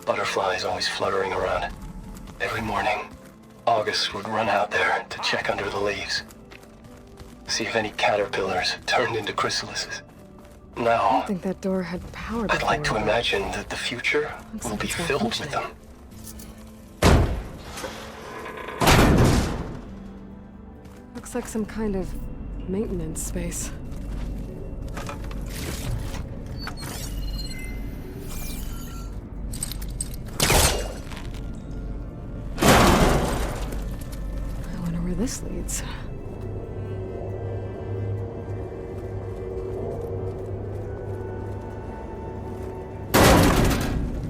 Butterflies always fluttering around. Every morning, August would run out there to check under the leaves. See if any caterpillars turned into chrysalises. I Now, don't think that door had power before. I'd like to imagine that the future Looks will like be it's filled with malfunctioning. them. Looks like some kind of maintenance space. I wonder where this leads.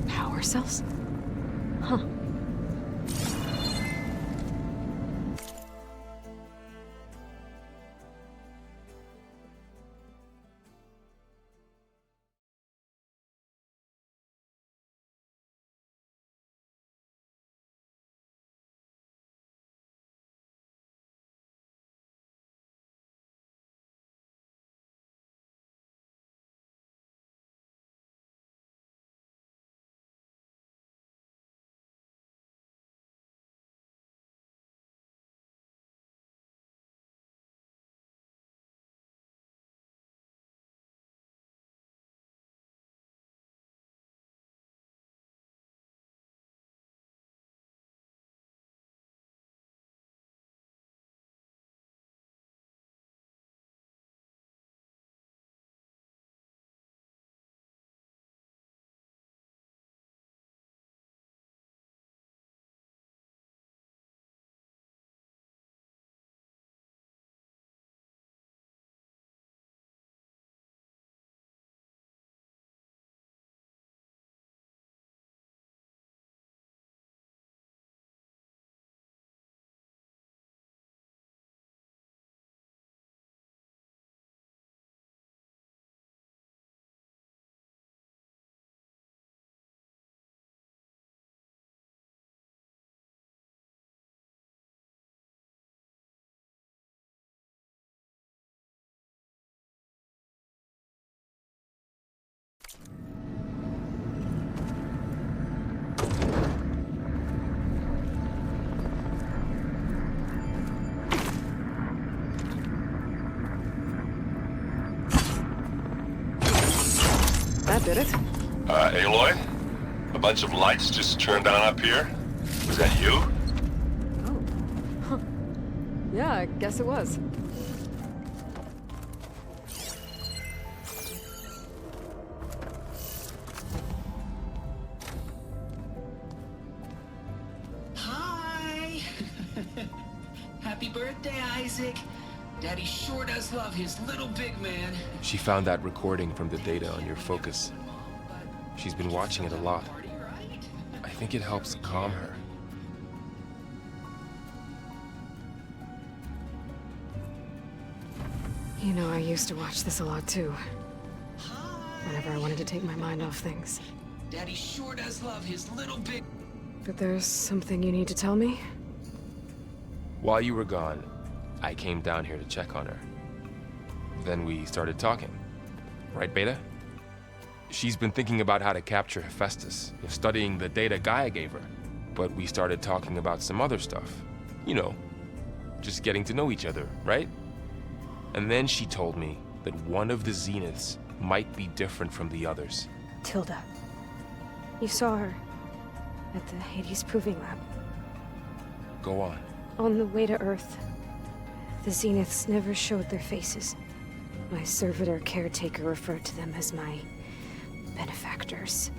Power cells? Huh. that did it. Aloy? A bunch of lights just turned on up here? Was that you? Oh. Huh. Yeah, I guess it was. Hi! Happy birthday, Isaac. Daddy sure does love his little big man. She found that recording from the data on your focus. She's been watching it a lot. I think it helps calm her. You know, I used to watch this a lot too. Whenever I wanted to take my mind off things. Daddy sure does love his little big... But there's something you need to tell me? While you were gone, I came down here to check on her. Then we started talking. Right, Beta? She's been thinking about how to capture Hephaestus, studying the data Gaia gave her. But we started talking about some other stuff. You know, just getting to know each other, right? And then she told me that one of the Zeniths might be different from the others. Tilda. You saw her at the Hades Proving Lab. Go on. On the way to Earth, the Zeniths never showed their faces. My servitor caretaker referred to them as my benefactors,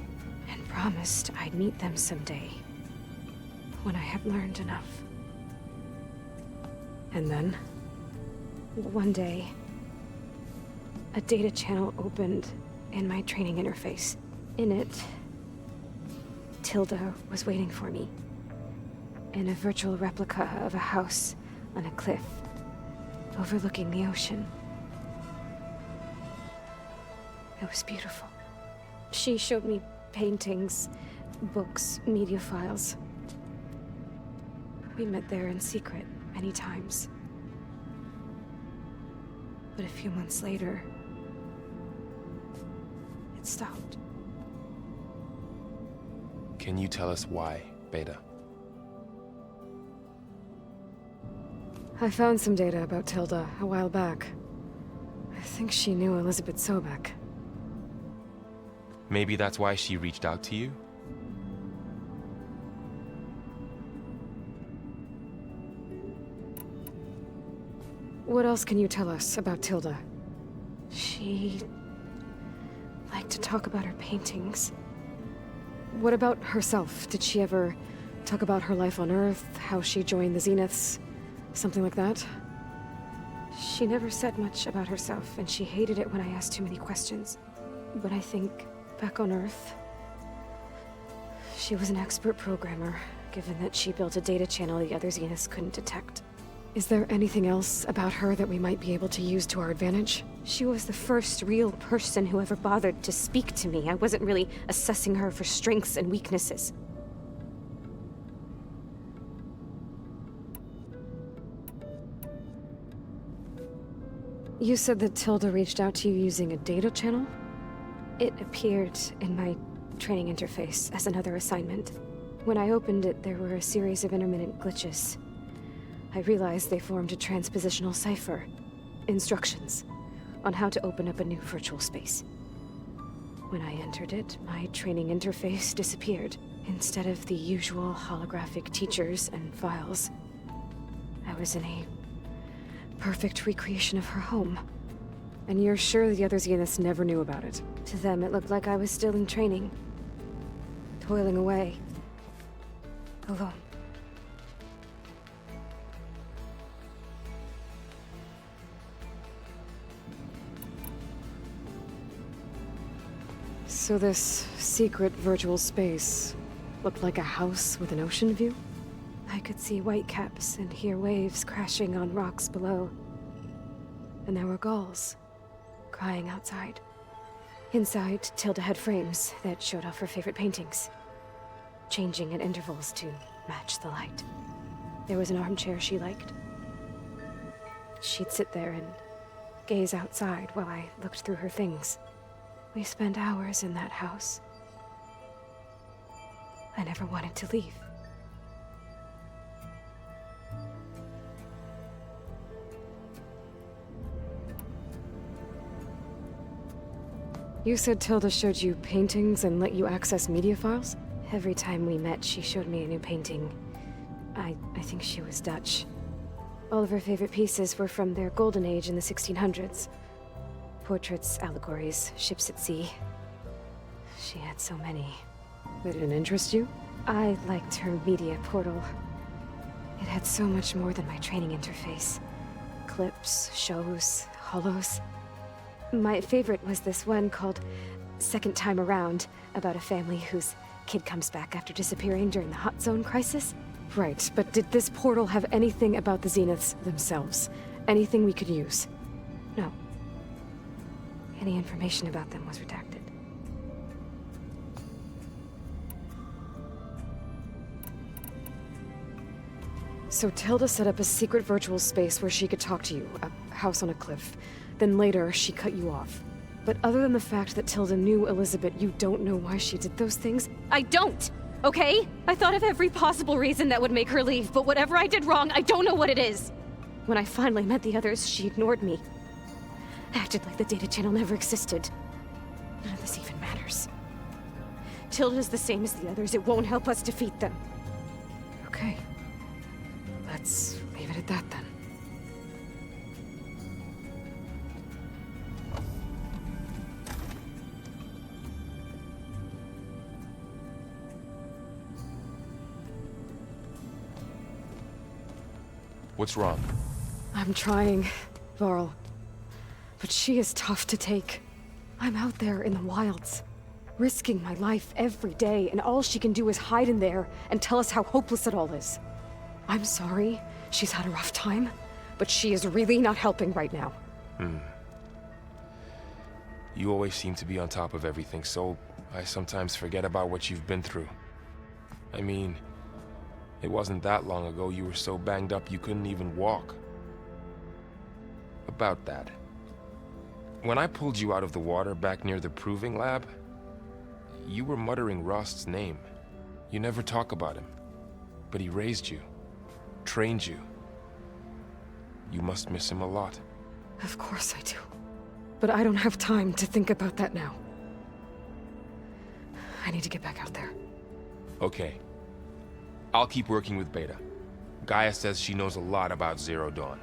and promised I'd meet them someday, when I had learned enough. And then? One day, a data channel opened in my training interface. In it, Tilda was waiting for me, in a virtual replica of a house on a cliff, overlooking the ocean. It was beautiful. She showed me paintings, books, media files. We met there in secret many times. But a few months later, it stopped. Can you tell us why, Beta? I found some data about Tilda a while back. I think she knew Elizabeth Sobek. Maybe that's why she reached out to you? What else can you tell us about Tilda? She liked to talk about her paintings. What about herself? Did she ever talk about her life on Earth, how she joined the Zeniths, something like that? She never said much about herself, and she hated it when I asked too many questions. But I think, back on Earth, she was an expert programmer, given that she built a data channel the other Zeniths couldn't detect. Is there anything else about her that we might be able to use to our advantage? She was the first real person who ever bothered to speak to me. I wasn't really assessing her for strengths and weaknesses. You said that Tilda reached out to you using a data channel? It appeared in my training interface as another assignment. When I opened it, there were a series of intermittent glitches. I realized they formed a transpositional cipher. Instructions on how to open up a new virtual space. When I entered it, my training interface disappeared. Instead of the usual holographic teachers and files, I was in a perfect recreation of her home. And you're sure the other Zeniths never knew about it? To them, it looked like I was still in training. Toiling away. Alone. So this secret virtual space looked like a house with an ocean view? I could see whitecaps and hear waves crashing on rocks below. And there were gulls crying outside. Inside, Tilda had frames that showed off her favorite paintings, changing at intervals to match the light. There was an armchair she liked. She'd sit there and gaze outside while I looked through her things. We spent hours in that house. I never wanted to leave. You said Tilda showed you paintings and let you access media files? Every time we met, she showed me a new painting. I think she was Dutch. All of her favorite pieces were from their golden age in the 1600s. Portraits, allegories, ships at sea. She had so many. They didn't interest you? I liked her media portal. It had so much more than my training interface. Clips, shows, holos. My favorite was this one called Second Time Around, about a family whose kid comes back after disappearing during the Hot Zone crisis. Right, but did this portal have anything about the Zeniths themselves? Anything we could use? No. Any information about them was redacted. So Tilda set up a secret virtual space where she could talk to you, a house on a cliff. Then later, she cut you off. But other than the fact that Tilda knew Elizabeth, you don't know why she did those things? I don't! Okay? I thought of every possible reason that would make her leave, but whatever I did wrong, I don't know what it is! When I finally met the others, she ignored me. Acted like the data channel never existed. None of this even matters. Tilda's the same as the others. It won't help us defeat them. Okay. Let's leave it at that then. What's wrong? I'm trying, Varl. But she is tough to take. I'm out there in the wilds, risking my life every day, and all she can do is hide in there and tell us how hopeless it all is. I'm sorry she's had a rough time, but she is really not helping right now. You always seem to be on top of everything, so I sometimes forget about what you've been through. I mean, it wasn't that long ago you were so banged up you couldn't even walk. About that. When I pulled you out of the water back near the proving lab, you were muttering Rost's name. You never talk about him, but he raised you, trained you. You must miss him a lot. Of course I do. But I don't have time to think about that now. I need to get back out there. Okay. I'll keep working with Beta. Gaia says she knows a lot about Zero Dawn.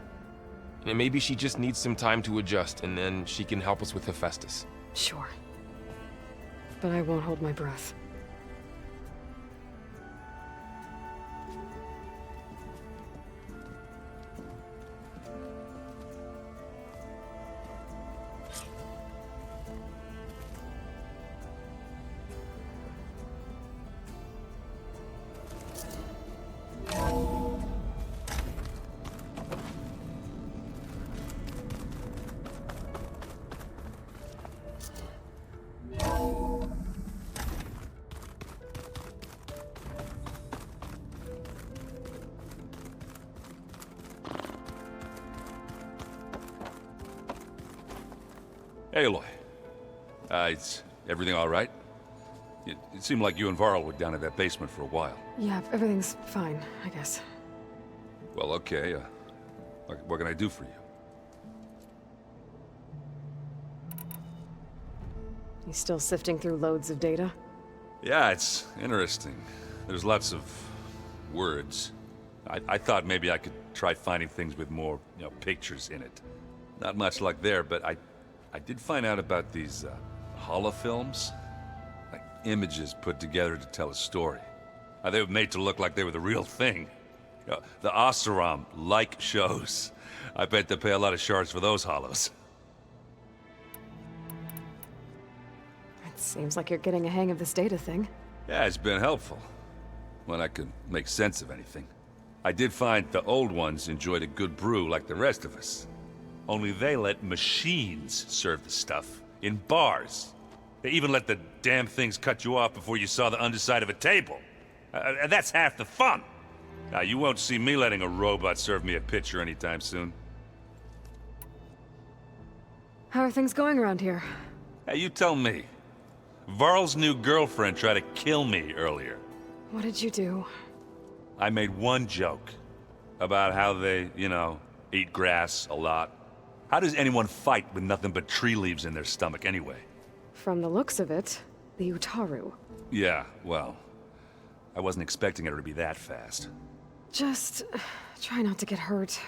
And maybe she just needs some time to adjust, and then she can help us with Hephaestus. Sure. But I won't hold my breath. Hey, Aloy. Is everything all right? It seemed like you and Varl were down in that basement for a while. Yeah, everything's fine, I guess. Well, okay. What can I do for you? You still sifting through loads of data? Yeah, it's interesting. There's lots of words. I thought maybe I could try finding things with more, pictures in it. Not much luck there, but I did find out about these holofilms. Like images put together to tell a story. They were made to look like they were the real thing. The Oseram like shows. I bet they pay a lot of shards for those holos. It seems like you're getting a hang of this data thing. Yeah, it's been helpful. When I could make sense of anything. I did find the old ones enjoyed a good brew like the rest of us. Only they let machines serve the stuff in bars. They even let the damn things cut you off before you saw the underside of a table. That's half the fun. Now, you won't see me letting a robot serve me a pitcher anytime soon. How are things going around here? Hey, you tell me. Varl's new girlfriend tried to kill me earlier. What did you do? I made one joke about how they, eat grass a lot. How does anyone fight with nothing but tree leaves in their stomach anyway? From the looks of it, the Utaru. Yeah, well, I wasn't expecting her to be that fast. Just try not to get hurt.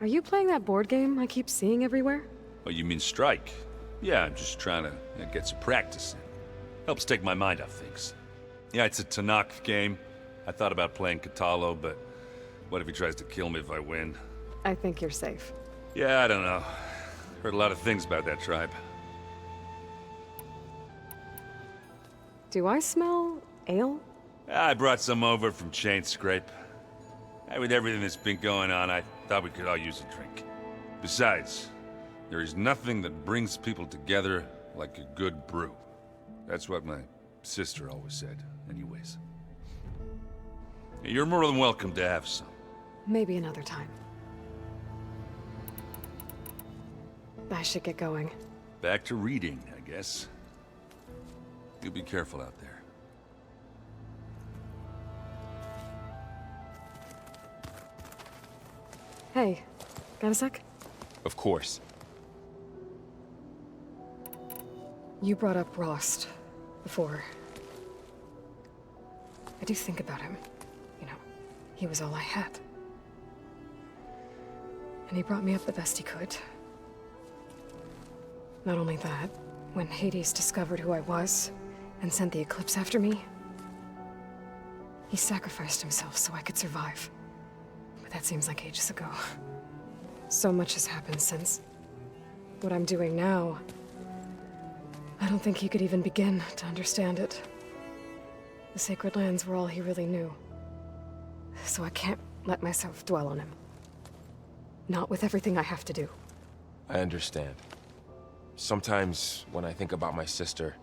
Are you playing that board game I keep seeing everywhere? Oh, you mean Strike? Yeah, I'm just trying to get some practice in. Helps take my mind off things. Yeah, it's a Tanakh game. I thought about playing Katalo, but what if he tries to kill me if I win? I think you're safe. Yeah, I don't know. Heard a lot of things about that tribe. Do I smell ale? I brought some over from Chain Scrape. With everything that's been going on, I thought we could all use a drink. Besides, there is nothing that brings people together like a good brew. That's what my sister always said, anyways. You're more than welcome to have some. Maybe another time. I should get going. Back to reading, I guess. You be careful out there. Hey, got a sec? Of course. You brought up Rost before. I do think about him. You know, he was all I had. And he brought me up the best he could. Not only that, when Hades discovered who I was and sent the Eclipse after me, he sacrificed himself so I could survive. But that seems like ages ago. So much has happened since. What I'm doing now, I don't think he could even begin to understand it. The Sacred Lands were all he really knew. So I can't let myself dwell on him. Not with everything I have to do. I understand. Sometimes, when I think about my sister,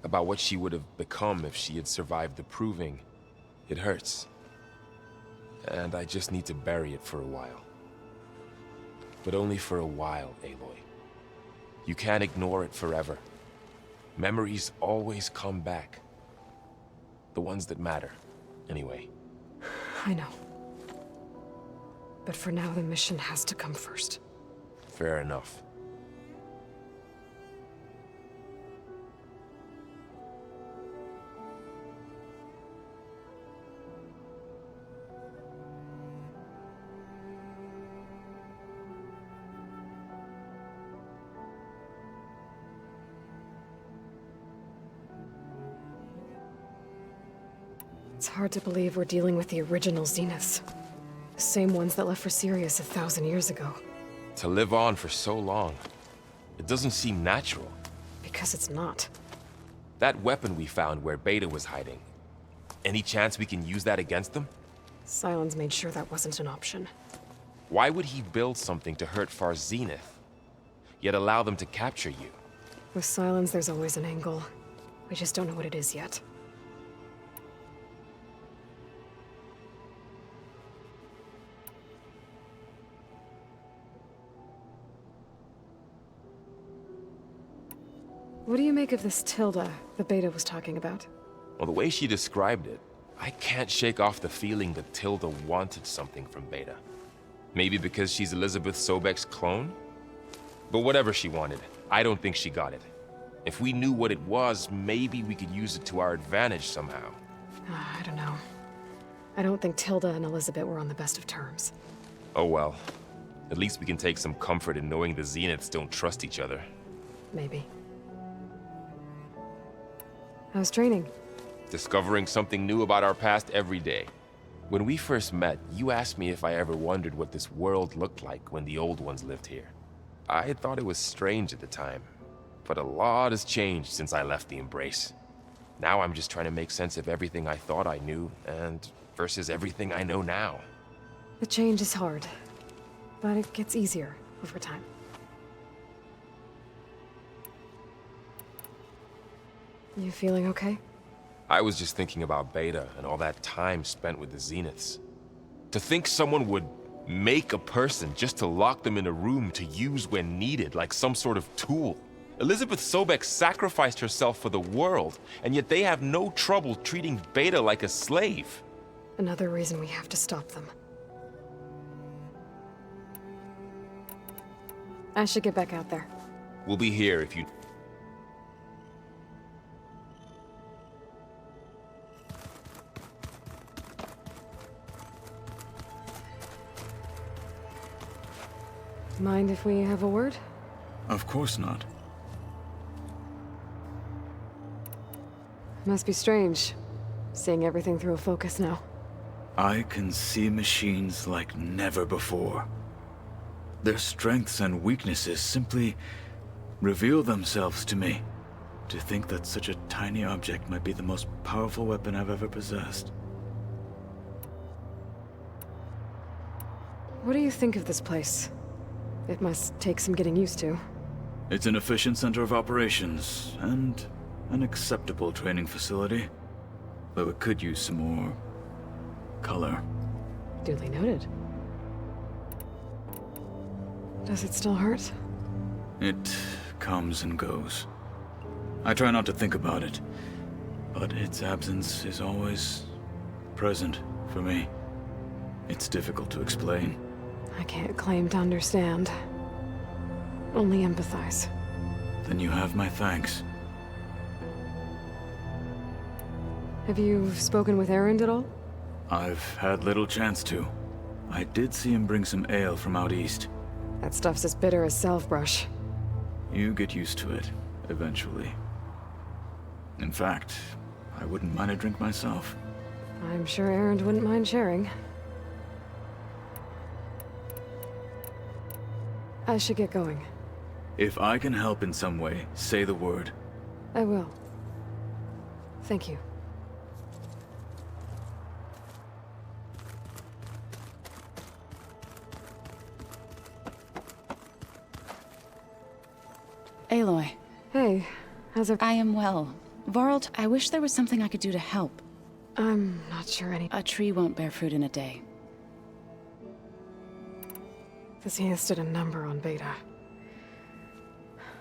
about what she would have become if she had survived the Proving, it hurts. And I just need to bury it for a while. But only for a while, Aloy. You can't ignore it forever. Memories always come back. The ones that matter, anyway. I know. But for now, the mission has to come first. Fair enough. It's hard to believe we're dealing with the original Zeniths. The same ones that left for Sirius 1,000 years ago. To live on for so long, it doesn't seem natural. Because it's not. That weapon we found where Beta was hiding, any chance we can use that against them? Sylens made sure that wasn't an option. Why would he build something to hurt Far's Zenith, yet allow them to capture you? With Sylens, there's always an angle. We just don't know what it is yet. What do you make of this Tilda the Beta was talking about? Well, the way she described it, I can't shake off the feeling that Tilda wanted something from Beta. Maybe because she's Elizabeth Sobek's clone? But whatever she wanted, I don't think she got it. If we knew what it was, maybe we could use it to our advantage somehow. I don't know. I don't think Tilda and Elizabeth were on the best of terms. Oh well. At least we can take some comfort in knowing the Zeniths don't trust each other. Maybe. How's training? Discovering something new about our past every day. When we first met, you asked me if I ever wondered what this world looked like when the old ones lived here. I had thought it was strange at the time, but a lot has changed since I left the Embrace. Now I'm just trying to make sense of everything I thought I knew, and versus everything I know now. The change is hard, but it gets easier over time. You feeling okay? I was just thinking about Beta and all that time spent with the Zeniths. To think someone would make a person just to lock them in a room to use when needed, like some sort of tool. Elizabeth Sobek sacrificed herself for the world, and yet they have no trouble treating Beta like a slave. Another reason we have to stop them. I should get back out there. We'll be here if you... Mind if we have a word? Of course not. Must be strange, seeing everything through a focus now. I can see machines like never before. Their strengths and weaknesses simply reveal themselves to me. To think that such a tiny object might be the most powerful weapon I've ever possessed. What do you think of this place? It must take some getting used to. It's an efficient center of operations, and an acceptable training facility. Though it could use some more... color. Duly noted. Does it still hurt? It comes and goes. I try not to think about it, but its absence is always present for me. It's difficult to explain. I can't claim to understand. Only empathize. Then you have my thanks. Have you spoken with Erend at all? I've had little chance to. I did see him bring some ale from out east. That stuff's as bitter as salve-brush. You get used to it, eventually. In fact, I wouldn't mind a drink myself. I'm sure Erend wouldn't mind sharing. I should get going. If I can help in some way, say the word. I will. Thank you. Aloy. Hey, how's it? I am well. Varl, I wish there was something I could do to help. I'm not sure any... A tree won't bear fruit in a day. The Zenith stood a number on Beta.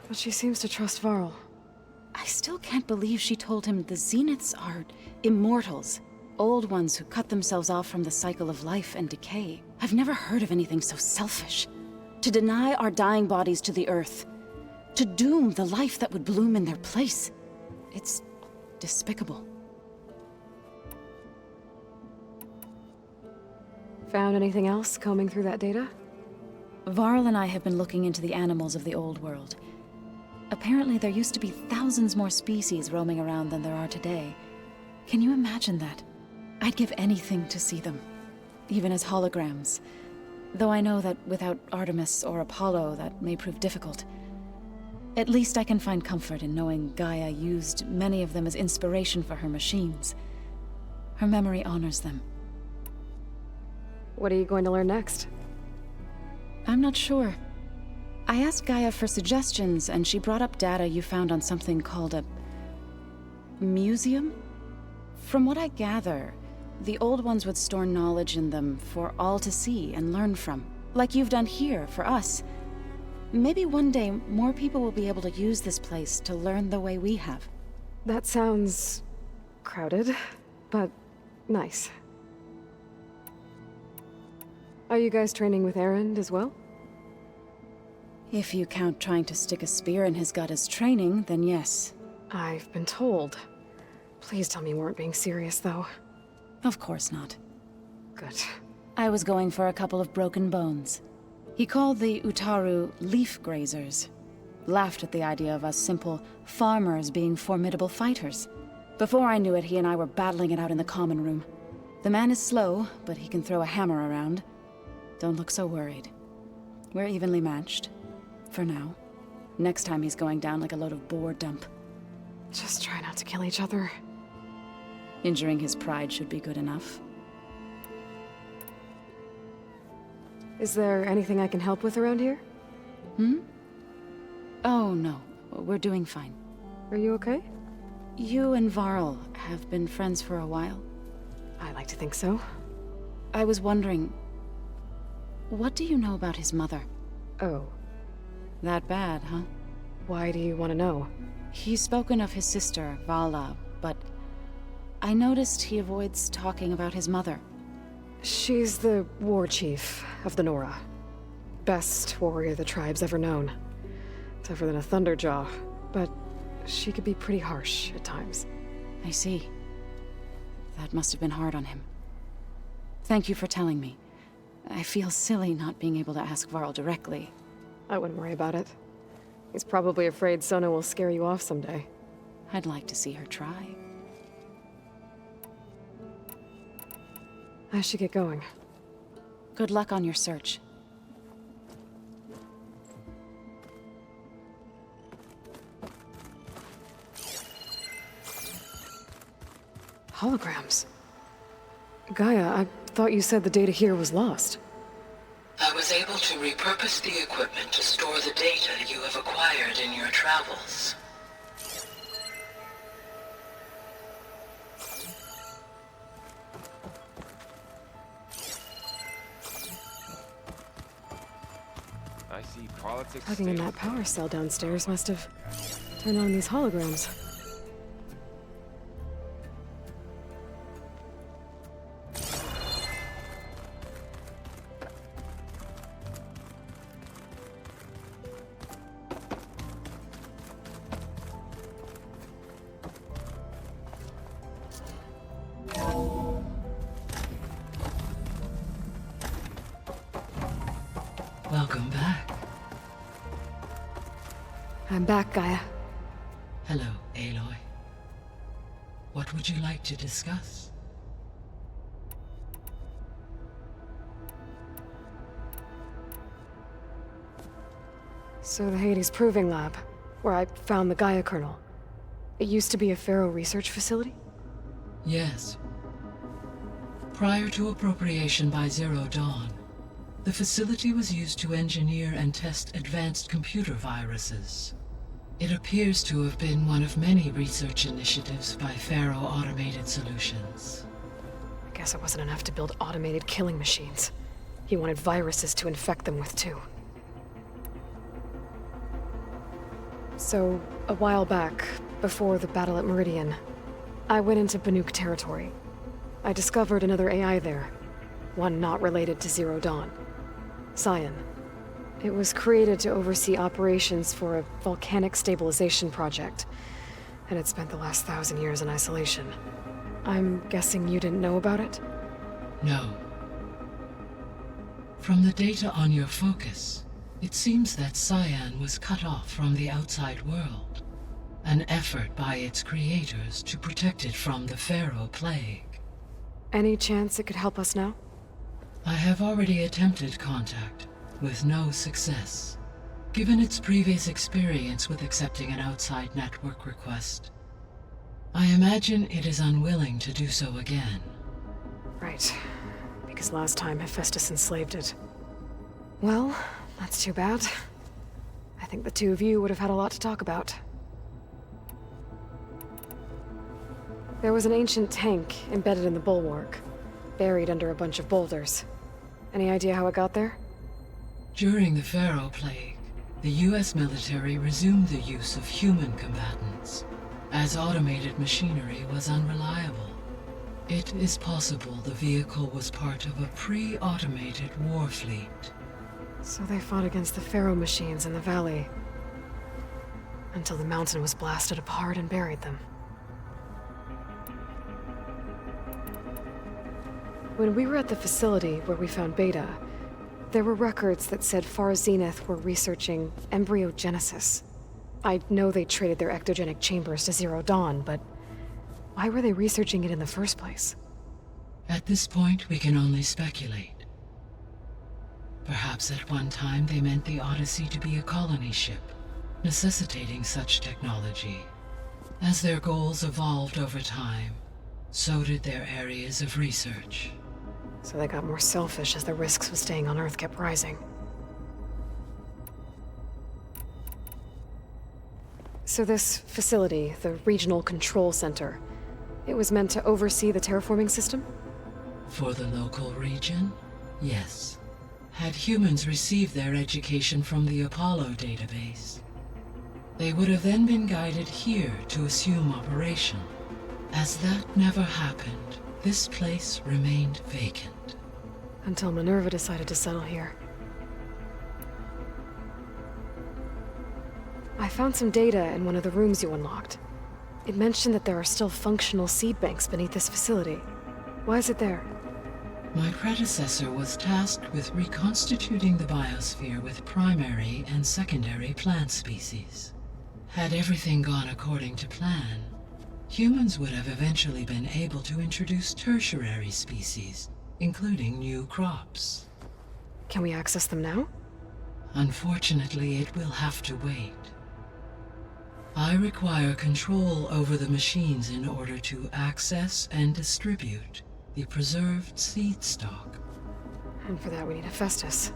But she seems to trust Varl. I still can't believe she told him the Zeniths are immortals. Old ones who cut themselves off from the cycle of life and decay. I've never heard of anything so selfish. To deny our dying bodies to the Earth. To doom the life that would bloom in their place. It's despicable. Found anything else combing through that data? Varl and I have been looking into the animals of the old world. Apparently there used to be thousands more species roaming around than there are today. Can you imagine that? I'd give anything to see them, even as holograms. Though I know that without Artemis or Apollo, that may prove difficult. At least I can find comfort in knowing Gaia used many of them as inspiration for her machines. Her memory honors them. What are you going to learn next? I'm not sure. I asked Gaia for suggestions, and she brought up data you found on something called a... museum? From what I gather, the old ones would store knowledge in them for all to see and learn from. Like you've done here, for us. Maybe one day, more people will be able to use this place to learn the way we have. That sounds... crowded, but nice. Are you guys training with Erend as well? If you count trying to stick a spear in his gut as training, then yes. I've been told. Please tell me you weren't being serious, though. Of course not. Good. I was going for a couple of broken bones. He called the Utaru leaf grazers. Laughed at the idea of us simple farmers being formidable fighters. Before I knew it, he and I were battling it out in the common room. The man is slow, but he can throw a hammer around. Don't look so worried. We're evenly matched. For now. Next time he's going down like a load of boar dump. Just try not to kill each other. Injuring his pride should be good enough. Is there anything I can help with around here? Oh, no. We're doing fine. Are you okay? You and Varl have been friends for a while. I like to think so. I was wondering... what do you know about his mother? Oh. That bad, huh? Why do you want to know? He's spoken of his sister, Vala, but... I noticed he avoids talking about his mother. She's the war chief of the Nora. best warrior the tribe's ever known. Tougher than a Thunderjaw, but she could be pretty harsh at times. I see. That must have been hard on him. Thank you for telling me. I feel silly not being able to ask Varl directly. I wouldn't worry about it. He's probably afraid Sona will scare you off someday. I'd like to see her try. I should get going. Good luck on your search. Holograms. Gaia, I thought you said the data here was lost. I was able to repurpose the equipment to store the data you have acquired in your travels. I see politics. Plugging in that power cell downstairs must have turned on these holograms. Welcome back. I'm back, Gaia. Hello, Aloy. What would you like to discuss? So the Hades Proving Lab, where I found the Gaia kernel. It used to be a Pharaoh research facility? Yes. Prior to appropriation by Zero Dawn, the facility was used to engineer and test advanced computer viruses. It appears to have been one of many research initiatives by Pharaoh Automated Solutions. I guess it wasn't enough to build automated killing machines. He wanted viruses to infect them with, too. So, a while back, before the battle at Meridian, I went into Banuk territory. I discovered another AI there, one not related to Zero Dawn. Cyan. It was created to oversee operations for a volcanic stabilization project, and it spent the last 1,000 years in isolation. I'm guessing you didn't know about it? No. From the data on your focus, it seems that Cyan was cut off from the outside world, an effort by its creators to protect it from the Pharaoh Plague. Any chance it could help us now? I have already attempted contact, with no success. Given its previous experience with accepting an outside network request, I imagine it is unwilling to do so again. Right. Because last time Hephaestus enslaved it. Well, that's too bad. I think the two of you would have had a lot to talk about. There was an ancient tank embedded in the bulwark, buried under a bunch of boulders. Any idea how it got there? During the Pharaoh Plague, the US military resumed the use of human combatants, as automated machinery was unreliable. It is possible the vehicle was part of a pre-automated war fleet. So they fought against the Pharaoh machines in the valley, until the mountain was blasted apart and buried them. When we were at the facility where we found Beta, there were records that said Far Zenith were researching embryogenesis. I know they traded their ectogenic chambers to Zero Dawn, but why were they researching it in the first place? At this point, we can only speculate. Perhaps at one time they meant the Odyssey to be a colony ship, necessitating such technology. As their goals evolved over time, so did their areas of research. So they got more selfish as the risks of staying on Earth kept rising. So this facility, the Regional Control Center, it was meant to oversee the terraforming system? For the local region, yes. Had humans received their education from the Apollo database, they would have then been guided here to assume operation. As that never happened, this place remained vacant. Until Minerva decided to settle here. I found some data in one of the rooms you unlocked. It mentioned that there are still functional seed banks beneath this facility. Why is it there? My predecessor was tasked with reconstituting the biosphere with primary and secondary plant species. Had everything gone according to plan, humans would have eventually been able to introduce tertiary species, including new crops. Can we access them now? Unfortunately, it will have to wait. I require control over the machines in order to access and distribute the preserved seed stock. And for that we need Hephaestus.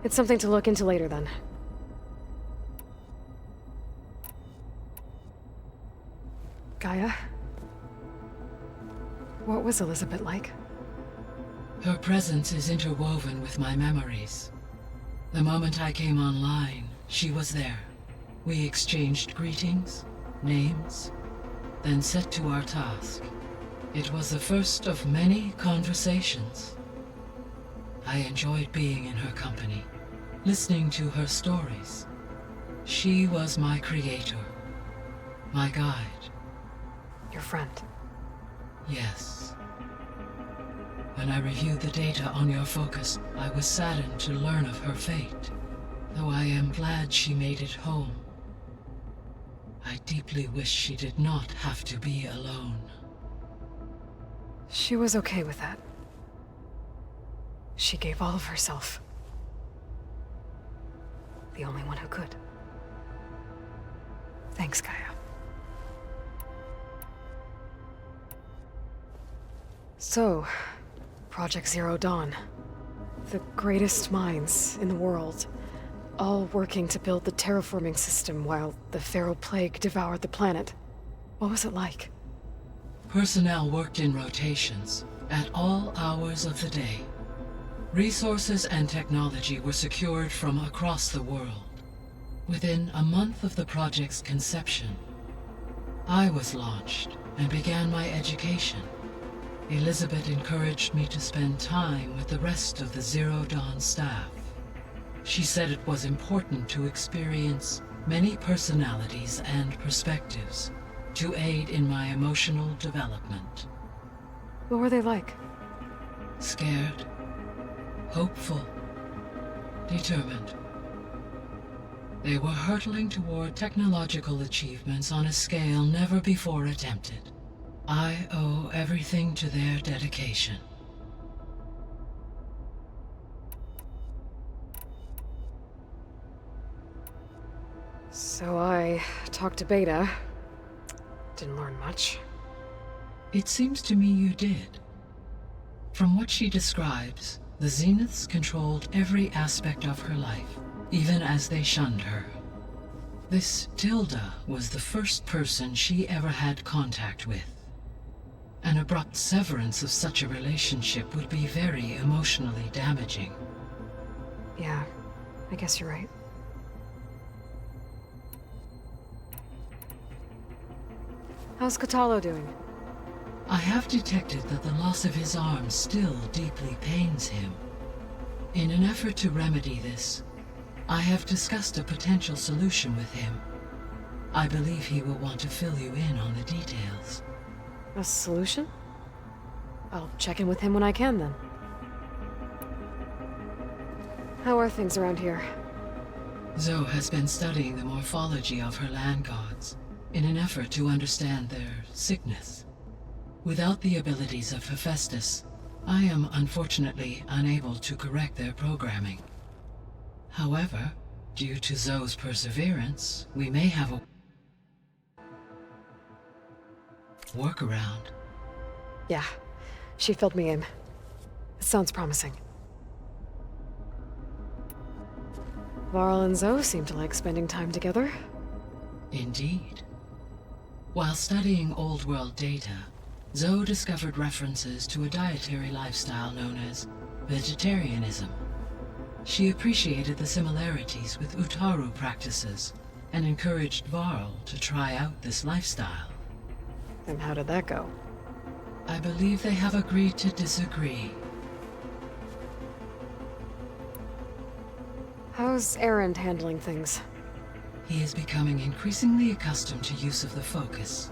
It's something to look into later then. Gaia? What was Elizabeth like? Her presence is interwoven with my memories. The moment I came online, she was there. We exchanged greetings, names, then set to our task. It was the first of many conversations. I enjoyed being in her company, listening to her stories. She was my creator, my guide. Your friend? Yes. When I reviewed the data on your focus, I was saddened to learn of her fate, though I am glad she made it home. I deeply wish she did not have to be alone. She was okay with that. She gave all of herself. The only one who could. Thanks, Gaia. So, Project Zero Dawn. The greatest minds in the world, all working to build the terraforming system while the Feral Plague devoured the planet. What was it like? Personnel worked in rotations, at all hours of the day. Resources and technology were secured from across the world. Within a month of the project's conception, I was launched and began my education. Elizabeth encouraged me to spend time with the rest of the Zero Dawn staff. She said it was important to experience many personalities and perspectives to aid in my emotional development. What were they like? Scared, hopeful, determined. They were hurtling toward technological achievements on a scale never before attempted. I owe everything to their dedication. So I talked to Beta. Didn't learn much. It seems to me you did. From what she describes, the Zeniths controlled every aspect of her life, even as they shunned her. This Tilda was the first person she ever had contact with. An abrupt severance of such a relationship would be very emotionally damaging. Yeah, I guess you're right. How's Catalo doing? I have detected that the loss of his arm still deeply pains him. In an effort to remedy this, I have discussed a potential solution with him. I believe he will want to fill you in on the details. A solution? I'll check in with him when I can, then. How are things around here? Zoe has been studying the morphology of her land gods in an effort to understand their sickness. Without the abilities of Hephaestus, I am unfortunately unable to correct their programming. However, due to Zoe's perseverance, we may have a workaround. Yeah, she filled me in. It sounds promising. Varl and Zoe seem to like spending time together. Indeed. While studying Old World data, Zoe discovered references to a dietary lifestyle known as vegetarianism. She appreciated the similarities with Utaru practices and encouraged Varl to try out this lifestyle. And how did that go? I believe they have agreed to disagree. How's Erend handling things? He is becoming increasingly accustomed to use of the focus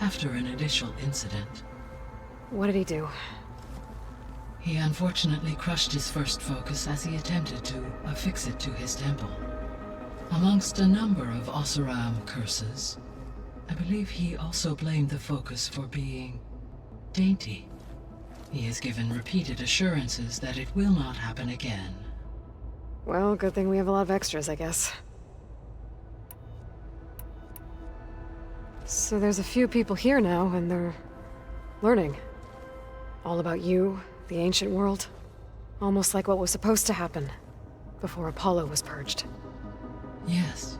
after an initial incident. What did he do? He unfortunately crushed his first focus as he attempted to affix it to his temple. Amongst a number of Oseram curses, I believe he also blamed the focus for being dainty. He has given repeated assurances that it will not happen again. Well, good thing we have a lot of extras, I guess. So there's a few people here now, and they're learning. All about you, the ancient world. Almost like what was supposed to happen before Apollo was purged. Yes.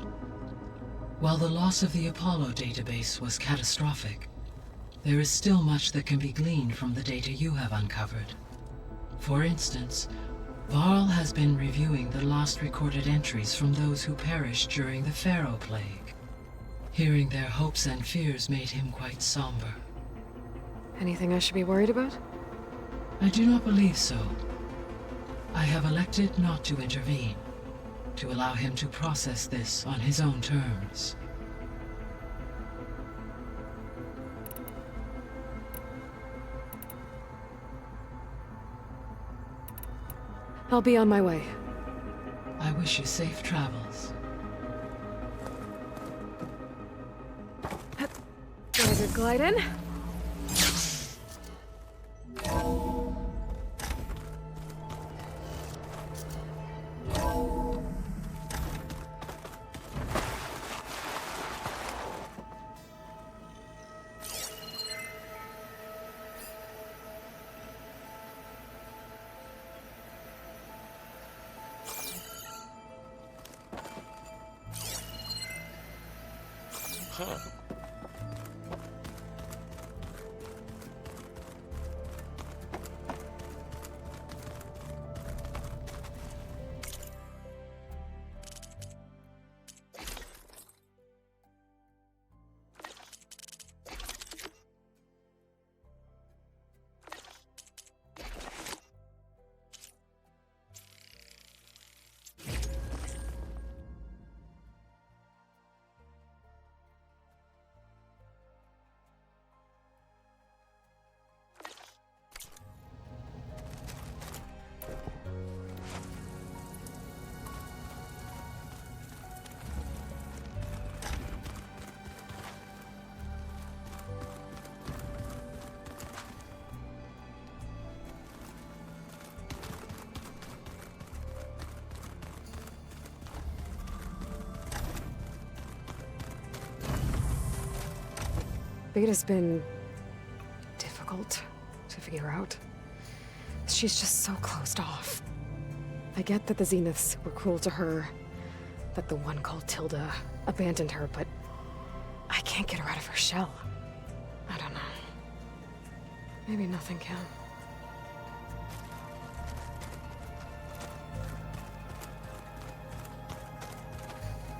While the loss of the Apollo database was catastrophic, there is still much that can be gleaned from the data you have uncovered. For instance, Varl has been reviewing the last recorded entries from those who perished during the Pharaoh Plague. Hearing their hopes and fears made him quite somber. Anything I should be worried about? I do not believe so. I have elected not to intervene, to allow him to process this on his own terms. I'll be on my way. I wish you safe travels. There's a glide in. Huh. Beta's been difficult to figure out. She's just so closed off. I get that the Zeniths were cruel to her, that the one called Tilda abandoned her, but I can't get her out of her shell. I don't know. Maybe nothing can.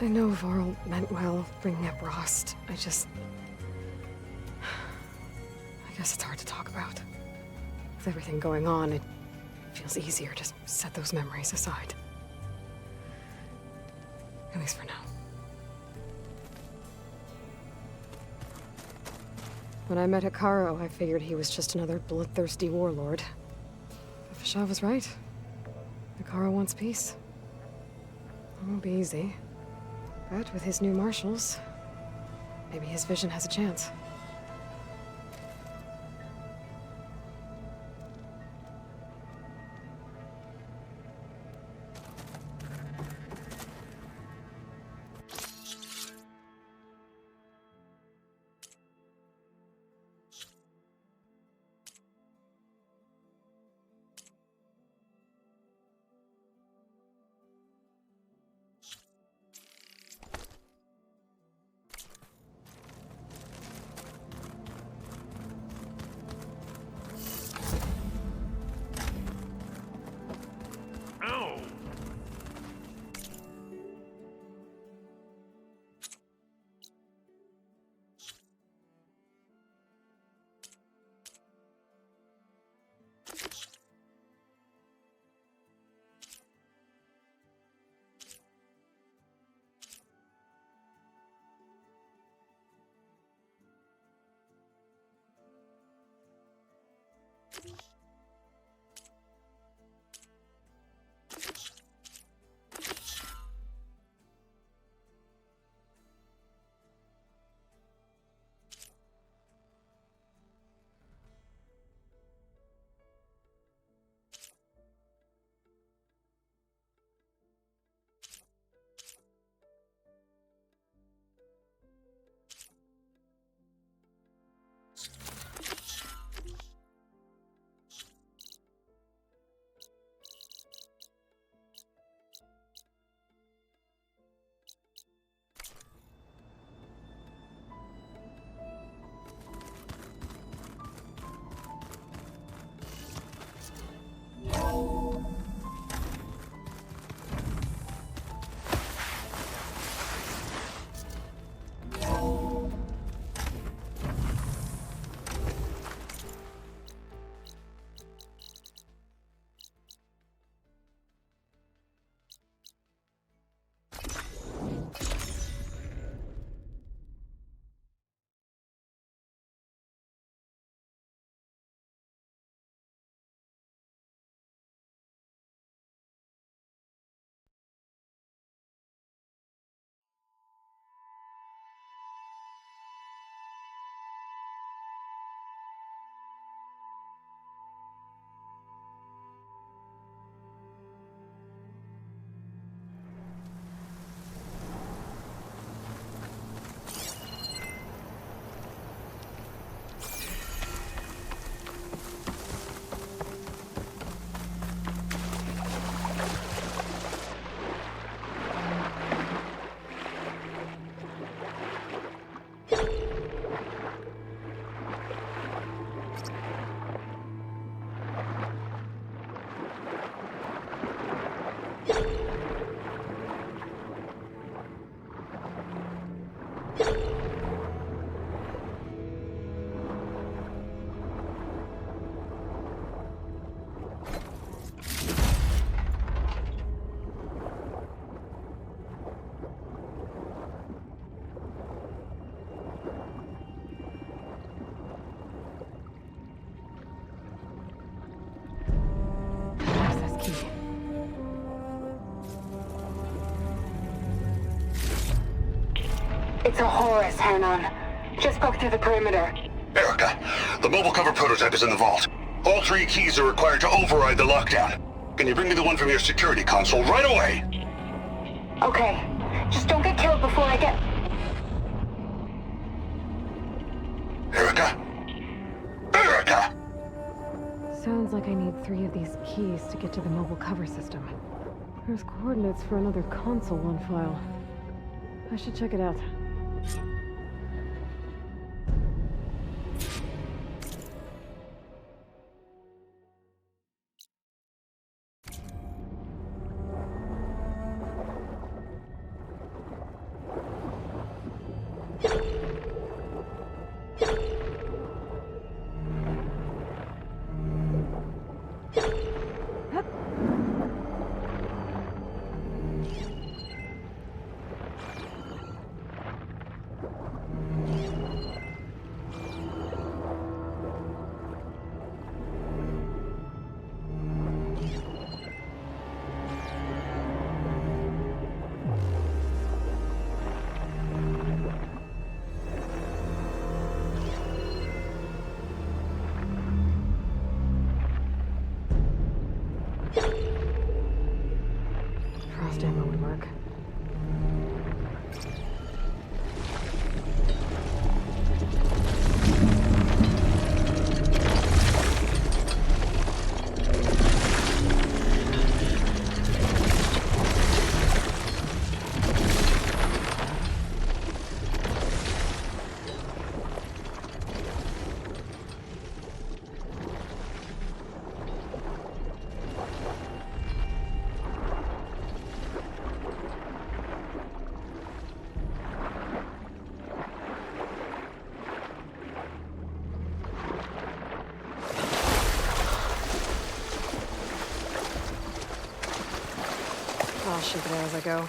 I know Varl meant well bringing up Rost. I guess it's hard to talk about. With everything going on, it feels easier to set those memories aside. At least for now. When I met Hikaru, I figured he was just another bloodthirsty warlord. But Fashav was right. Hikaru wants peace. It won't be easy. But with his new marshals, maybe his vision has a chance. It's a Horus, Hernon. Just broke through the perimeter. Erica, the mobile cover prototype is in the vault. All 3 keys are required to override the lockdown. Can you bring me the one from your security console right away? Okay. Just don't get killed before I get... Erica? Erica! Sounds like I need 3 of these keys to get to the mobile cover system. There's coordinates for another console on file. I should check it out. Frost ammo would work. I'll shoot it out as I go.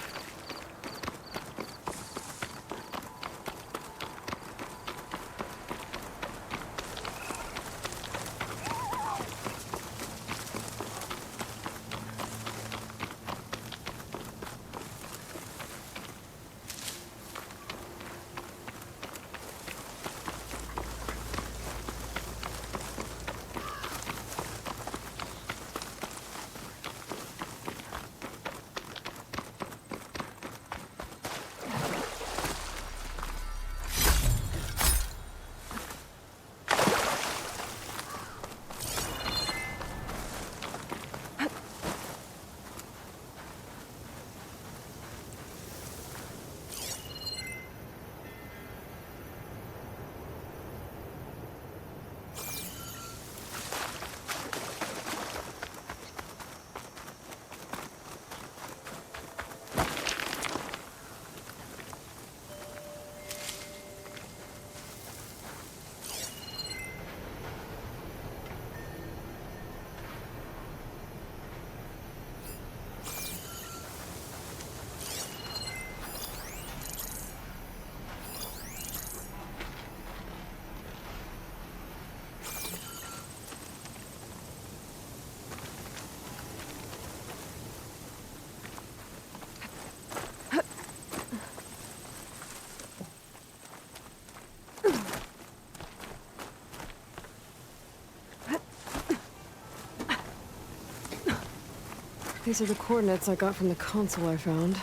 These are the coordinates I got from the console I found.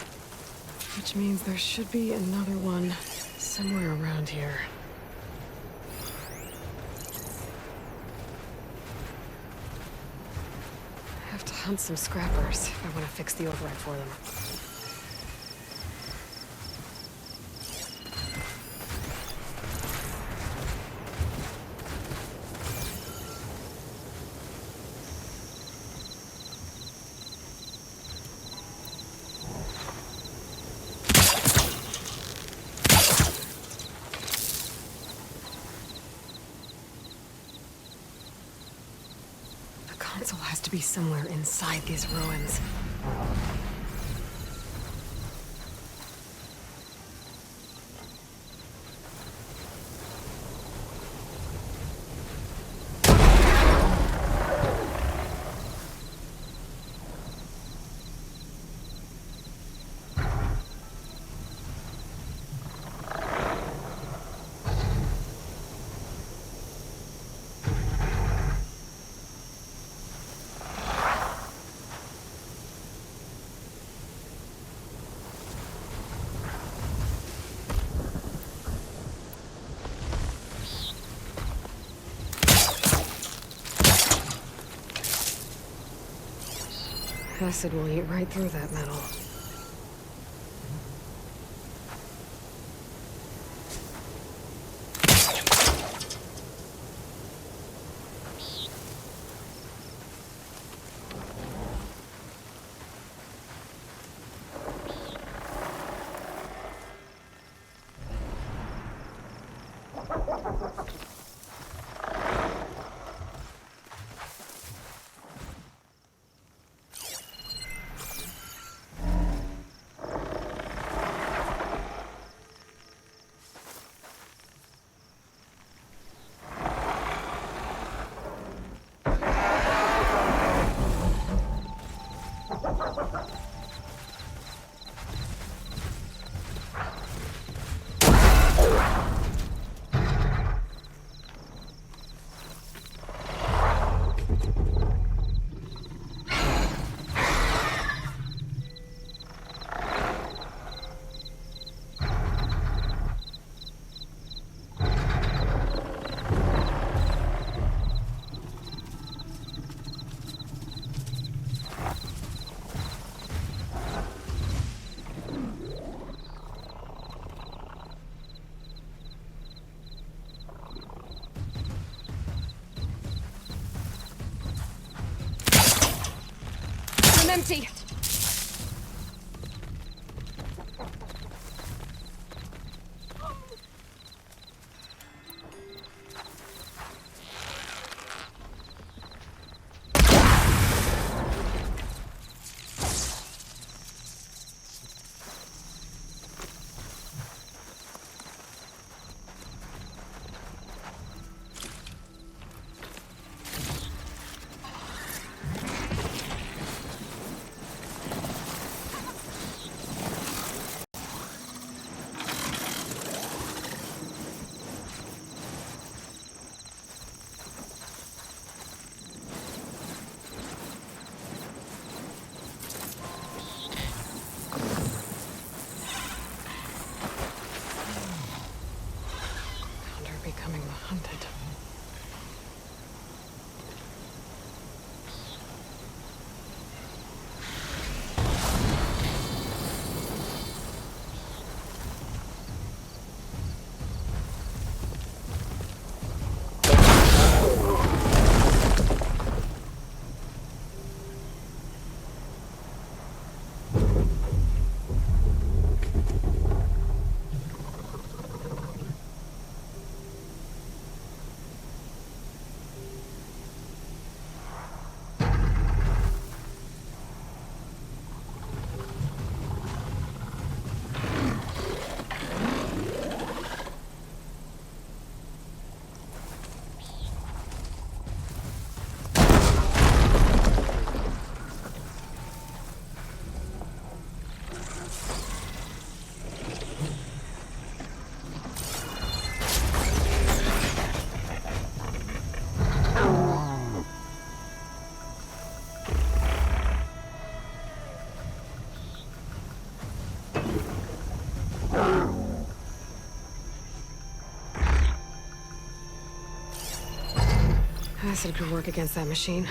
Which means there should be another one somewhere around here. I have to hunt some scrappers if I want to fix the override for them. The console has to be somewhere inside these ruins. Acid will eat right through that metal. I'm empty. Becoming hunted. Acid could work against that machine.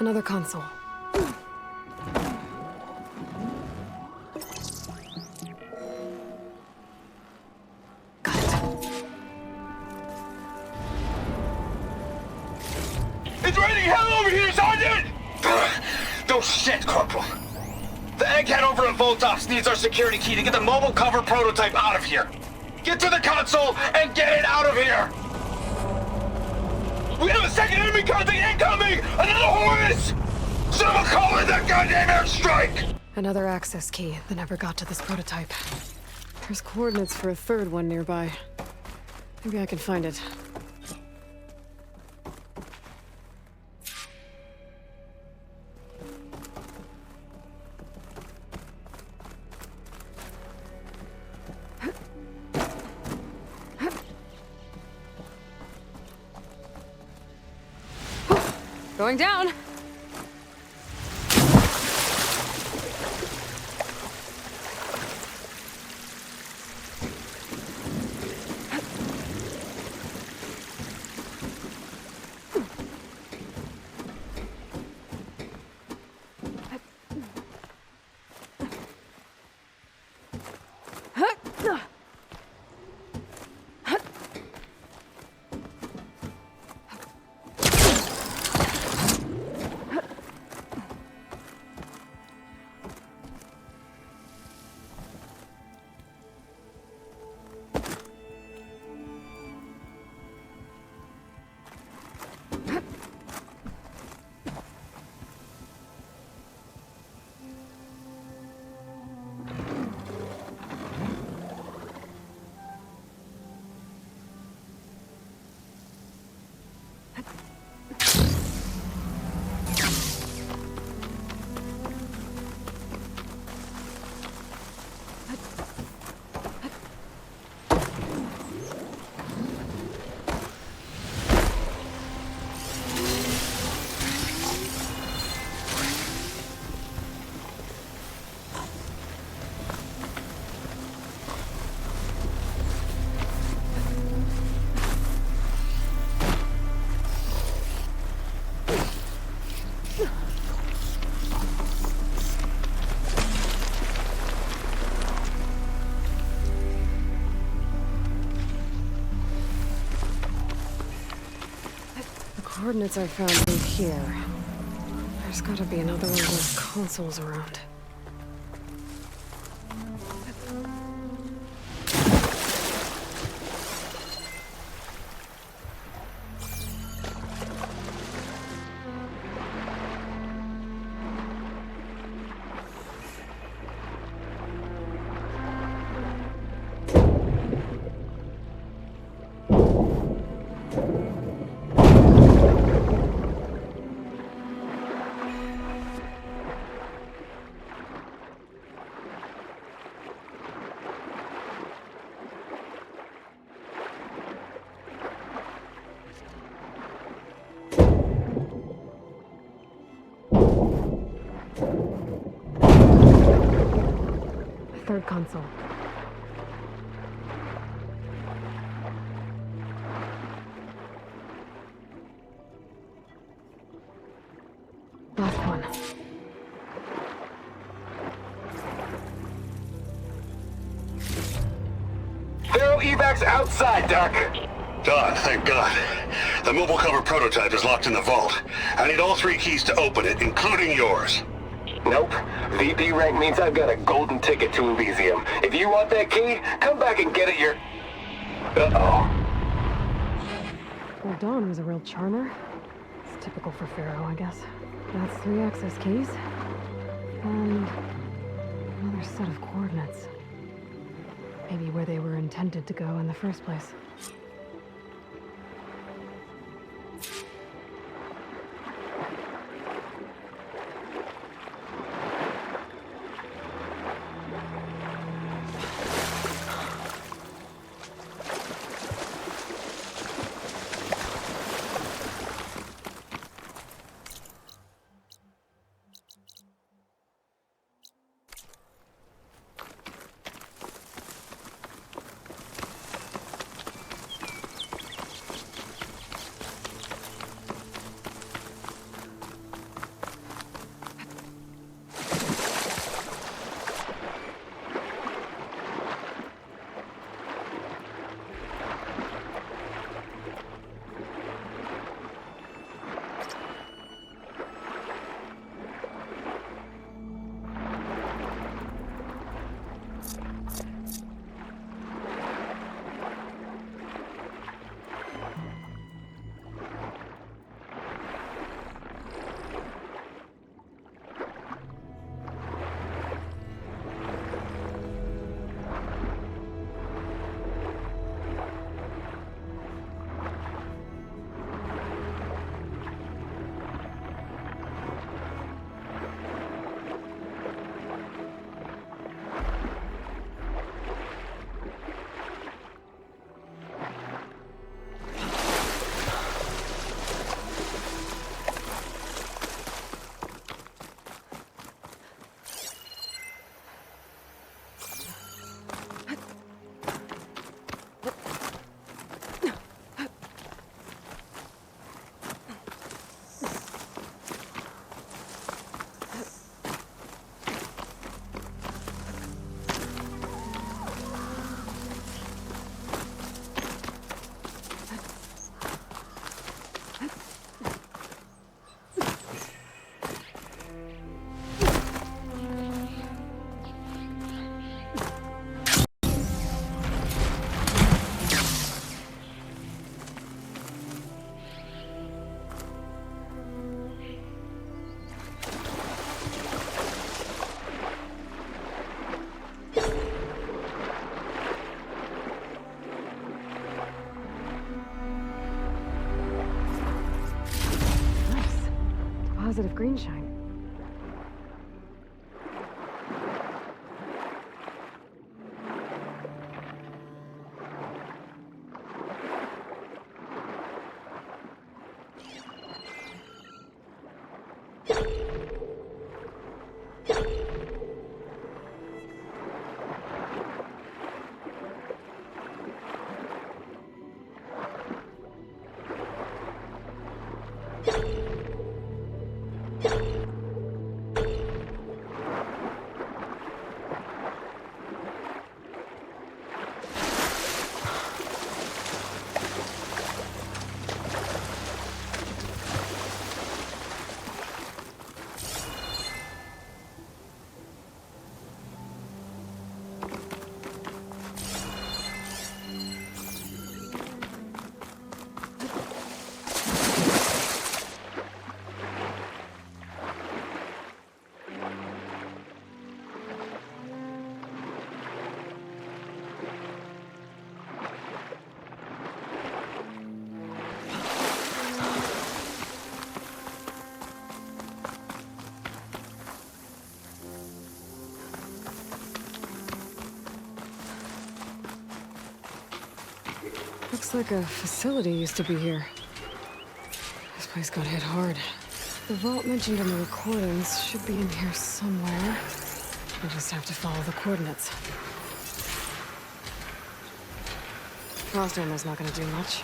Another console. It's raining hell over here, Sergeant! No shit, Corporal. The egghead over at Voltox needs our security key to get the mobile cover prototype out of here. Get to the console and get it out of here! We have a second enemy contact incoming! Another Horus! Someone call in that goddamn airstrike! Another access key that never got to this prototype. There's coordinates for a third one nearby. Maybe I can find it. Going down! Coordinates I found in here. There's gotta be another one of those consoles around. Third console. Last one. Feral evacs outside, Doc. Done, thank God. The mobile cover prototype is locked in the vault. I need all 3 keys to open it, including yours. Nope. VP rank means I've got a golden ticket to Elysium. If you want that key, come back and get it Uh-oh. Well, Dawn was a real charmer. It's typical for Pharaoh, I guess. That's 3 access keys. And another set of coordinates. Maybe where they were intended to go in the first place. green shine. Looks like a facility used to be here. This place got hit hard. The vault mentioned in the recordings should be in here somewhere. We'll just have to follow the coordinates. Frost ammo's not gonna do much.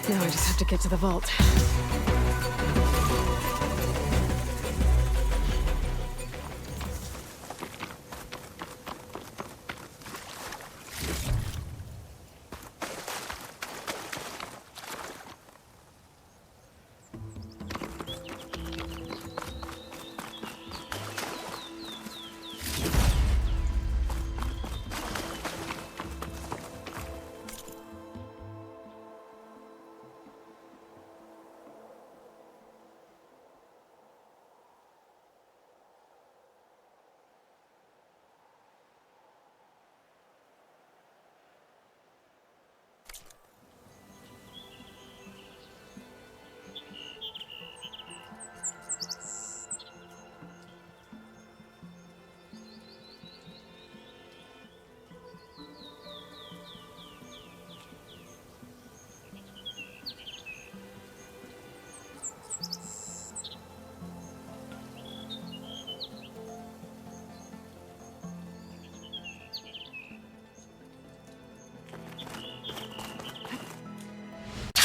Now I just have to get to the vault.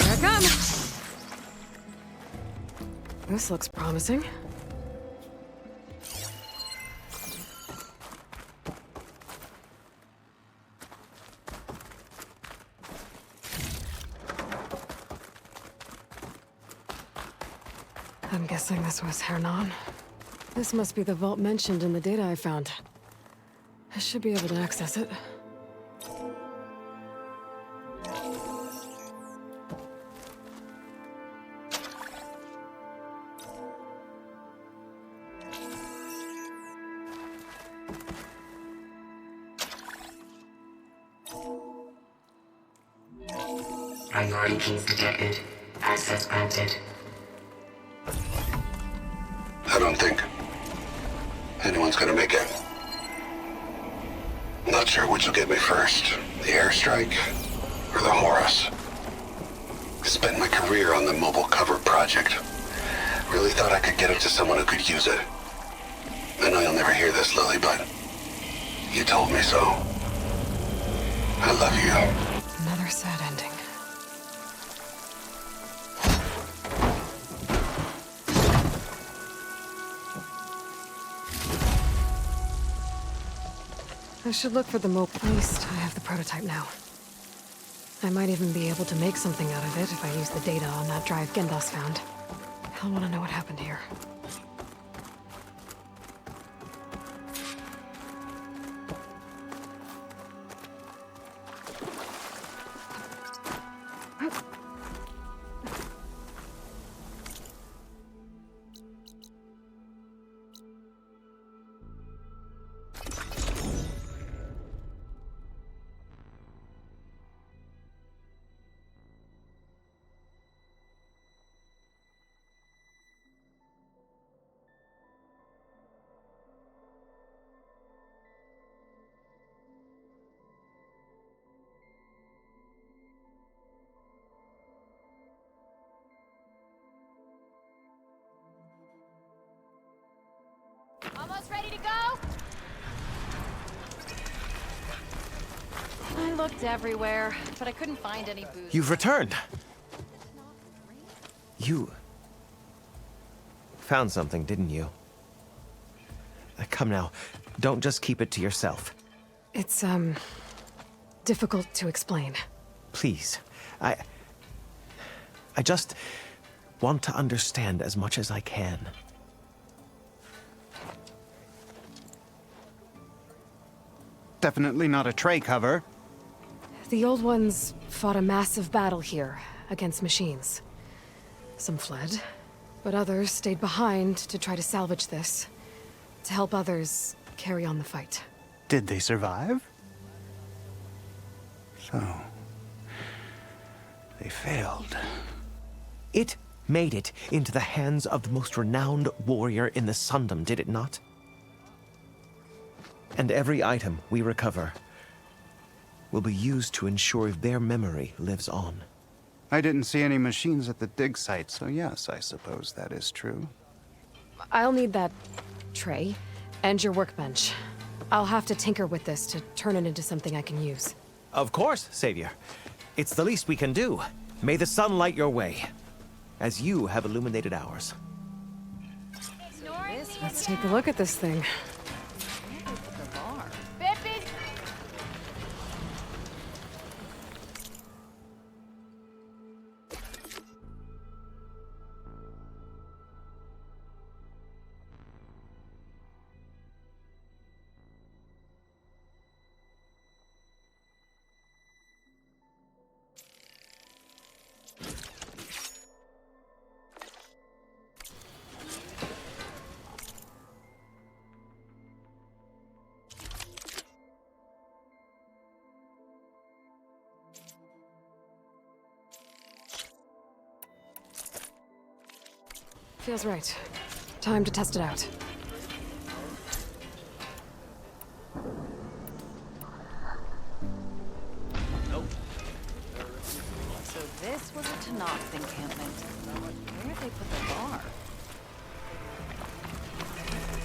Here I come. This looks promising. I'm guessing this was Hernan. This must be the vault mentioned in the data I found. I should be able to access it. Priority keys detected. Access granted. I don't think anyone's gonna make it. Not sure which will get me first. The airstrike or the Horus. Spent my career on the mobile cover project. Really thought I could get it to someone who could use it. I know you'll never hear this, Lily, but you told me so. I love you. Another sad ending. I should look for the mope. At least I have the prototype now. I might even be able to make something out of it if I use the data on that drive Gendas found. I'll want to know what happened here. Almost ready to go? I looked everywhere, but I couldn't find any booze. You've returned. You found something, didn't you? Come now, don't just keep it to yourself. It's, difficult to explain. Please, I just want to understand as much as I can. Definitely not a tray cover. The old ones fought a massive battle here against machines. Some fled, but others stayed behind to try to salvage this, to help others carry on the fight. Did they survive? So, they failed. It made it into the hands of the most renowned warrior in the Sundom, did it not? And every item we recover will be used to ensure their memory lives on. I didn't see any machines at the dig site, so yes, I suppose that is true. I'll need that tray and your workbench. I'll have to tinker with this to turn it into something I can use. Of course, Savior. It's the least we can do. May the sun light your way, as you have illuminated ours. Let's take a look at this thing. Feels right. Time to test it out. So this was a Tanakh encampment. Where'd they put the bar?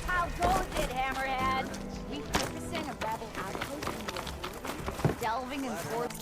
How goes it, Hammerhead? Repurposing a rebel outpost into a brewery? Delving in forth.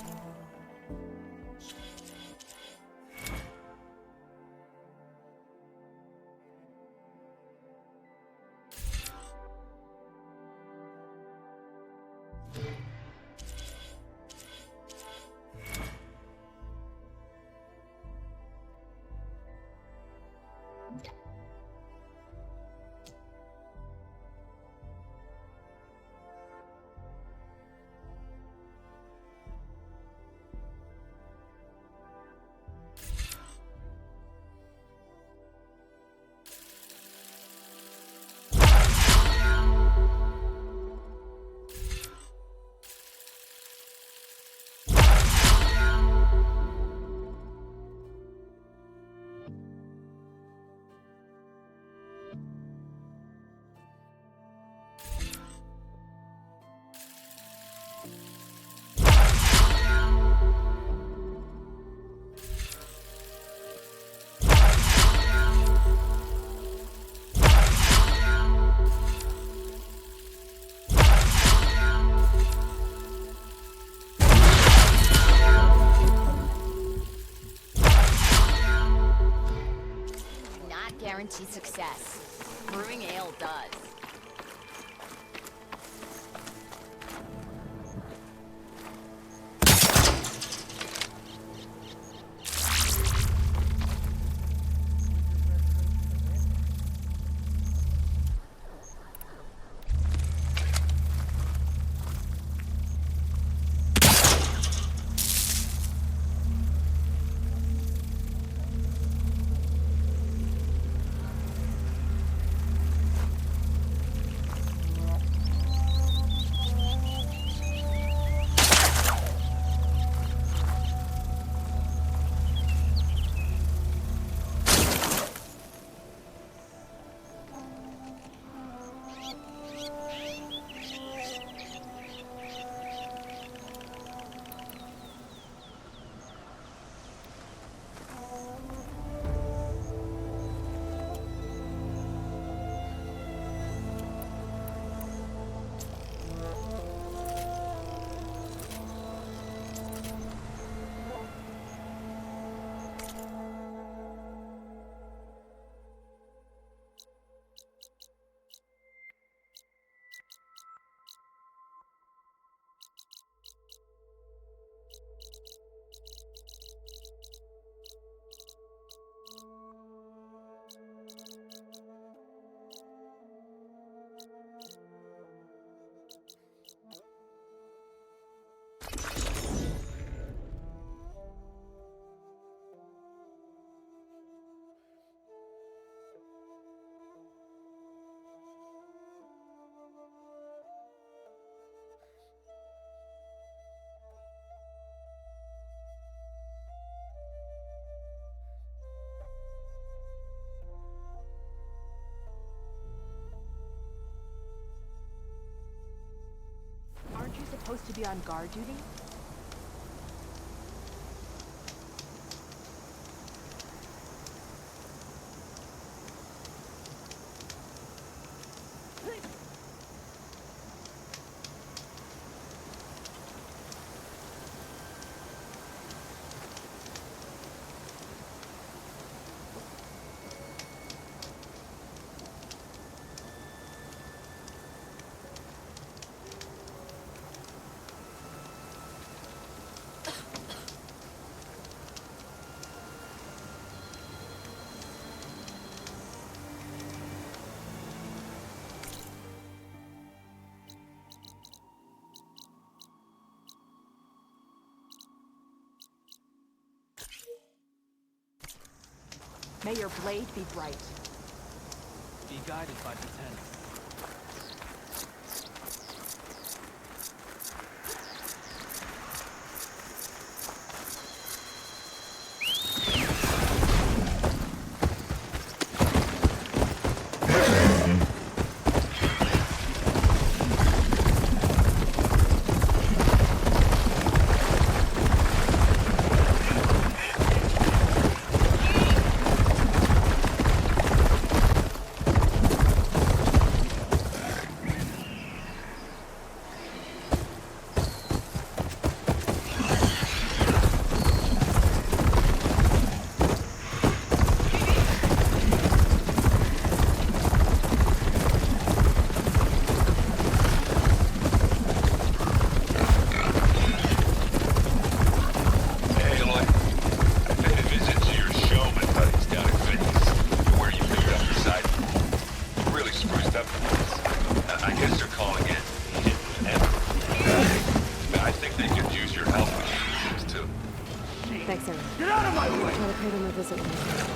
Guarantee success. Brewing ale does. Aren't you supposed to be on guard duty? May your blade be bright. Be guided by the ten. Thanks, Eric. Get out of my way! I'll try to pay them a visit when I can.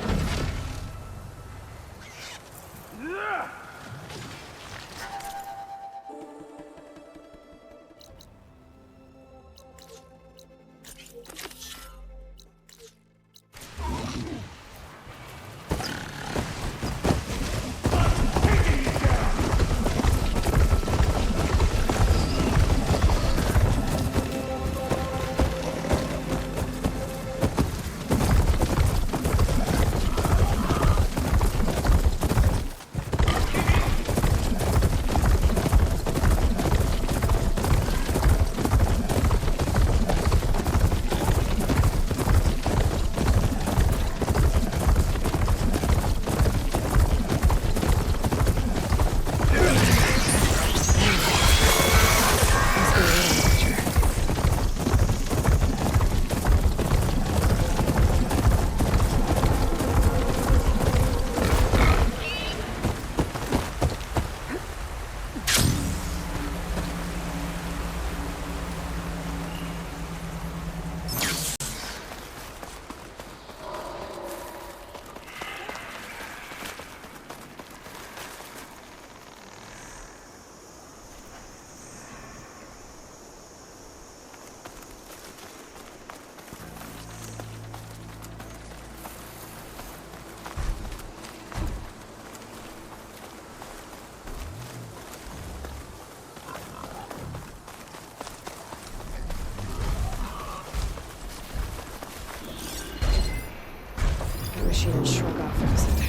She didn't shrug off acid.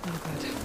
Not good.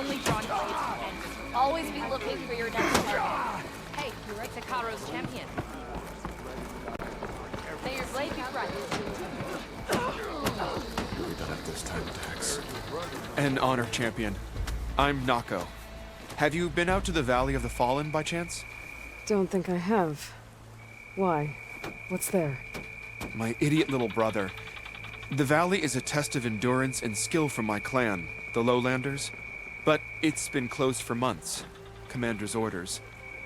only drawn blades and always be looking for your next target. Hey, you're right, Sakaro's champion. May your blade be bright. We done it this time, Dax. An honor, champion. I'm Nako. Have you been out to the Valley of the Fallen by chance? Don't think I have. Why? What's there? My idiot little brother. The valley is a test of endurance and skill from my clan, the Lowlanders. But it's been closed for months. Commander's orders.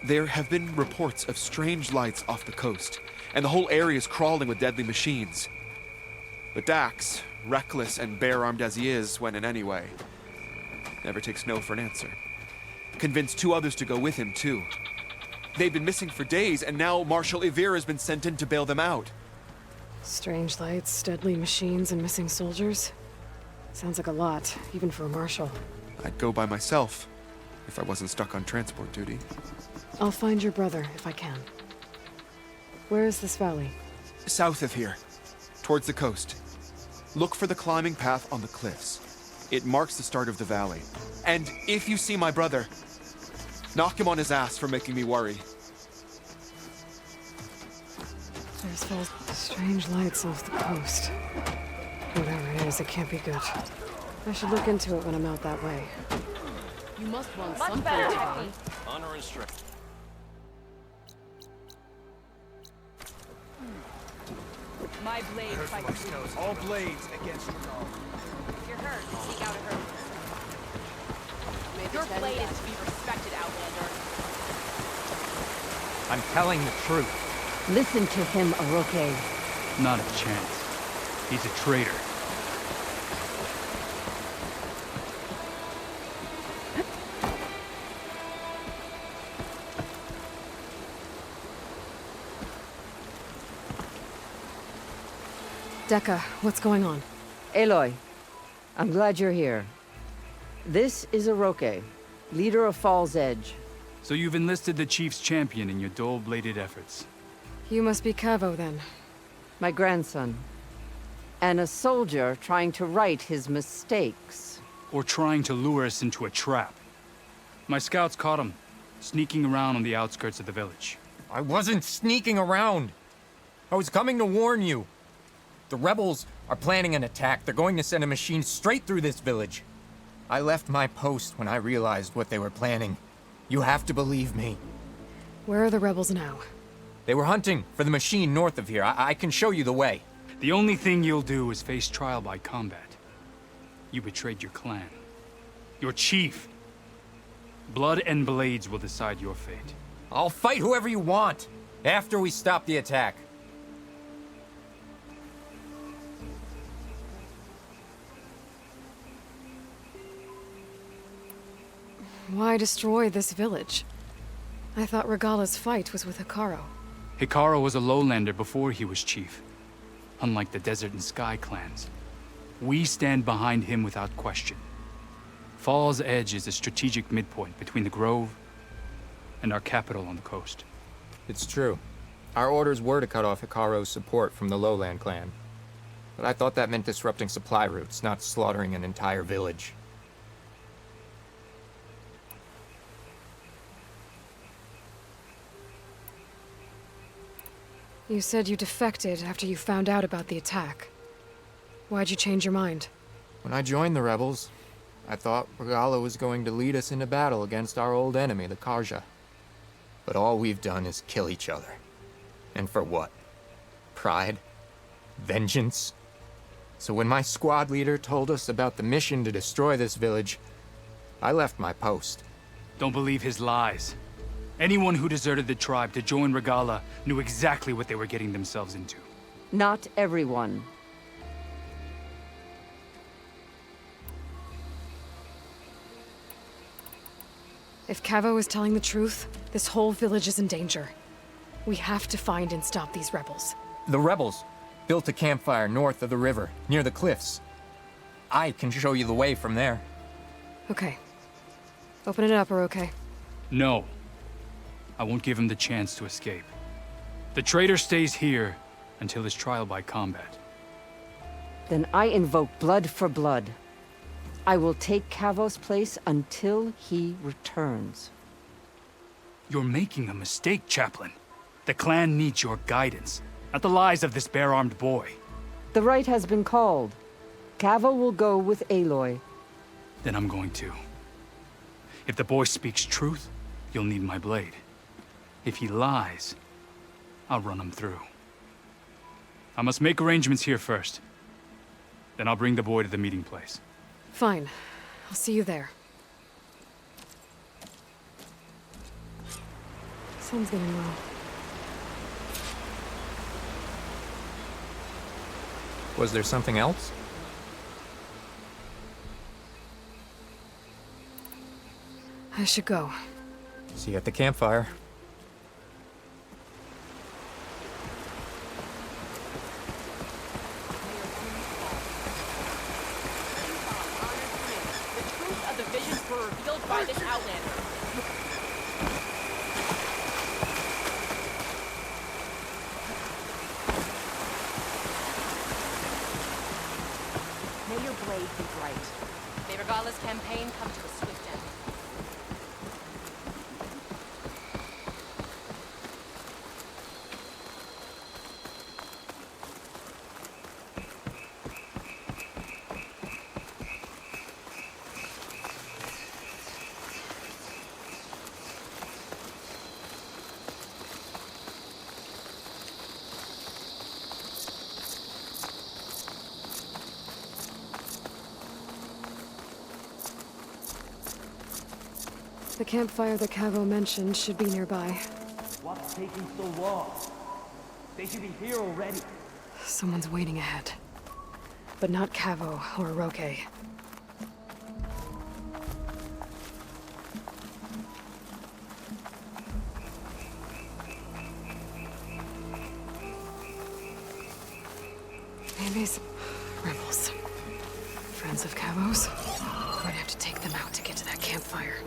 There have been reports of strange lights off the coast, and the whole area is crawling with deadly machines. But Dax, reckless and bare-armed as he is, went in anyway. Never takes no for an answer. Convinced 2 others to go with him, too. They've been missing for days, and now Marshal Ivir has been sent in to bail them out. Strange lights, deadly machines, and missing soldiers. Sounds like a lot, even for a marshal. I'd go by myself, if I wasn't stuck on transport duty. I'll find your brother, if I can. Where is this valley? South of here, towards the coast. Look for the climbing path on the cliffs. It marks the start of the valley. And if you see my brother, knock him on his ass for making me worry. There's those strange lights off the coast. Whatever it is, it can't be good. I should look into it when I'm out that way. You must want Much something better, to Happy. buy. Honor and strength. My blade fights you. All blades against the wall. If you're hurt, seek out a hurt. Your blade is to be respected, Outlander. I'm telling the truth. Listen to him, Oroke. Not a chance. He's a traitor. Dekka, what's going on? Aloy, I'm glad you're here. This is Oroke, leader of Fall's Edge. So you've enlisted the Chief's champion in your dull-bladed efforts. You must be Cavo, then. My grandson. And a soldier trying to right his mistakes. Or trying to lure us into a trap. My scouts caught him, sneaking around on the outskirts of the village. I wasn't sneaking around. I was coming to warn you. The rebels are planning an attack. They're going to send a machine straight through this village. I left my post when I realized what they were planning. You have to believe me. Where are the rebels now? They were hunting for the machine north of here. I can show you the way. The only thing you'll do is face trial by combat. You betrayed your clan. Your chief. Blood and blades will decide your fate. I'll fight whoever you want, after we stop the attack. Why destroy this village? I thought Regala's fight was with Hikaru. Hikaru was a lowlander before he was chief. Unlike the Desert and Sky clans. We stand behind him without question. Fall's Edge is a strategic midpoint between the Grove and our capital on the coast. It's true. Our orders were to cut off Hikaru's support from the Lowland clan. But I thought that meant disrupting supply routes, not slaughtering an entire village. You said you defected after you found out about the attack. Why'd you change your mind? When I joined the rebels, I thought Regala was going to lead us into battle against our old enemy, the Karja. But all we've done is kill each other. And for what? Pride? Vengeance? So when my squad leader told us about the mission to destroy this village, I left my post. Don't believe his lies. Anyone who deserted the tribe to join Regala knew exactly what they were getting themselves into. Not everyone. If Cavo is telling the truth, this whole village is in danger. We have to find and stop these rebels. The rebels built a campfire north of the river, near the cliffs. I can show you the way from there. Okay. Open it up, Oroke. No. I won't give him the chance to escape. The traitor stays here until his trial by combat. Then I invoke blood for blood. I will take Cavo's place until he returns. You're making a mistake, Chaplain. The clan needs your guidance, not the lies of this bare-armed boy. The right has been called. Cavo will go with Aloy. Then I'm going to. If the boy speaks truth, you'll need my blade. If he lies, I'll run him through. I must make arrangements here first. Then I'll bring the boy to the meeting place. Fine. I'll see you there. Sun's getting low. Was there something else? I should go. See you at the campfire. The visions were revealed by this outlander. May your blade be bright. May Regala's campaign come to a swift end. The campfire that Cavo mentioned should be nearby. What's taking so long? They should be here already. Someone's waiting ahead. But not Cavo or Roque. Maybe some rebels. Friends of Cavo's. We're gonna have to take them out to get to that campfire.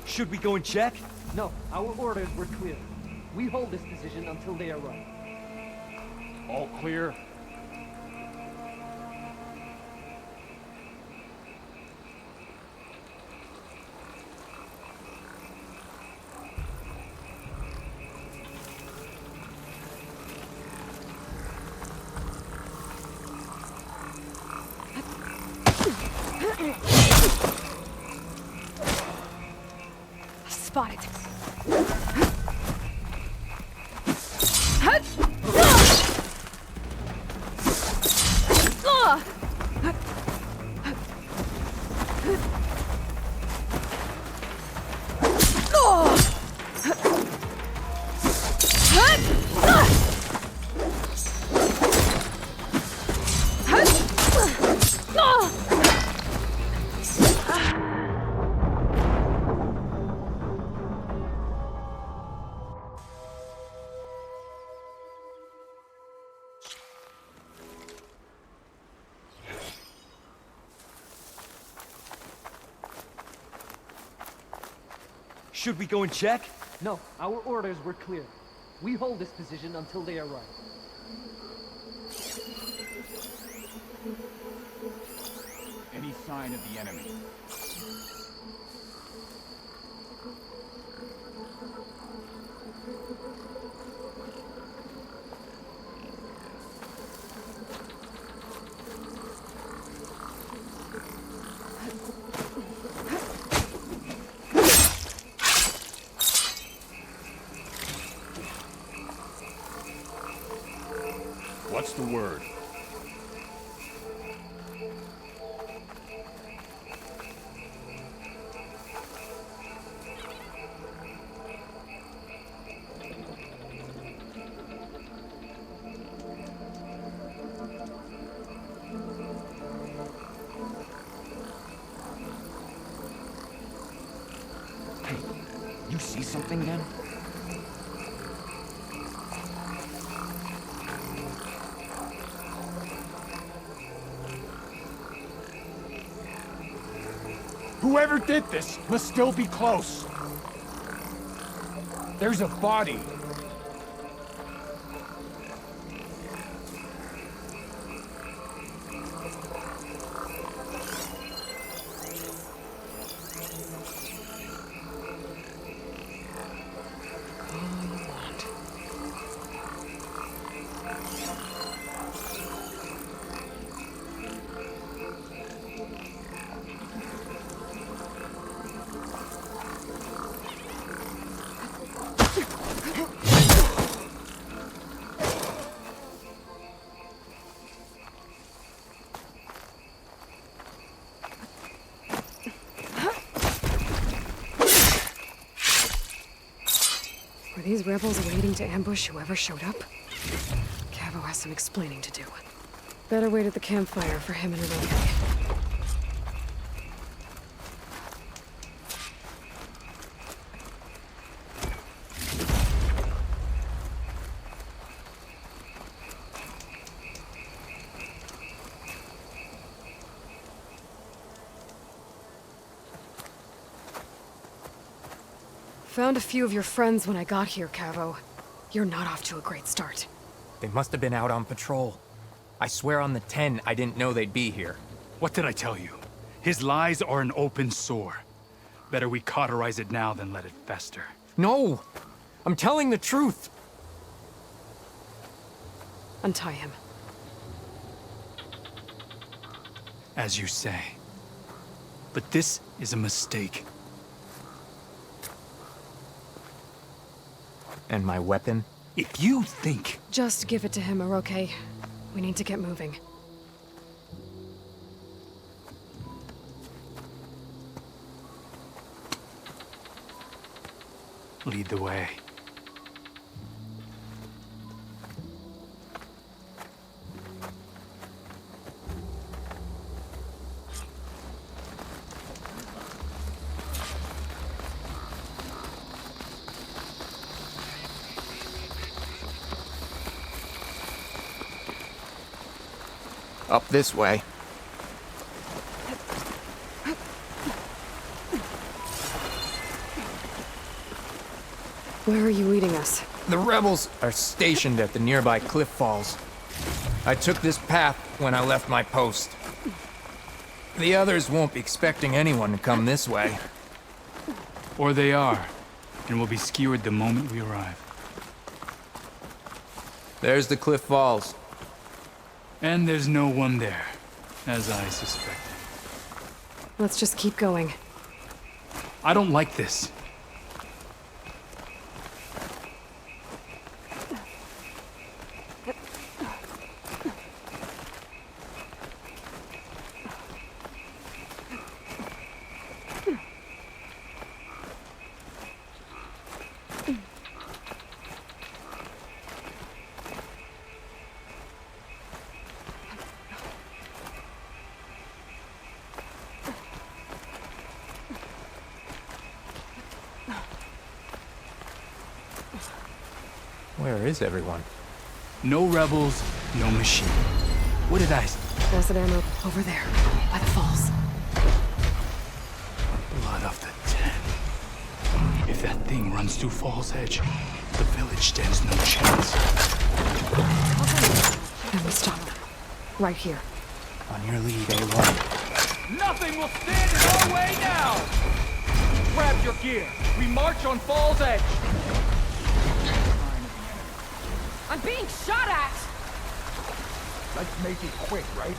Should we go and check? No, our orders were clear. We hold this position until they arrive. All clear? Spotted. Should we go and check? No, our orders were clear. We hold this position until they arrive. Any sign of the enemy? What's the word? Hey, you see something then? Whoever did this must still be close. There's a body. Were these rebels waiting to ambush whoever showed up? Cavo has some explaining to do. Better wait at the campfire for him and Hiroki. Found a few of your friends when I got here, Cavo. You're not off to a great start. They must have been out on patrol. I swear on the 10, I didn't know they'd be here. What did I tell you? His lies are an open sore. Better we cauterize it now than let it fester. No! I'm telling the truth! Untie him. As you say. But this is a mistake. And my weapon? If you think... Just give it to him, Hiroki. We need to get moving. Lead the way. Up this way. Where are you leading us? The rebels are stationed at the nearby cliff falls. I took this path when I left my post. The others won't be expecting anyone to come this way. Or they are, and will be skewered the moment we arrive. There's the cliff falls. And there's no one there, as I suspected. Let's just keep going. I don't like this. Where is everyone? No rebels, no machine. What did I say? Acid ammo over there, by the falls. Blood of the 10. If that thing runs through Fall's Edge, the village stands no chance. Then we stop them. Right here. On your lead, A1. Nothing will stand in our way now! Grab your gear. We march on Fall's Edge. I'm being shot at! Let's make it quick, right?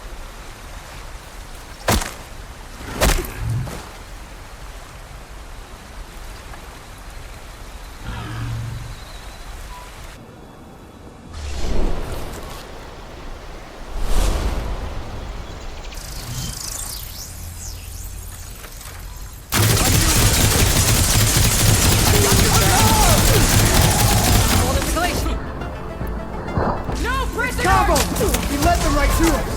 No, prisoner! Cabo! He led them right to us!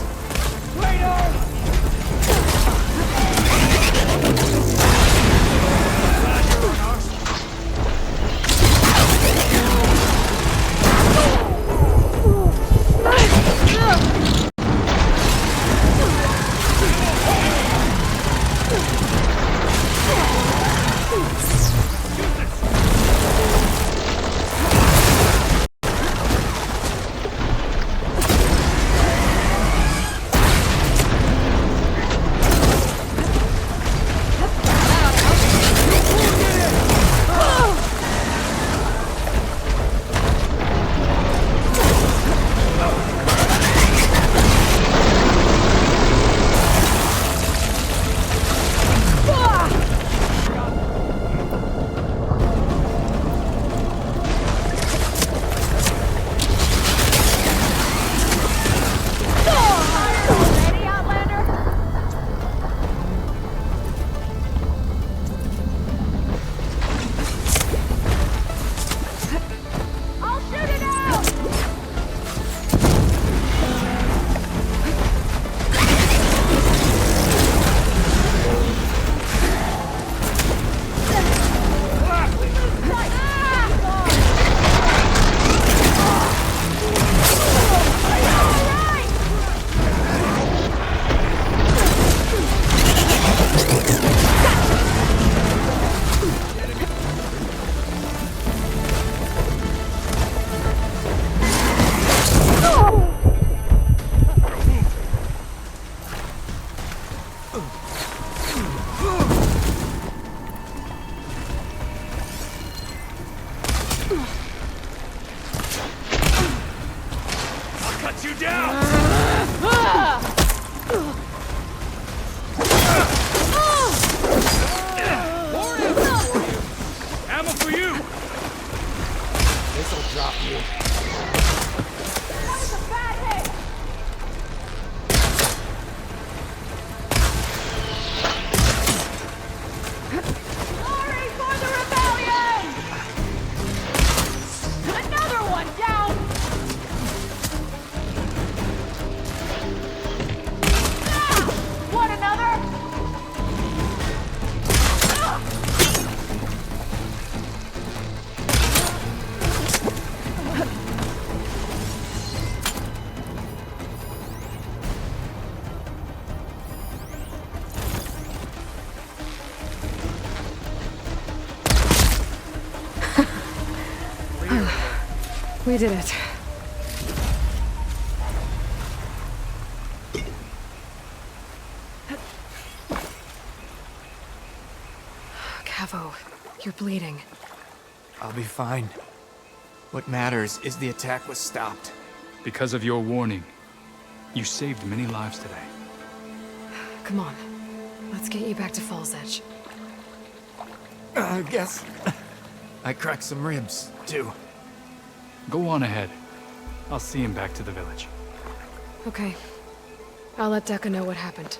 We did it. Cavo, you're bleeding. I'll be fine. What matters is the attack was stopped. Because of your warning, you saved many lives today. Come on. Let's get you back to Falls Edge. I guess I cracked some ribs, too. Go on ahead. I'll see him back to the village. Okay. I'll let Decca know what happened.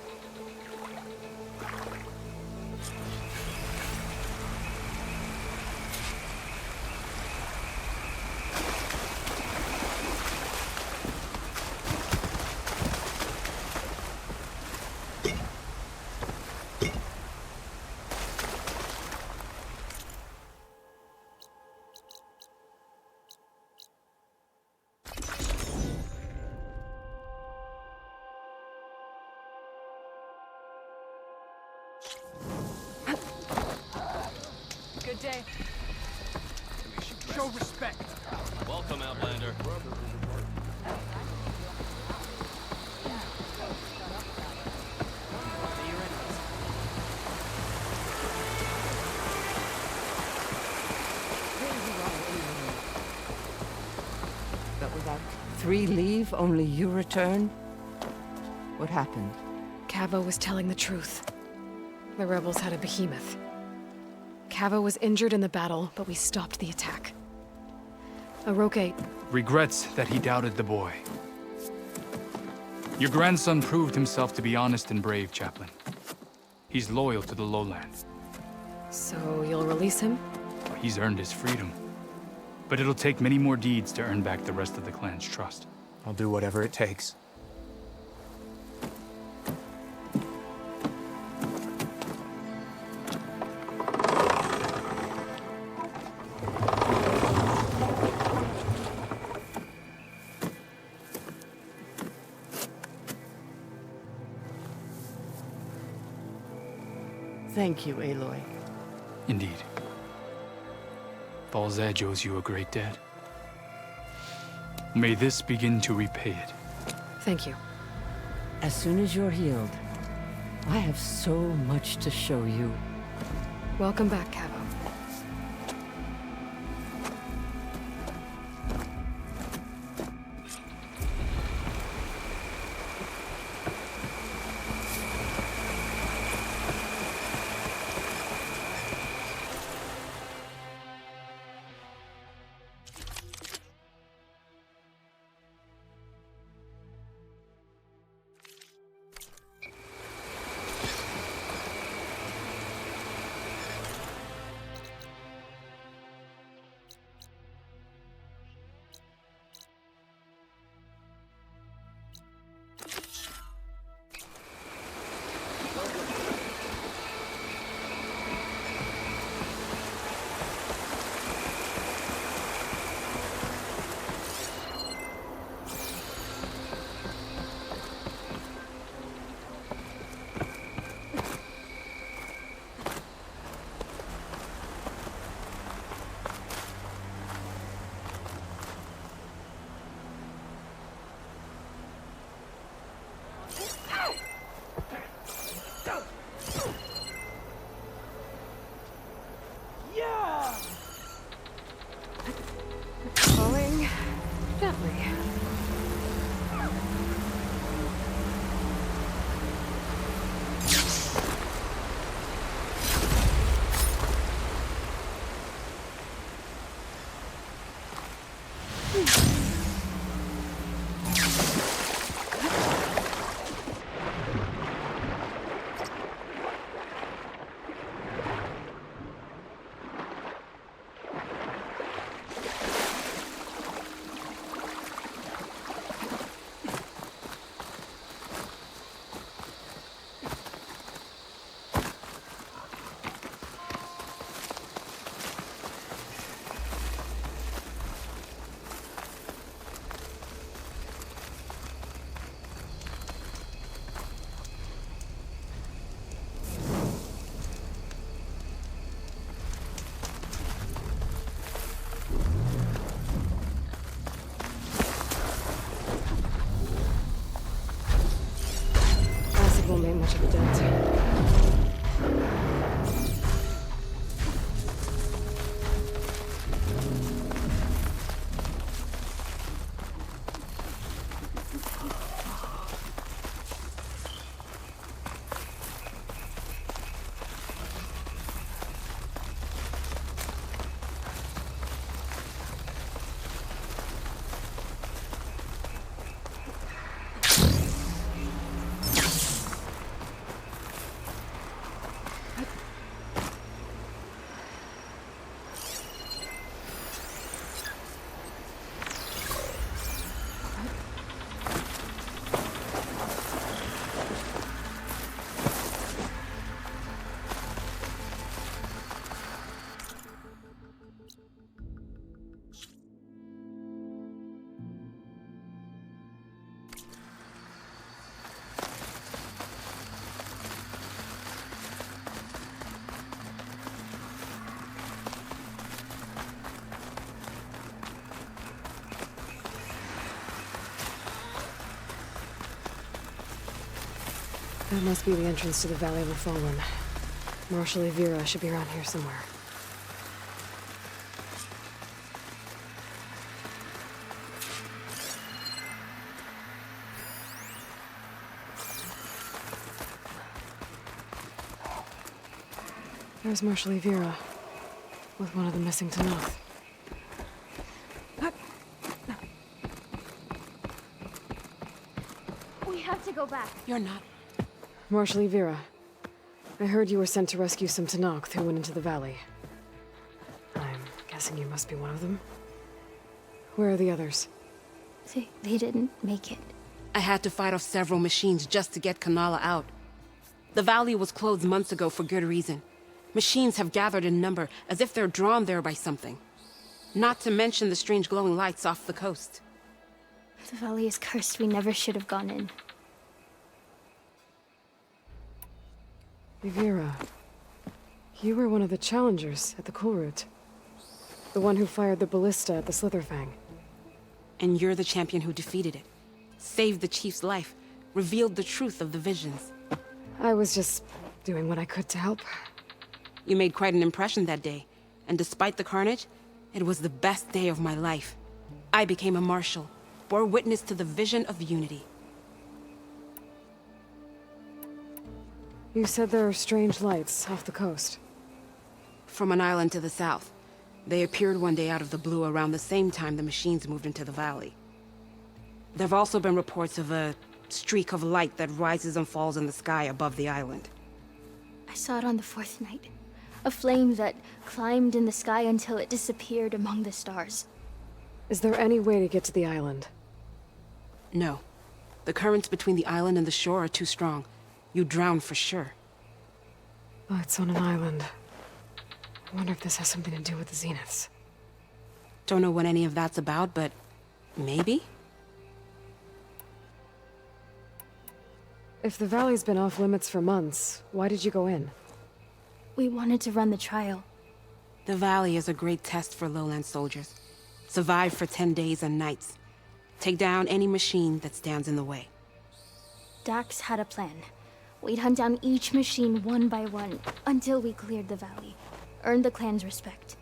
Good day. Show respect. Welcome, Outlander. But without 3 leave, only you return? What happened? Cavo was telling the truth. The rebels had a behemoth. Cavo was injured in the battle, but we stopped the attack. Aroke regrets that he doubted the boy. Your grandson proved himself to be honest and brave, Chaplain. He's loyal to the lowland. So you'll release him? He's earned his freedom. But it'll take many more deeds to earn back the rest of the clan's trust. I'll do whatever it takes. Thank you, Aloy. Indeed. Falls Edge owes you a great debt. May this begin to repay it. Thank you. As soon as you're healed, I have so much to show you. Welcome back, Cavo. That must be the entrance to the Valley of the Fallen. Marshal Evira should be around here somewhere. There's Marshal Evira, with one of the missing Tanath. We have to go back. You're not. Marshal Evira, I heard you were sent to rescue some Tanakh who went into the valley. I'm guessing you must be one of them. Where are the others? They didn't make it. I had to fight off several machines just to get Kanala out. The valley was closed months ago for good reason. Machines have gathered in number, as if they're drawn there by something. Not to mention the strange glowing lights off the coast. The valley is cursed. We never should have gone in. Evira, you were one of the challengers at the Cool Route. The one who fired the ballista at the Slitherfang. And you're the champion who defeated it. Saved the chief's life. Revealed the truth of the visions. I was just doing what I could to help. You made quite an impression that day. And despite the carnage, it was the best day of my life. I became a marshal. Bore witness to the vision of unity. You said there are strange lights off the coast. From an island to the south. They appeared one day out of the blue around the same time the machines moved into the valley. There have also been reports of a streak of light that rises and falls in the sky above the island. I saw it on the fourth night. A flame that climbed in the sky until it disappeared among the stars. Is there any way to get to the island? No. The currents between the island and the shore are too strong. You'd drown for sure. Oh, it's on an island. I wonder if this has something to do with the Zeniths. Don't know what any of that's about, but maybe? If the valley's been off limits for months, why did you go in? We wanted to run the trial. The valley is a great test for lowland soldiers. Survive for 10 days and nights. Take down any machine that stands in the way. Dax had a plan. We'd hunt down each machine one by one until we cleared the valley. Earned the clan's respect.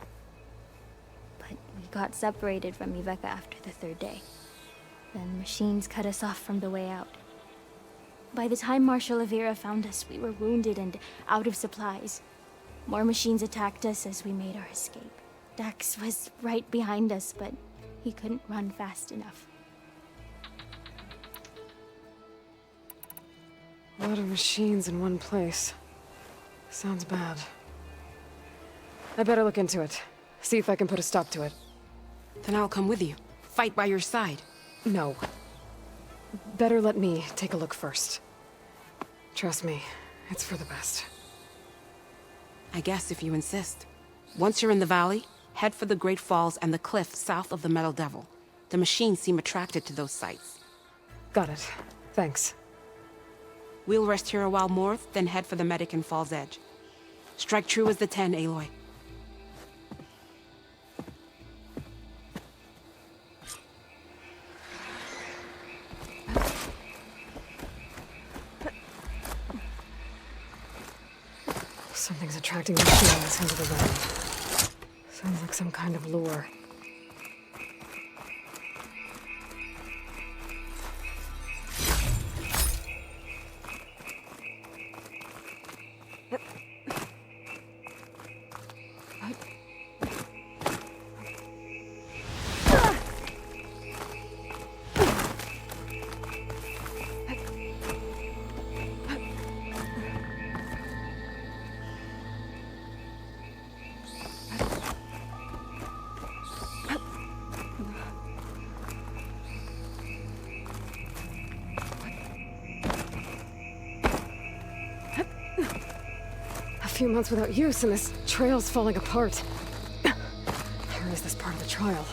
But we got separated from Iveka after the third day. Then machines cut us off from the way out. By the time Marshal Evira found us, we were wounded and out of supplies. More machines attacked us as we made our escape. Dax was right behind us, but he couldn't run fast enough. A lot of machines in one place. Sounds bad. I better look into it. See if I can put a stop to it. Then I'll come with you. Fight by your side. No. Better let me take a look first. Trust me, it's for the best. I guess if you insist. Once you're in the valley, head for the Great Falls and the cliff south of the Metal Devil. The machines seem attracted to those sites. Got it. Thanks. We'll rest here a while more, then head for the medic in Fall's Edge. Strike true as the 10, Aloy. Something's attracting machines into the valley. Sounds like some kind of lure. A few months without use and this trail's falling apart. Or is this part of the trial?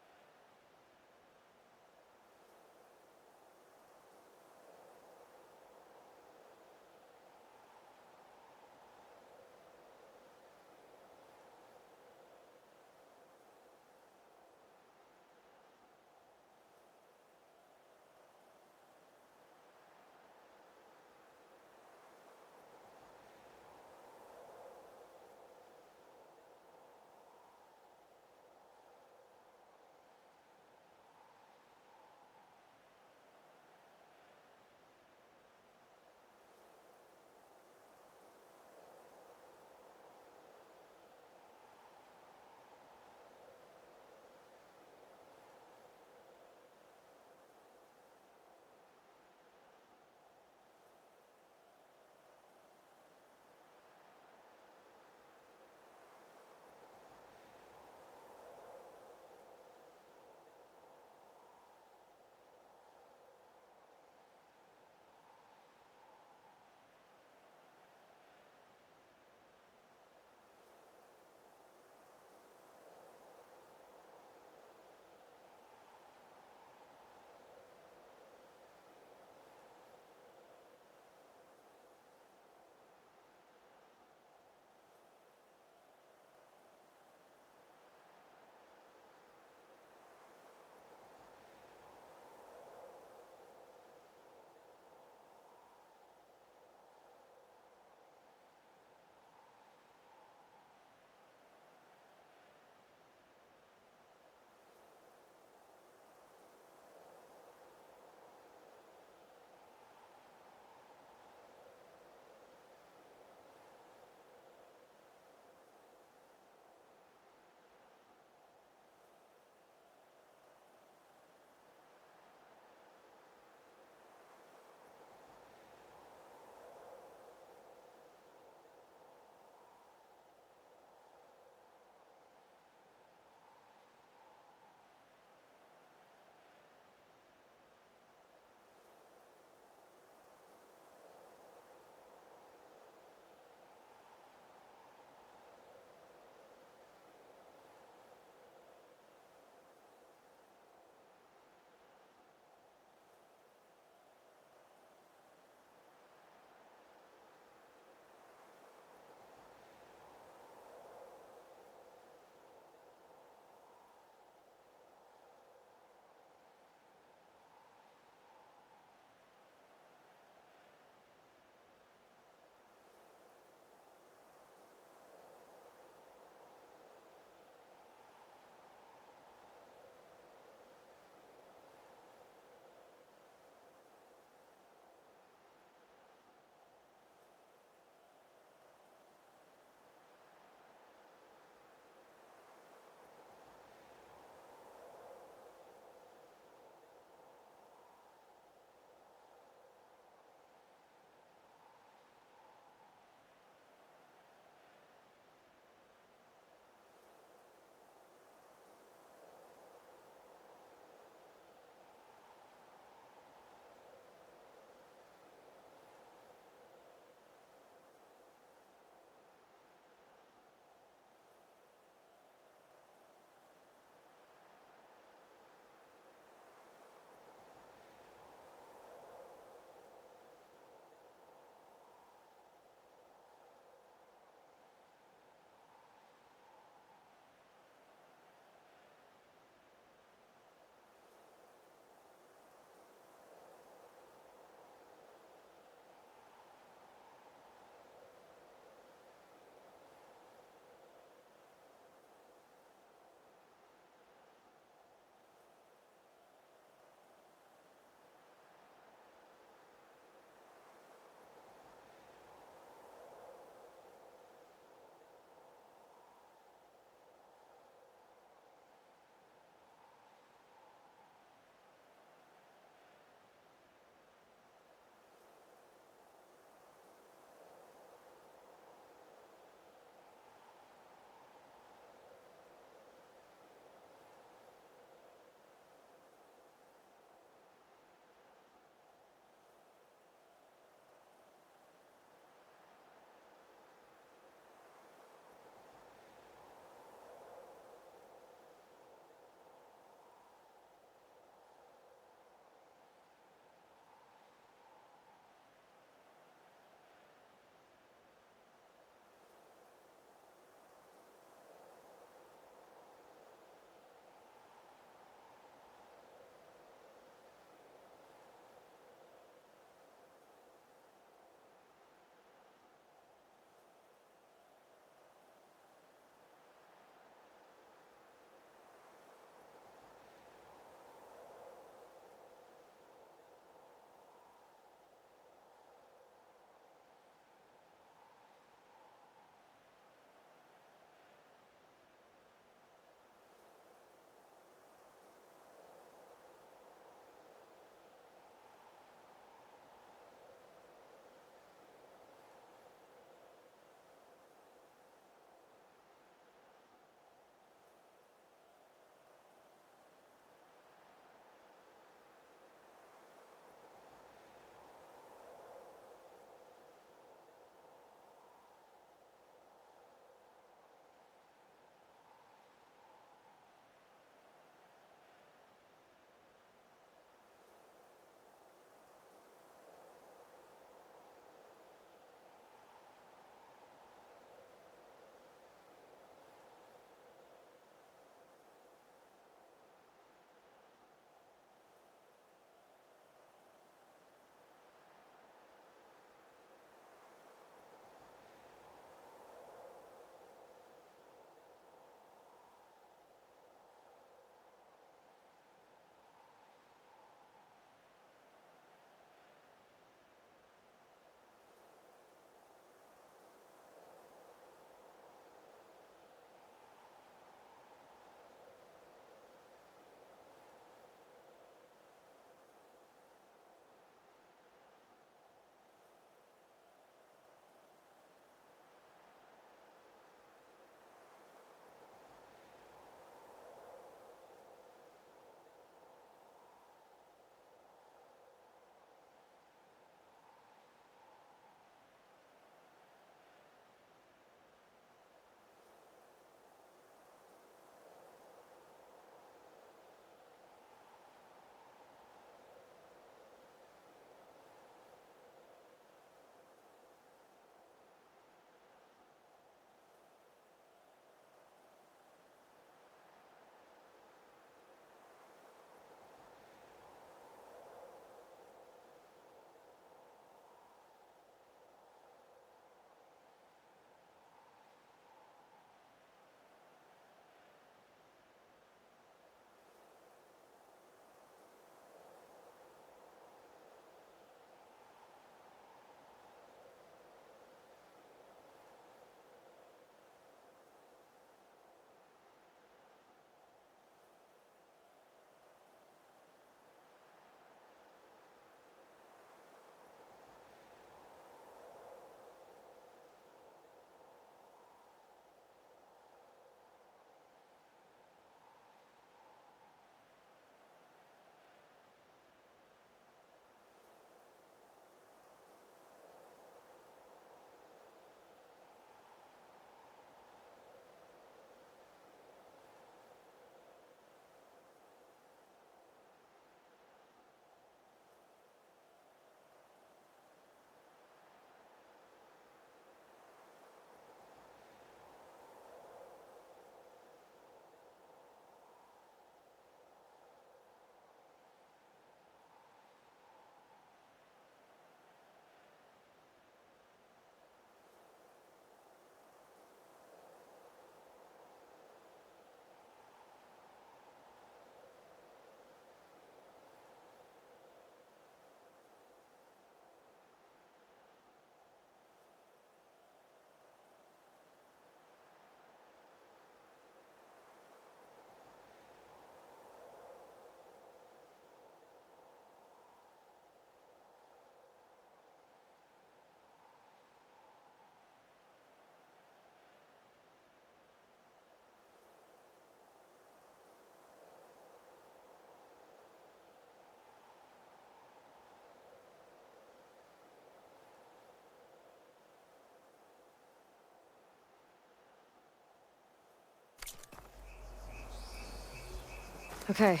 Okay,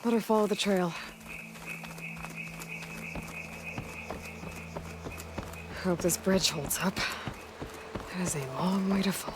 better follow the trail. Hope this bridge holds up. It is a long way to fall.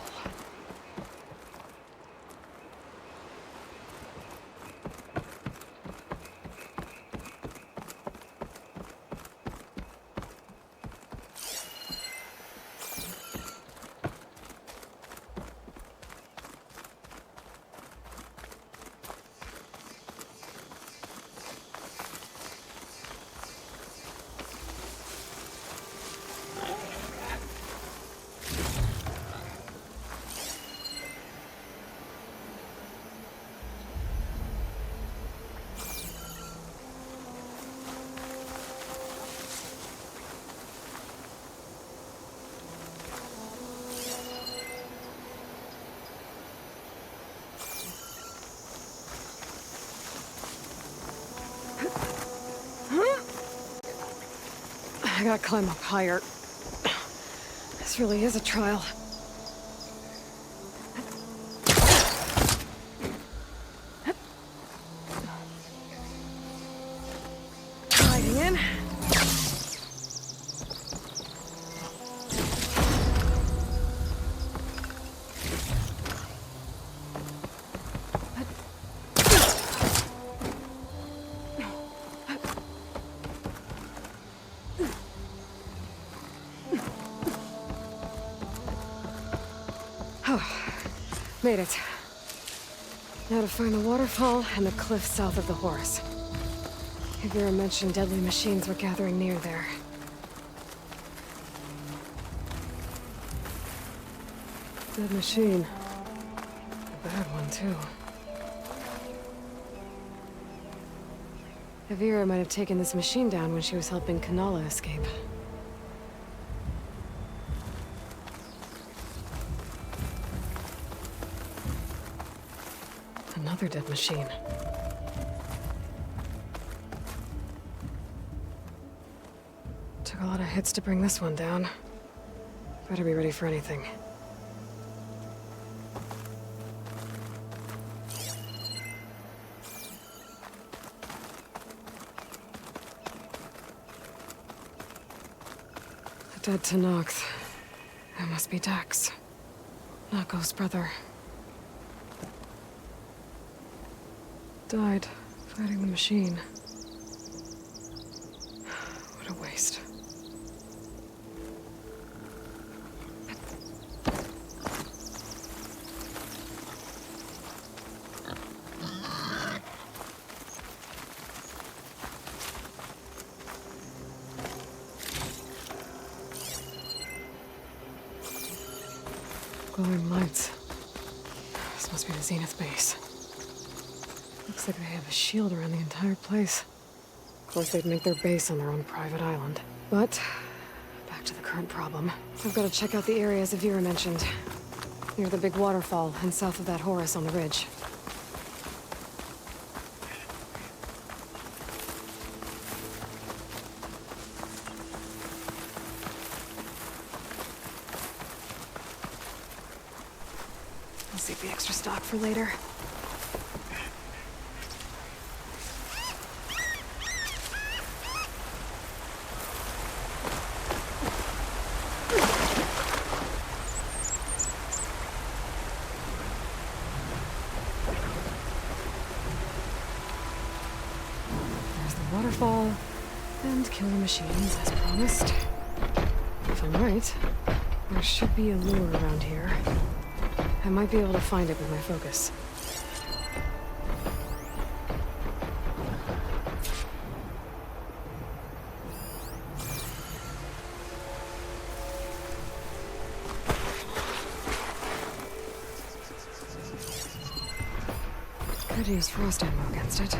I gotta climb up higher. This really is a trial. Sliding in. Made it. Now to find the waterfall and the cliff south of the horse. Vera mentioned deadly machines were gathering near there. Dead machine. A bad one, too. Vera might have taken this machine down when she was helping Kanala escape. Another dead machine. Took a lot of hits to bring this one down. Better be ready for anything. The dead Tanox. That must be Dax. Nako's brother. Died fighting the machine. What a waste. Glowing lights. This must be the Zenith base. Looks like they have a shield around the entire place. Of course, they'd make their base on their own private island. But, back to the current problem. I've got to check out the areas Vera mentioned. Near the big waterfall and south of that Horus on the ridge. I'll save the extra stock for later. Waterfall, and kill the machines as promised. If I'm right, there should be a lure around here. I might be able to find it with my focus. Could use frost ammo against it.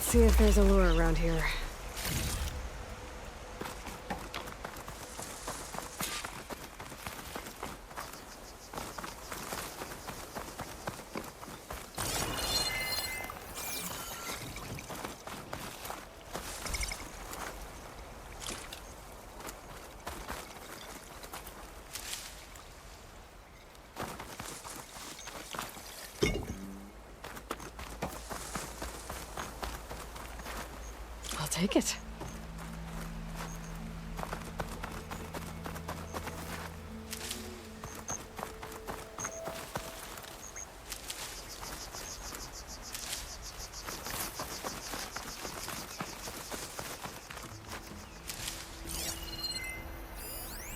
Let's see if there's a lure around here. I'll take it.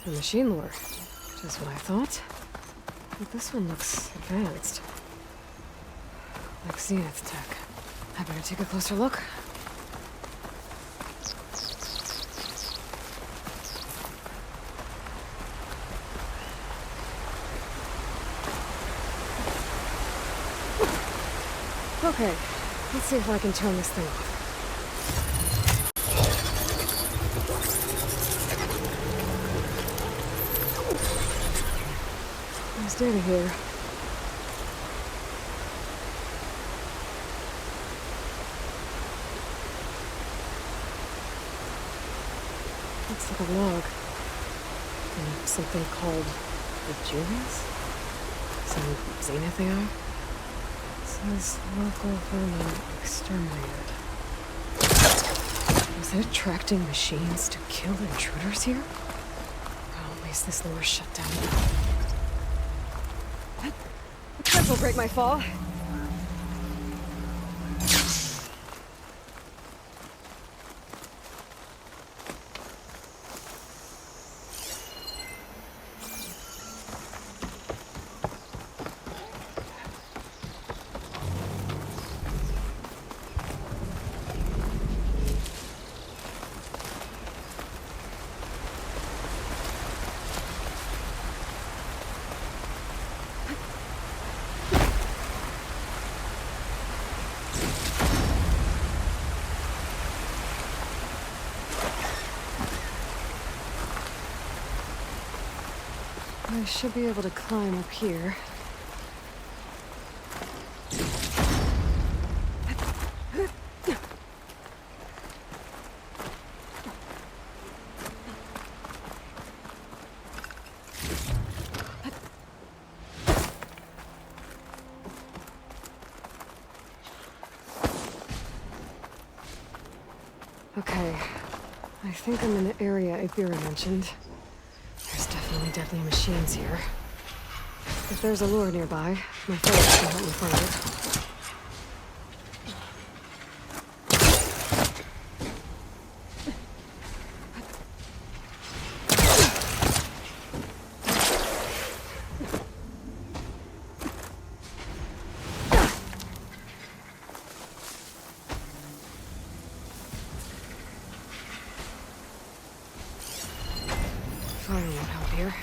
The machine lure. Just what I thought. But this one looks advanced. Like Zenith tech. I better take a closer look. Okay, let's see if I can turn this thing off. There's data here. Looks like a log. And something called the Julius? Some Zenith AI? Says local vermin exterminated. Was it attracting machines to kill intruders here? Well, at least this lure's shut down now. This will break my fall. I should be able to climb up here. Okay, I think I'm in the area Ibira mentioned. There's definitely deadly machines here. If there's a lure nearby, my fellows can help me find it. Fire won't help here.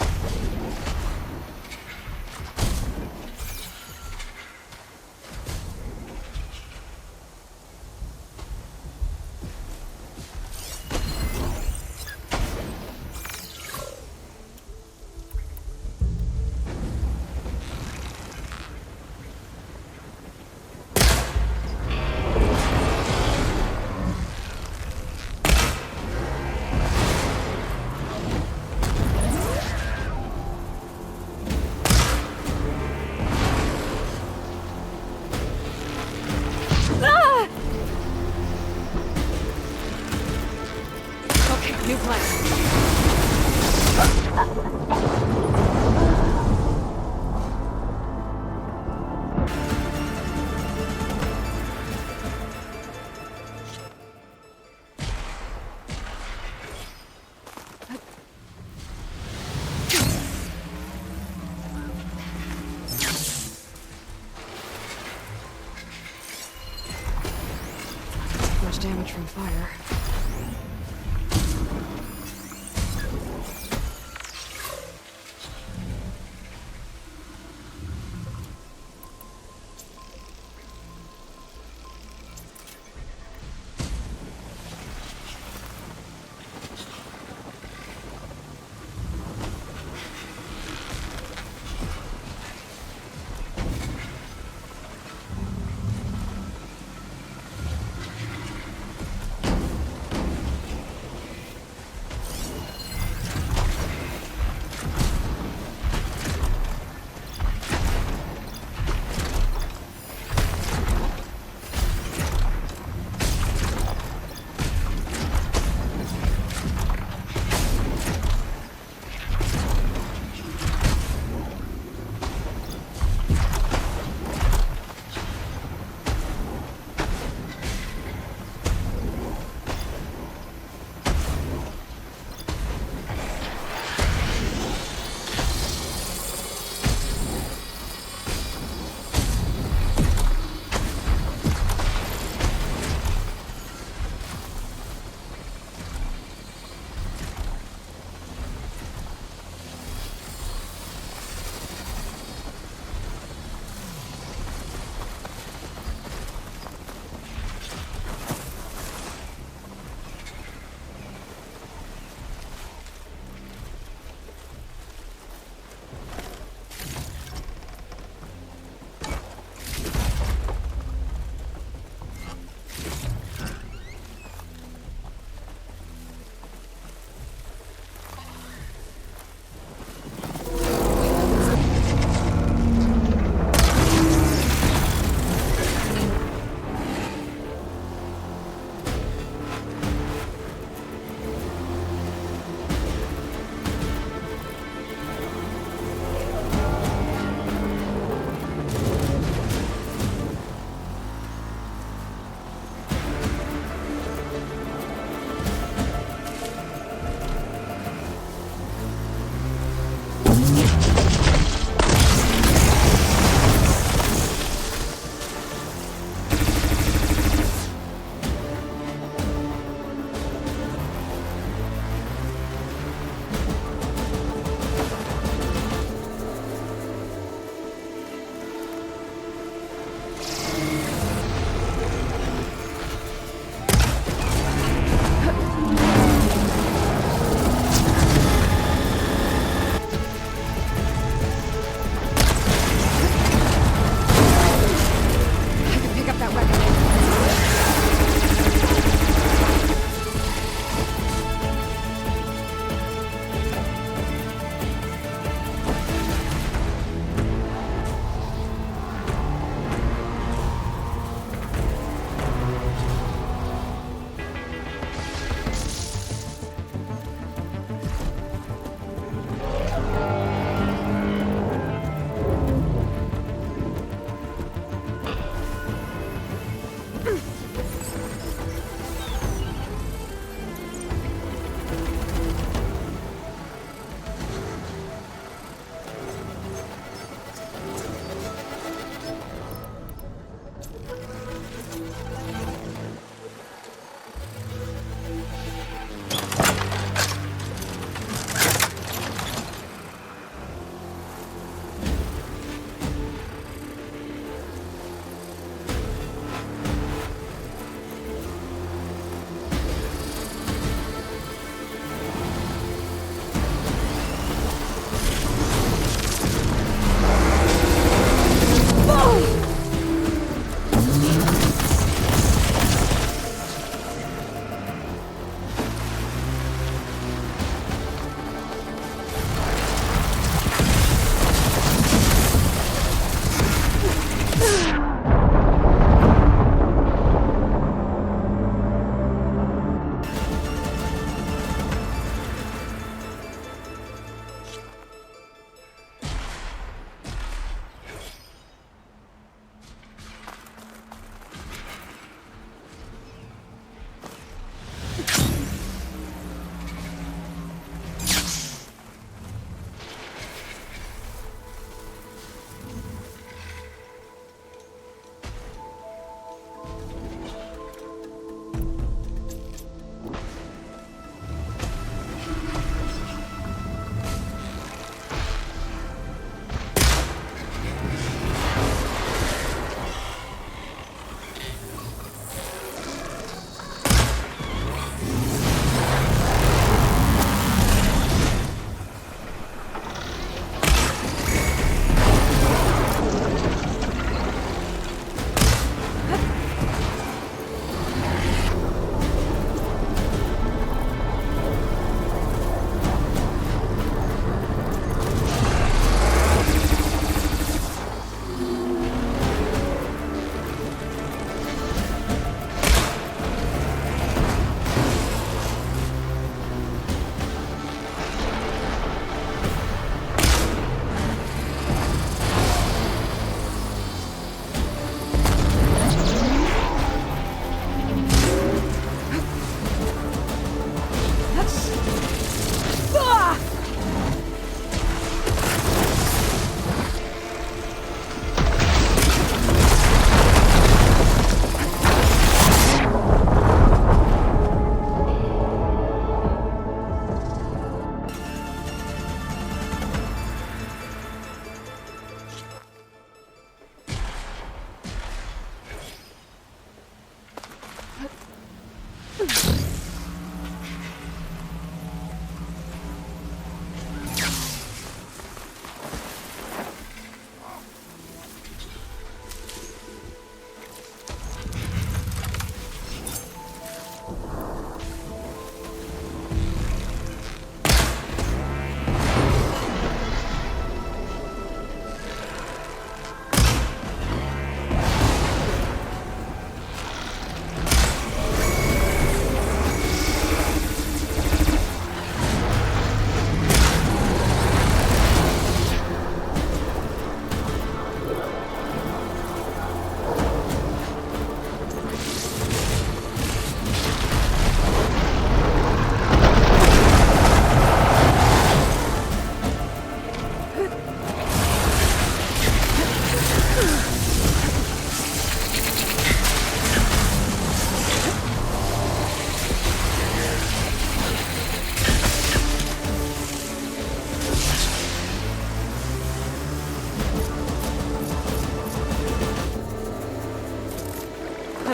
New plan. Much damage from fire.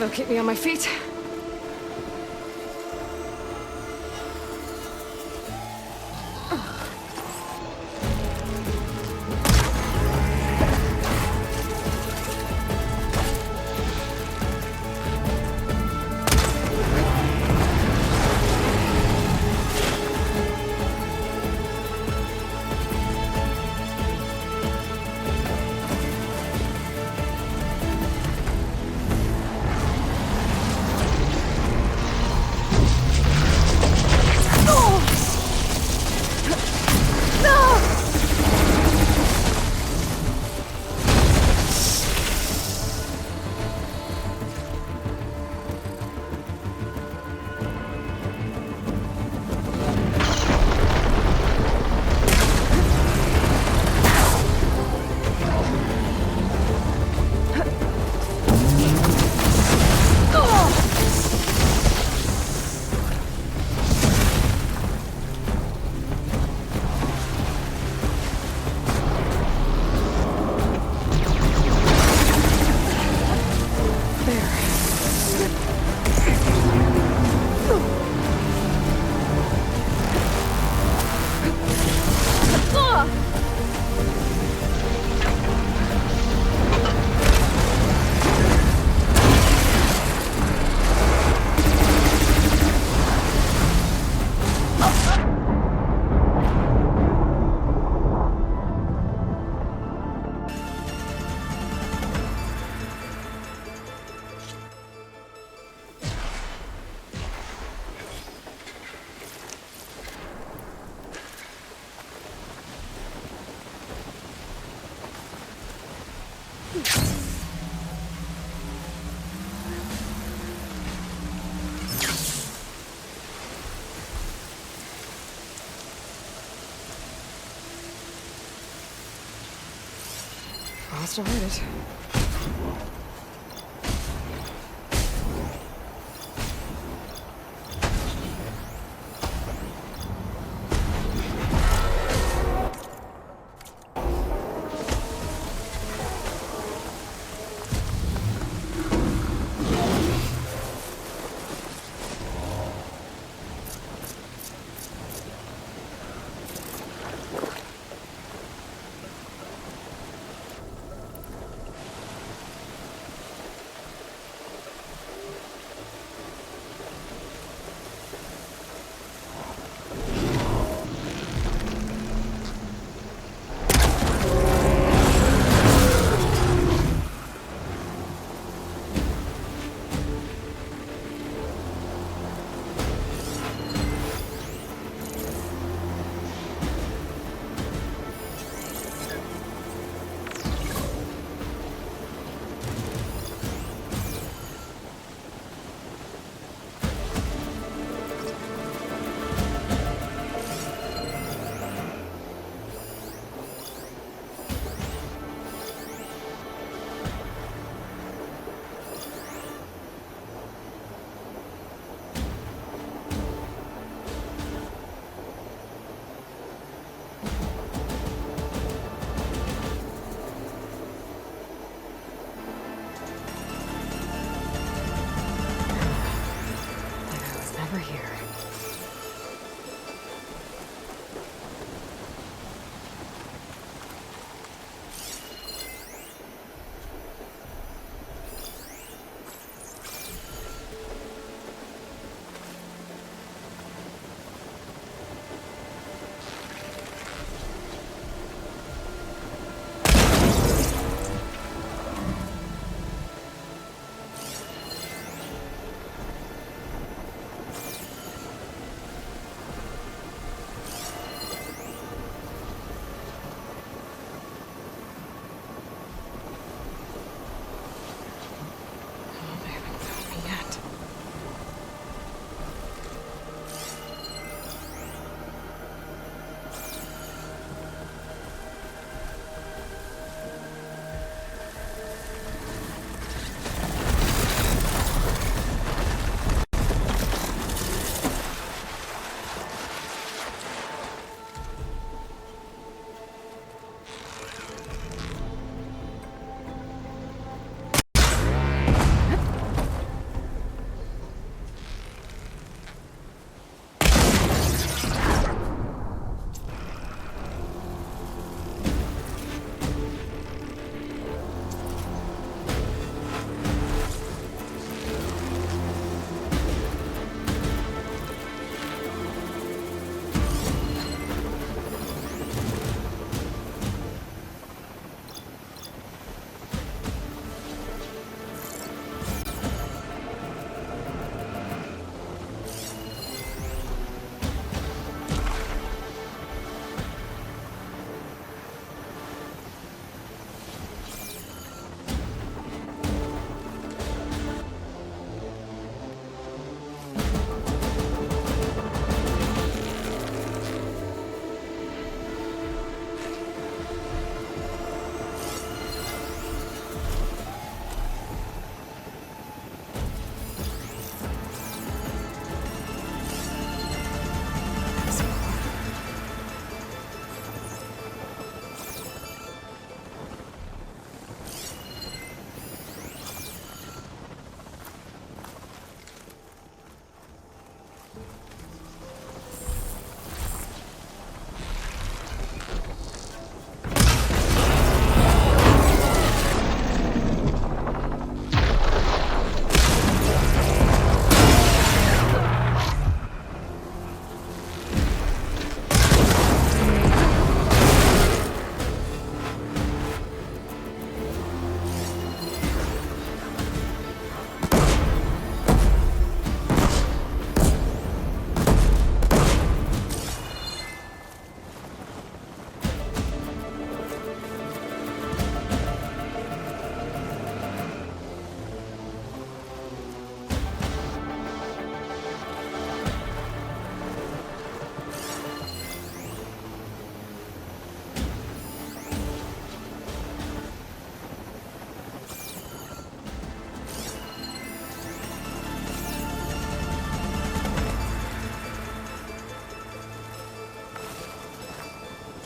That'll keep me on my feet. Lost to hurt it.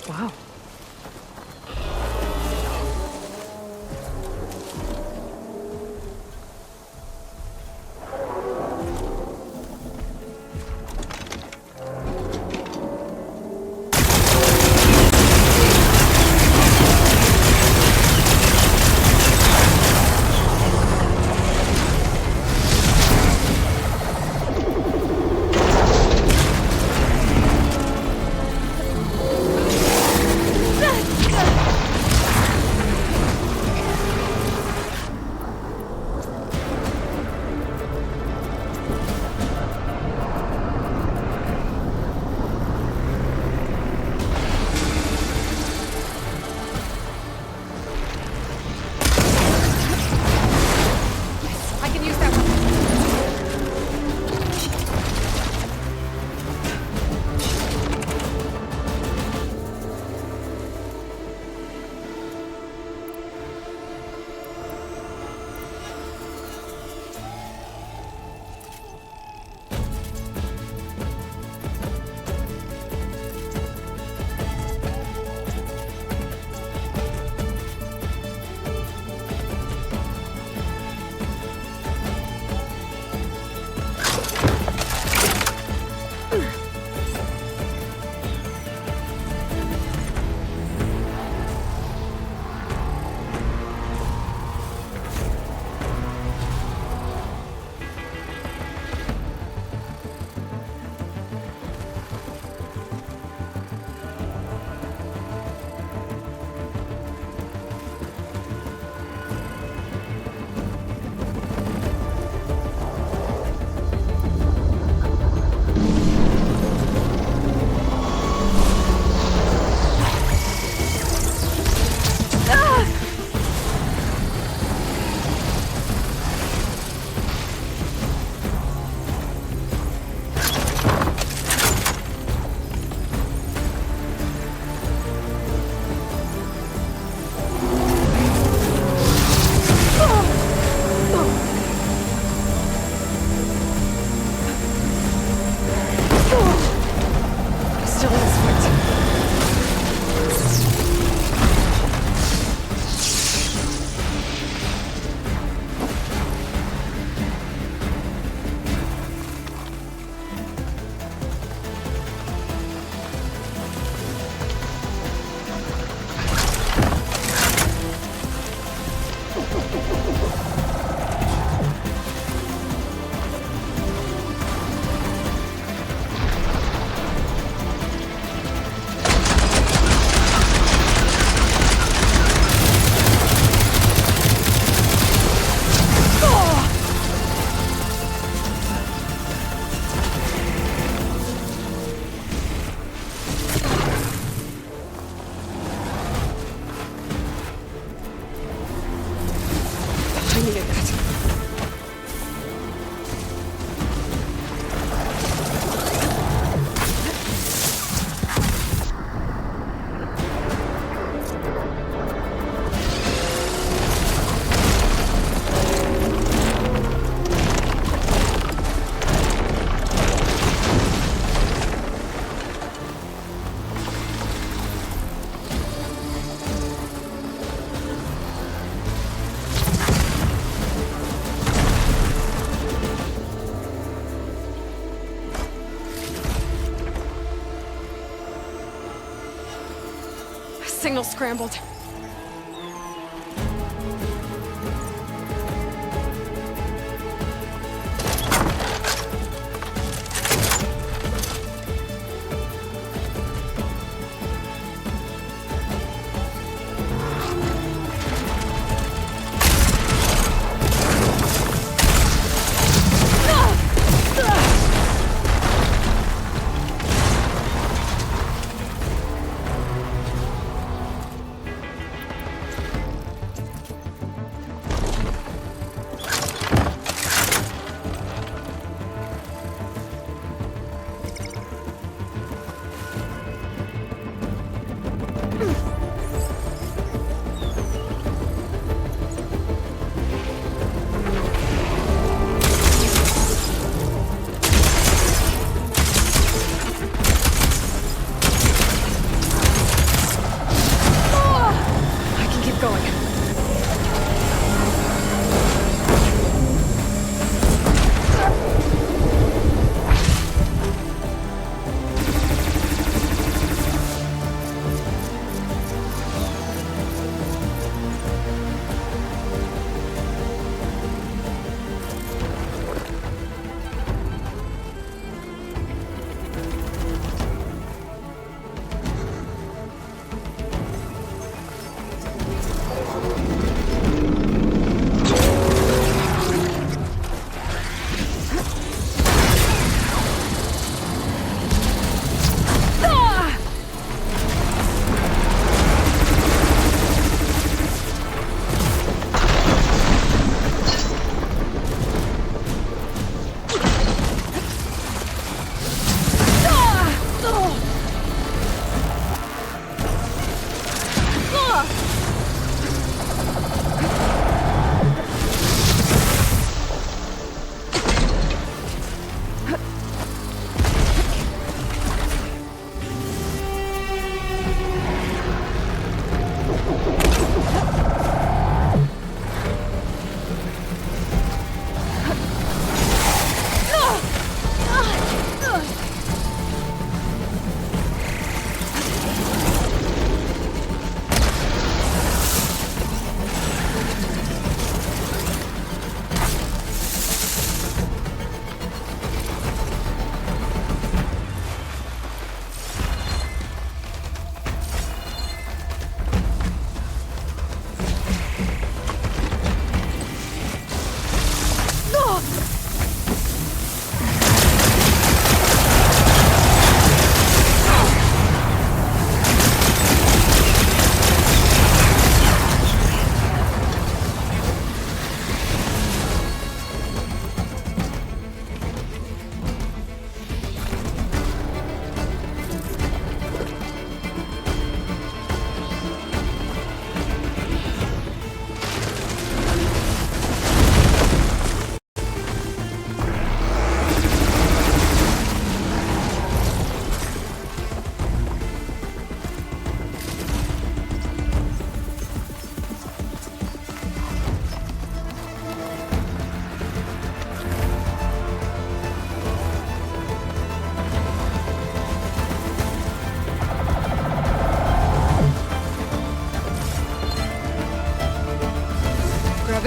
Wow. Signal scrambled.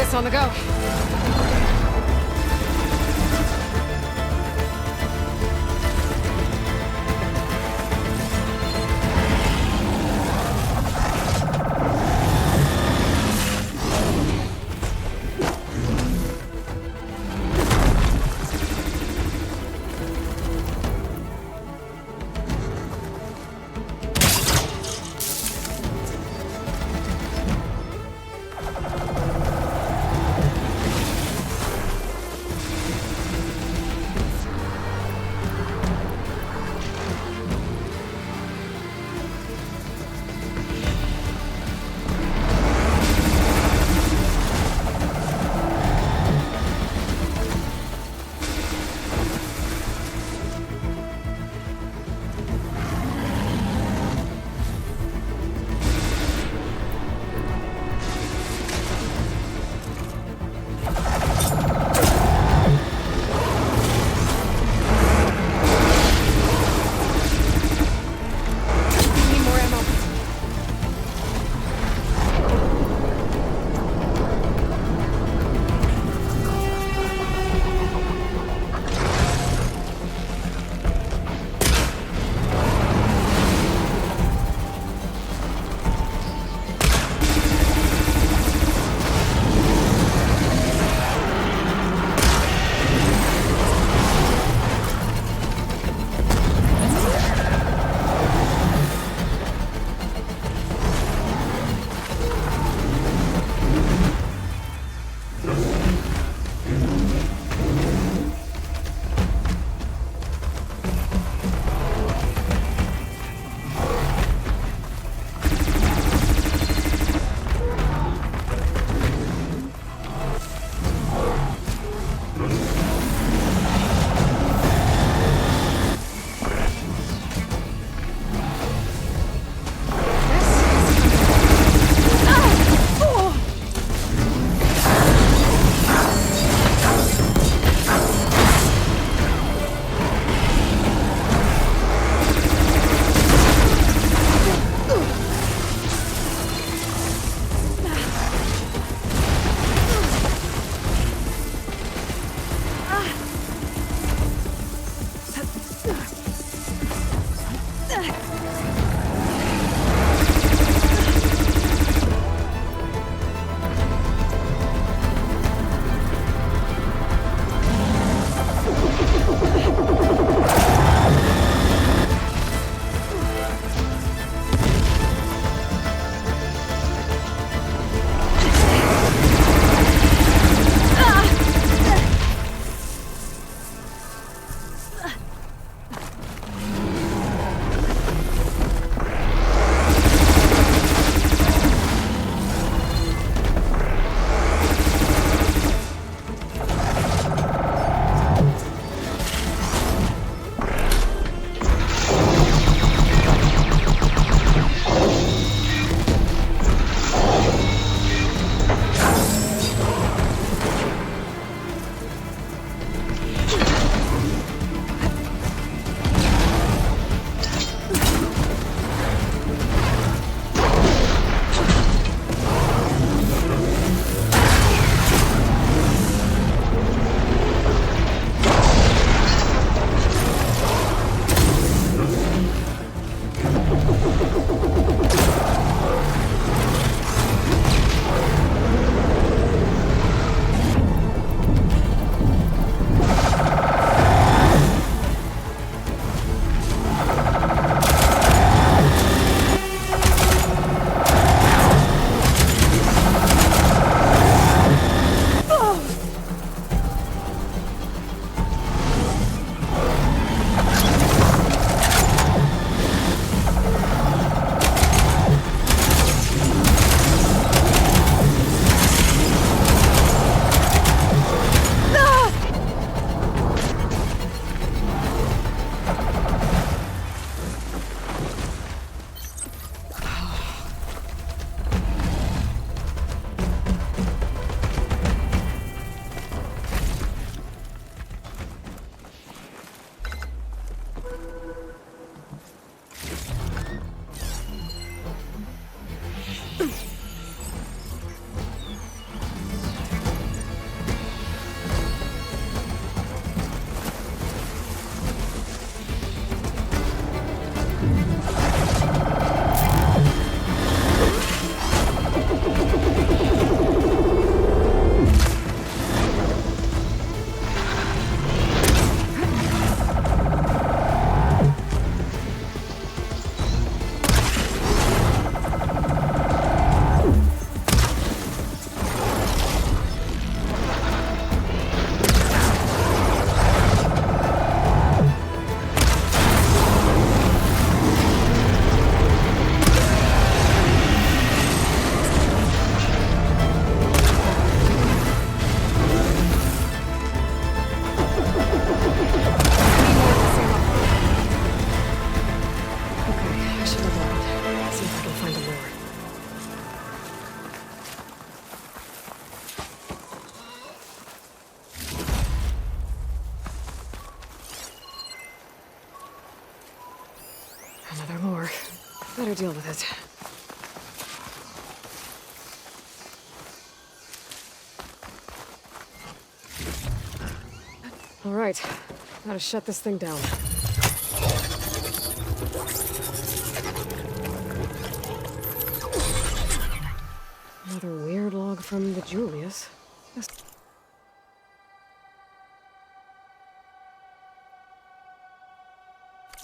Studious on the go. deal with it. All right, gotta shut this thing down. Another weird log from the Julius. This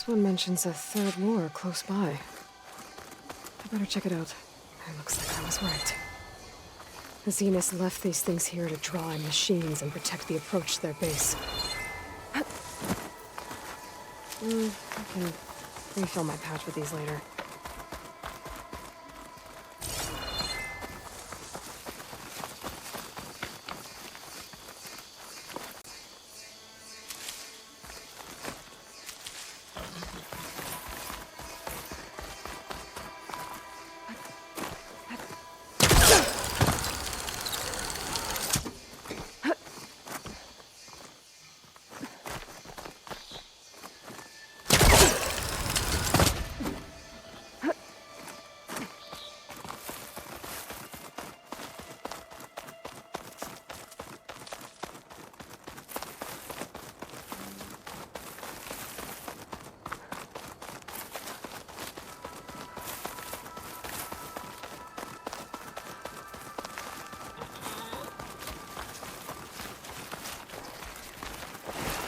one mentions a third lure close by. I better check it out. It looks like I was right. The Zeniths left these things here to draw in machines and protect the approach to their base. I can refill my pouch with these later.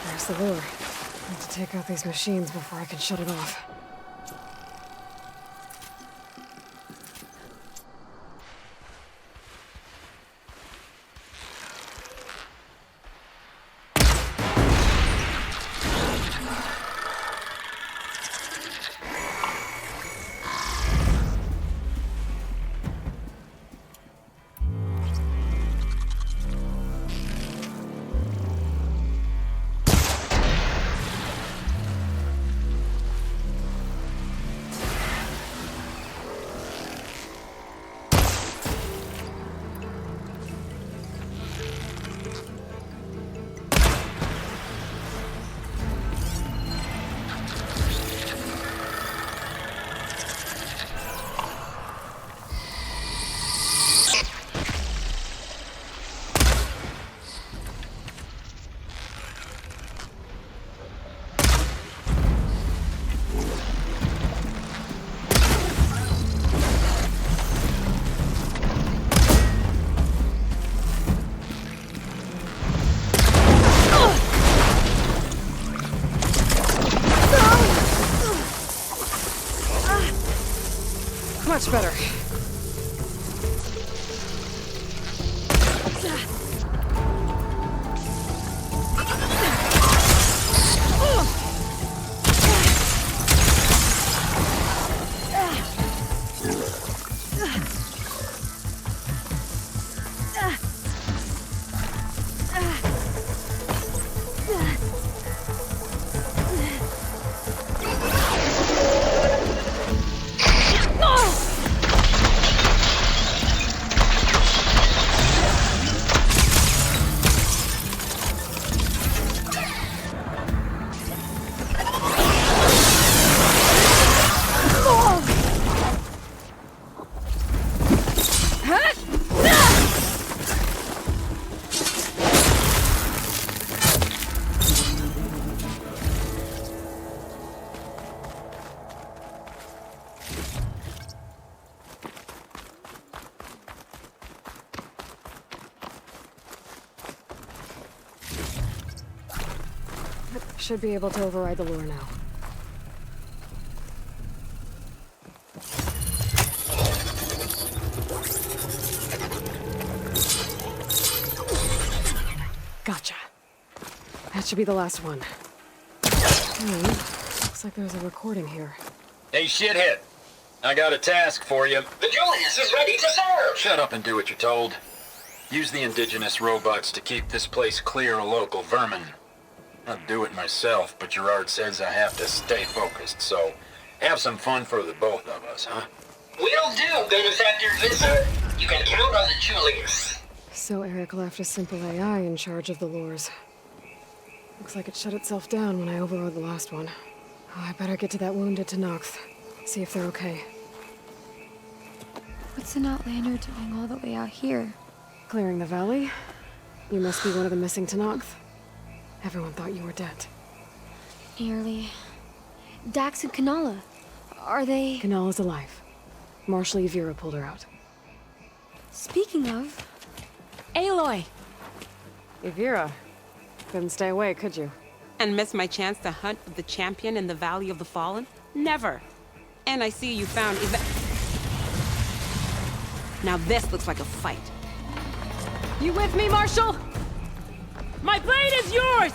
There's the lure. I need to take out these machines before I can shut it off. Much better. Should be able to override the lure now. Gotcha. That should be the last one. Looks like there's a recording here. Hey, shithead. I got a task for you. The Julius is ready to serve! Shut up and do what you're told. Use the indigenous robots to keep this place clear of local vermin. I'll do it myself, but Gerard says I have to stay focused, so have some fun for the both of us, huh? Will do, benefactor Visser. You can count on the Julius. So Eric left a simple AI in charge of the lures. Looks like it shut itself down when I overrode the last one. Oh, I better get to that wounded Tenakth. See if they're okay. What's an Outlander doing all the way out here? Clearing the valley? You must be one of the missing Tenakth. Everyone thought you were dead. Nearly. Dax and Kanala. Are they... Kanala's alive. Marshal Yvira pulled her out. Speaking of... Aloy! Yvira. Couldn't stay away, could you? And miss my chance to hunt with the champion in the Valley of the Fallen? Never. And I see you found Now this looks like a fight. You with me, Marshal? My blade is yours!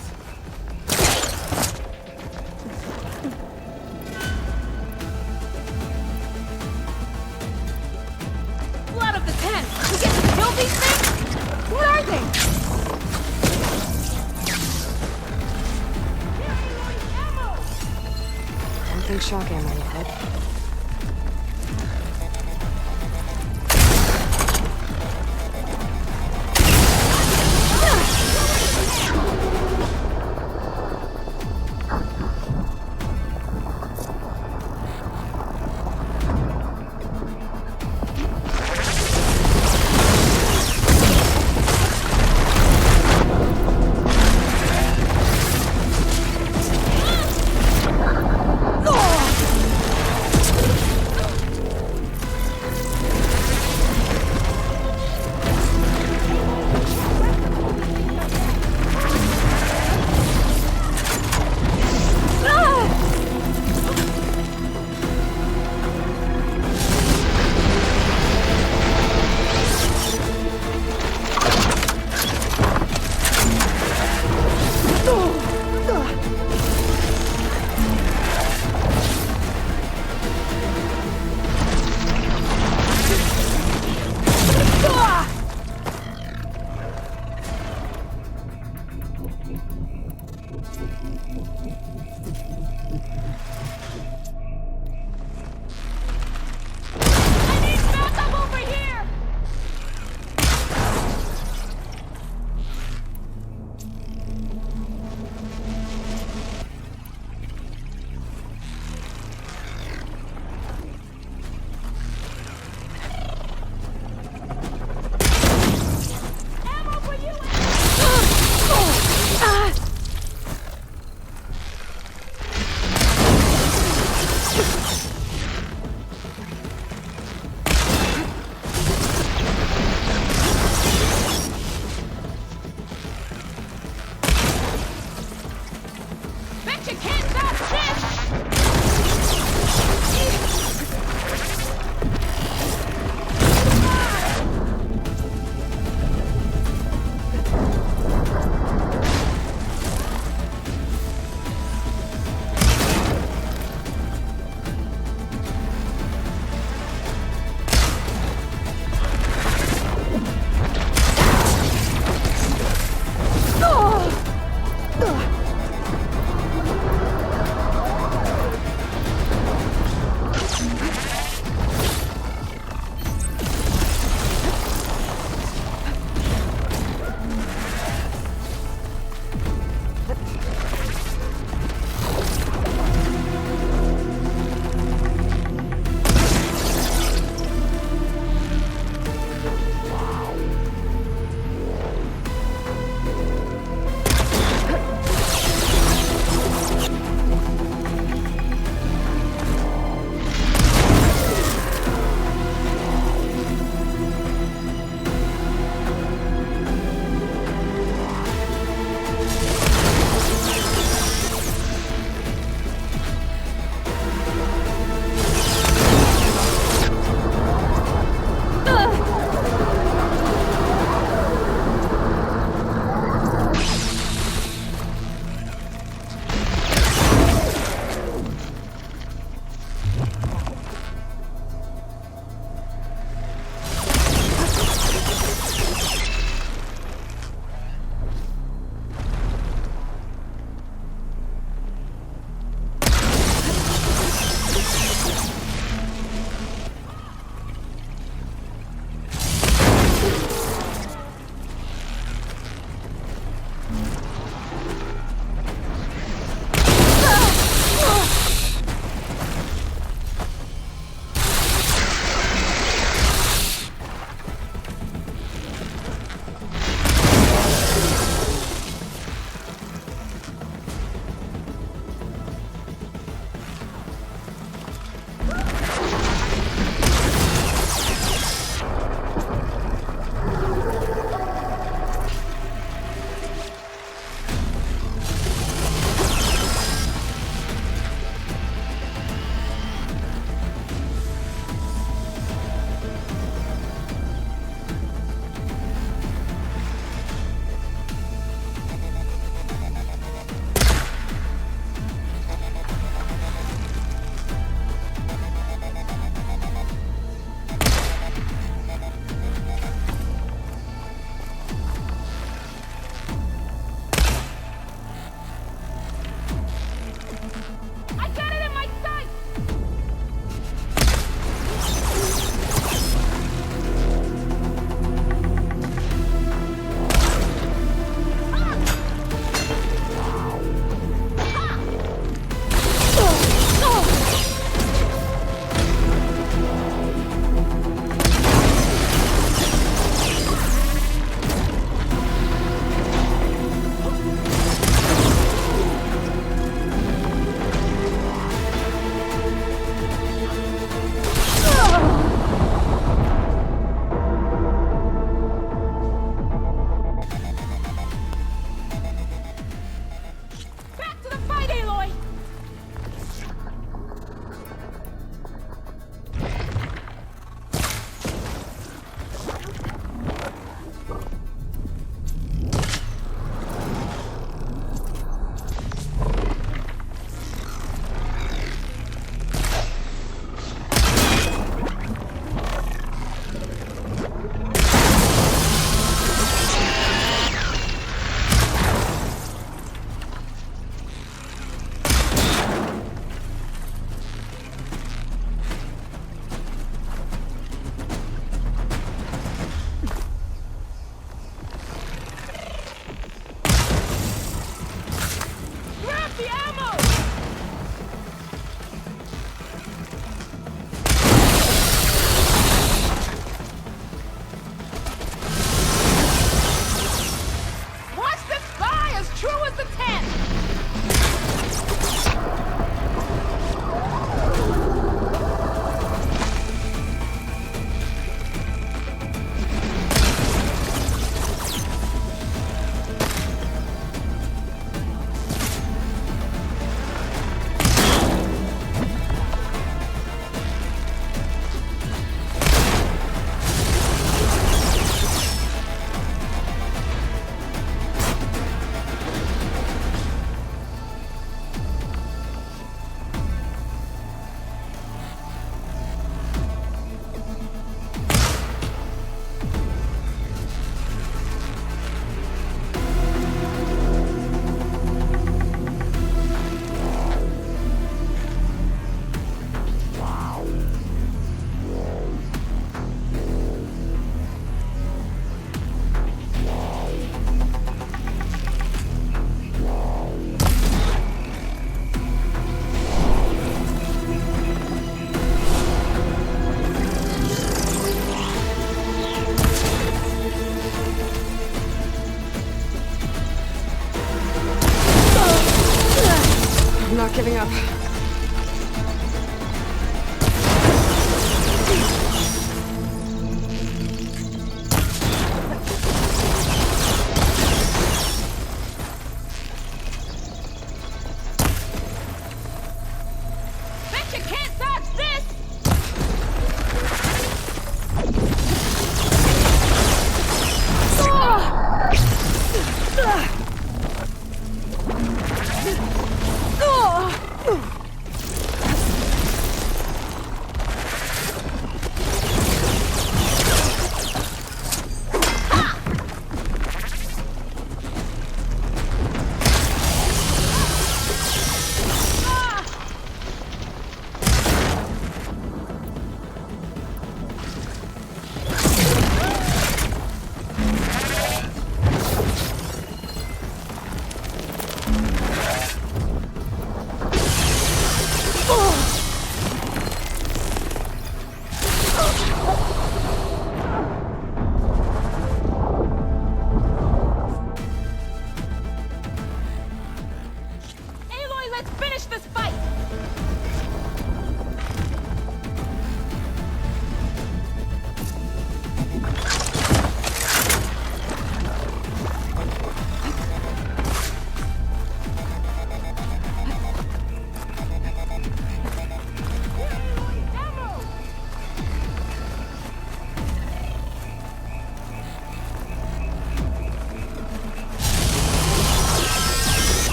Blood of the Ten! We get to kill these things? What are they? I don't think shock ammo will hit.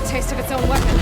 taste of its own weapon.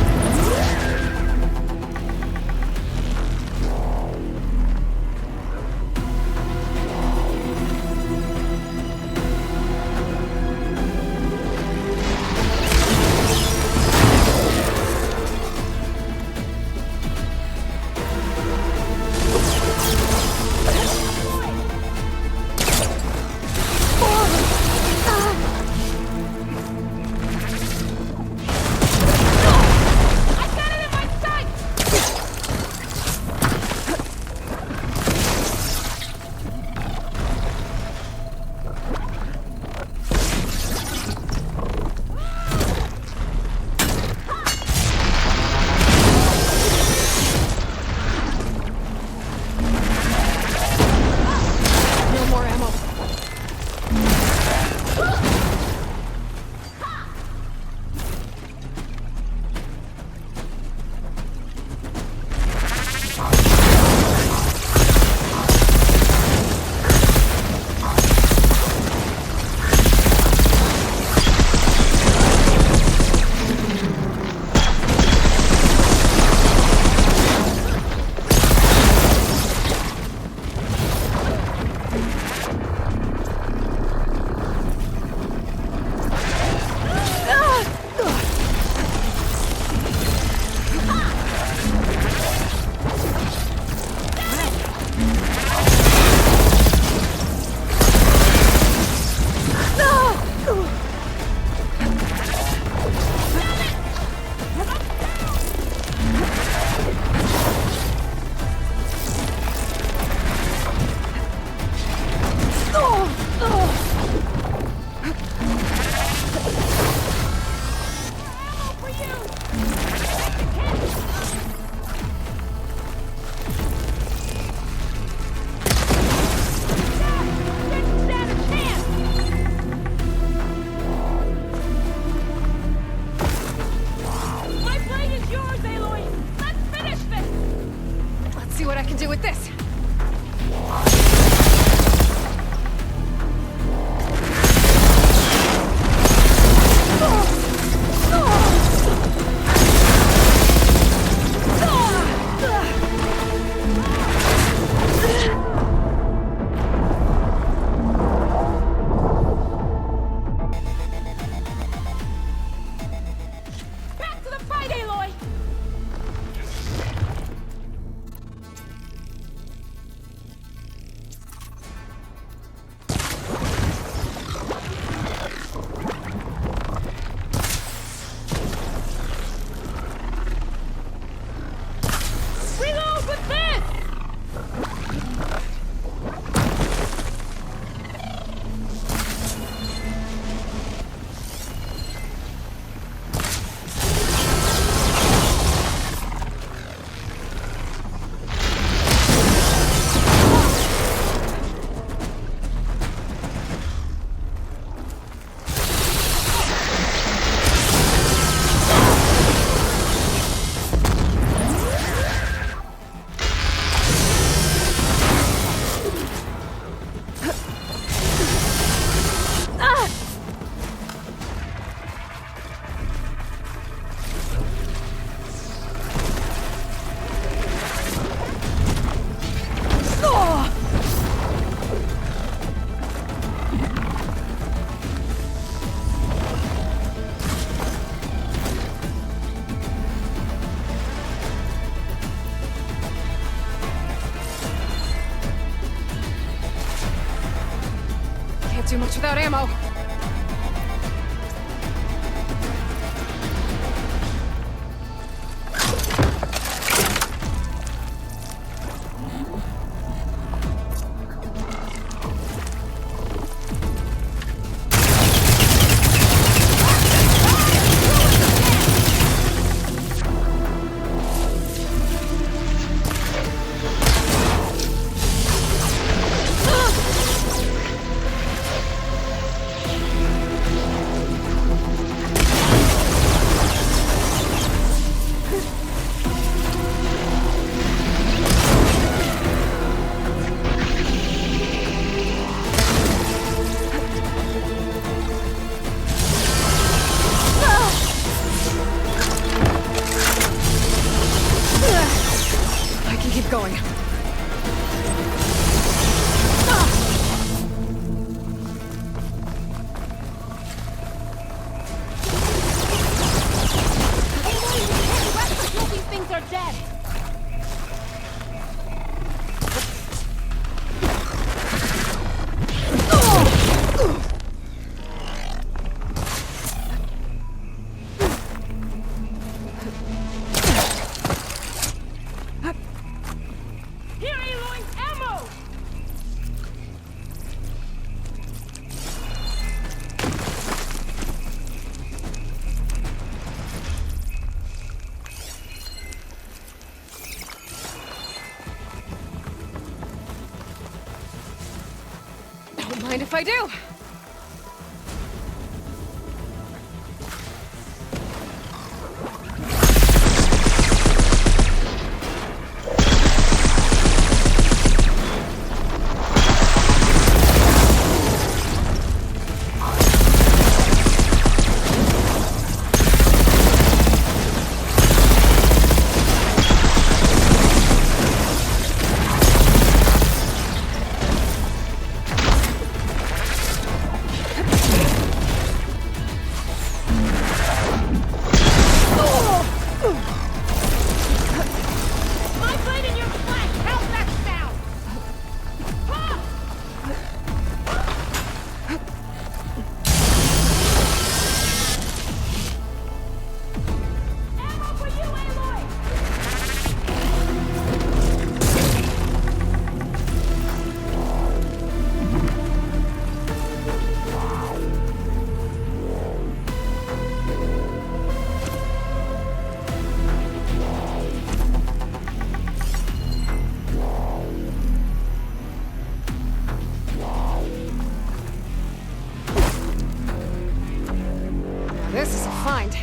much without ammo. Mind if I do? This is a find.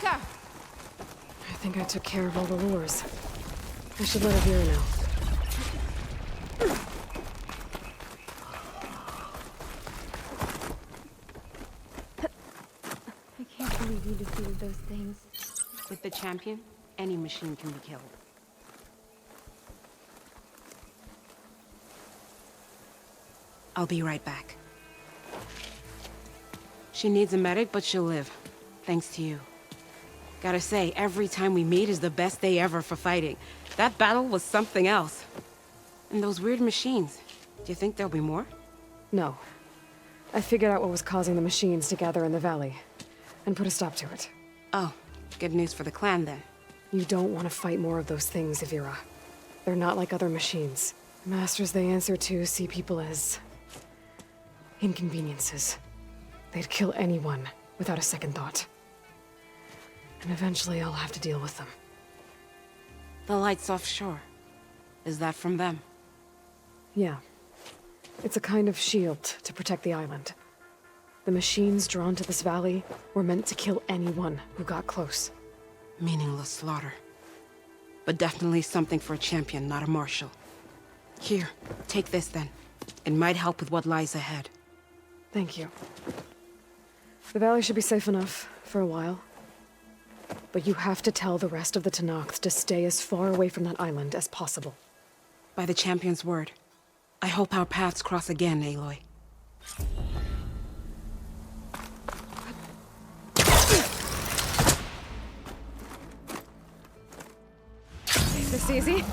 I think I took care of all the lures. I should let her veer now. I can't believe you defeated those things. With the champion, any machine can be killed. I'll be right back. She needs a medic, but she'll live. Thanks to you. Gotta say, every time we meet is the best day ever for fighting. That battle was something else. And those weird machines. Do you think there'll be more? No. I figured out what was causing the machines to gather in the valley, and put a stop to it. Oh, good news for the clan then. You don't want to fight more of those things, Evira. They're not like other machines. The masters they answer to see people as inconveniences. They'd kill anyone without a second thought. And eventually I'll have to deal with them. The lights offshore. Is that from them? Yeah. It's a kind of shield to protect the island. The machines drawn to this valley were meant to kill anyone who got close. Meaningless slaughter. but definitely something for a champion, not a marshal. Here, take this then. It might help with what lies ahead. Thank you. The valley should be safe enough for a while. But you have to tell the rest of the Tenakths to stay as far away from that island as possible. By the champion's word. I hope our paths cross again, Aloy. Is this easy?